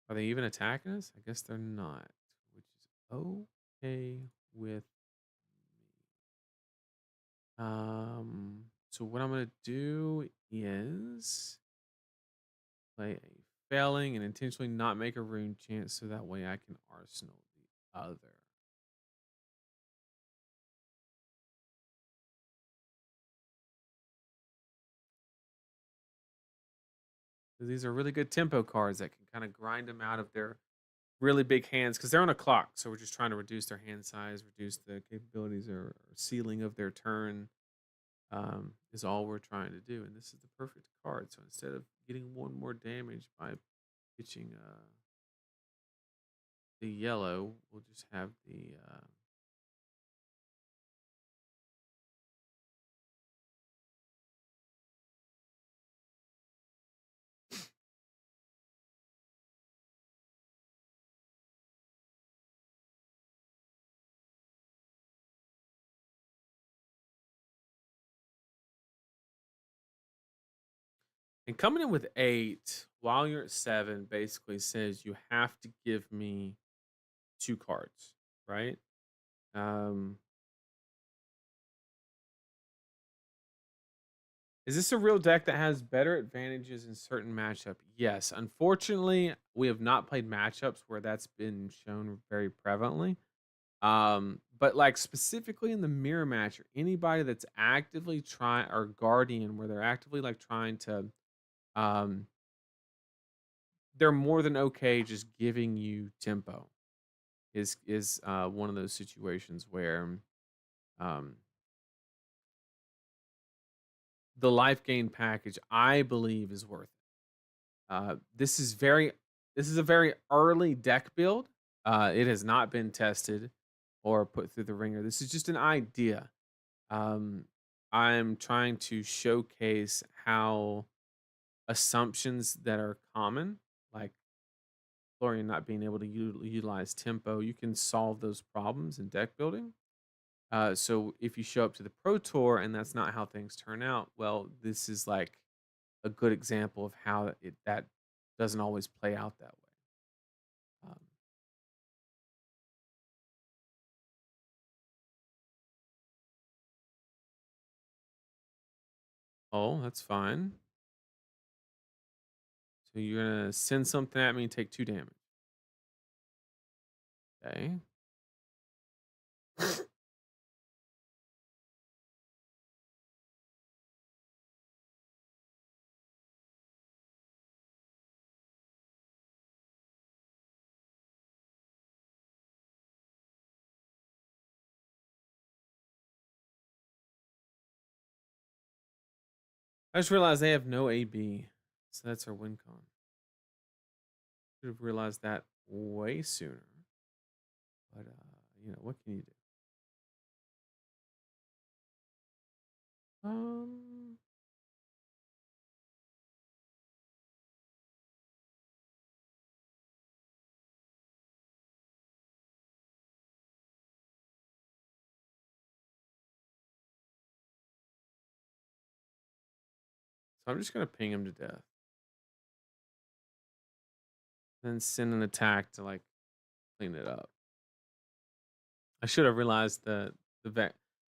Are they even attacking us? I guess they're not, which is okay with me. So what I'm gonna do is play a failing and intentionally not make a rune chance, so that way I can arsenal the other. These are really good tempo cards that can kind of grind them out of their really big hands because they're on a clock. So we're just trying to reduce their hand size, reduce the capabilities or ceiling of their turn. Is all we're trying to do, and this is the perfect card. So instead of getting one more damage by pitching the yellow, we'll just have the and coming in with 8 while you're at 7 basically says you have to give me 2 cards, right? Um, is this a real deck that has better advantages in certain matchup? Yes. Unfortunately, we have not played matchups where that's been shown very prevalently. But like specifically in the mirror match or anybody that's actively trying or guardian where they're actively like trying to um they're more than okay just giving you tempo is one of those situations where um the life gain package I believe is worth it. This is a very early deck build. It has not been tested or put through the ringer. This is just an idea. Um, I'm trying to showcase how assumptions that are common, like Florian not being able to utilize tempo, you can solve those problems in deck building. So if you show up to the Pro Tour and that's not how things turn out, well, this is like a good example of how that doesn't always play out that way. Um, oh, that's fine. So you're gonna send something at me and take 2 damage. Okay. I just realized they have no AB, so that's our win con. Should have realized that way sooner. But what can you do? Um, so I'm just gonna ping him to death, then send an attack to like clean it up. I should have realized the vet.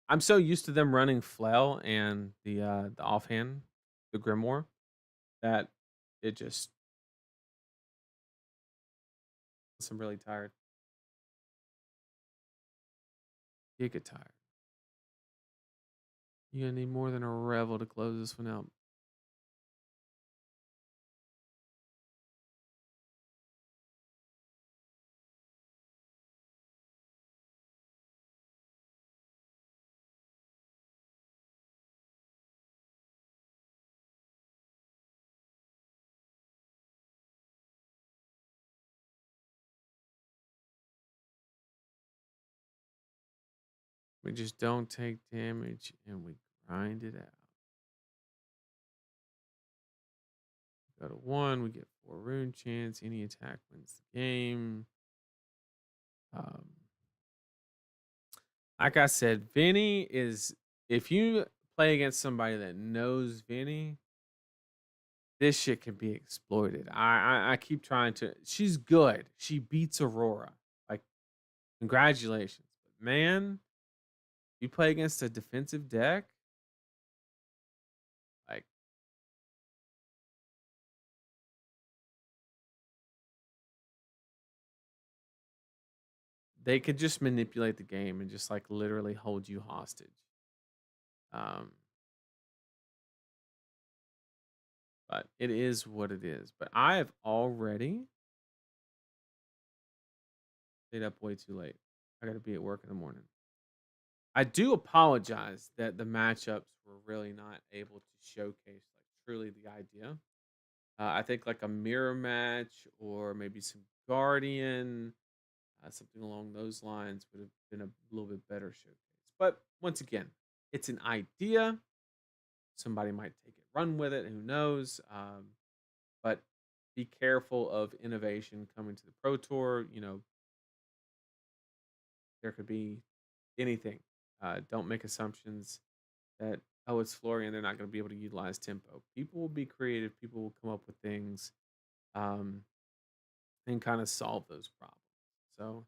I'm so used to them running flail and the offhand, the grimoire, that it just I'm really tired. You get tired. You're gonna need more than a revel to close this one out. We just don't take damage and we grind it out. Go to 1, we get 4 rune chance. Any attack wins the game. Um, like I said, Vinny is if you play against somebody that knows Vinny, this shit can be exploited. I keep trying to. She's good. She beats Aurora. Like congratulations, but man, you play against a defensive deck. Like they could just manipulate the game and just like literally hold you hostage. Um, but it is what it is. But I have already stayed up way too late. I got to be at work in the morning. I do apologize that the matchups were really not able to showcase like truly the idea. I think like a mirror match or maybe some guardian, something along those lines would have been a little bit better showcase. But once again, it's an idea. Somebody might take it, run with it. Who knows? But be careful of innovation coming to the Pro Tour. You know, there could be anything. Don't make assumptions that, oh, it's Florian, they're not going to be able to utilize tempo. People will be creative. People will come up with things um, and kind of solve those problems. So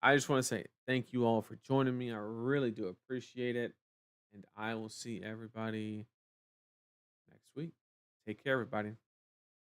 I just want to say thank you all for joining me. I really do appreciate it. And I will see everybody next week. Take care, everybody.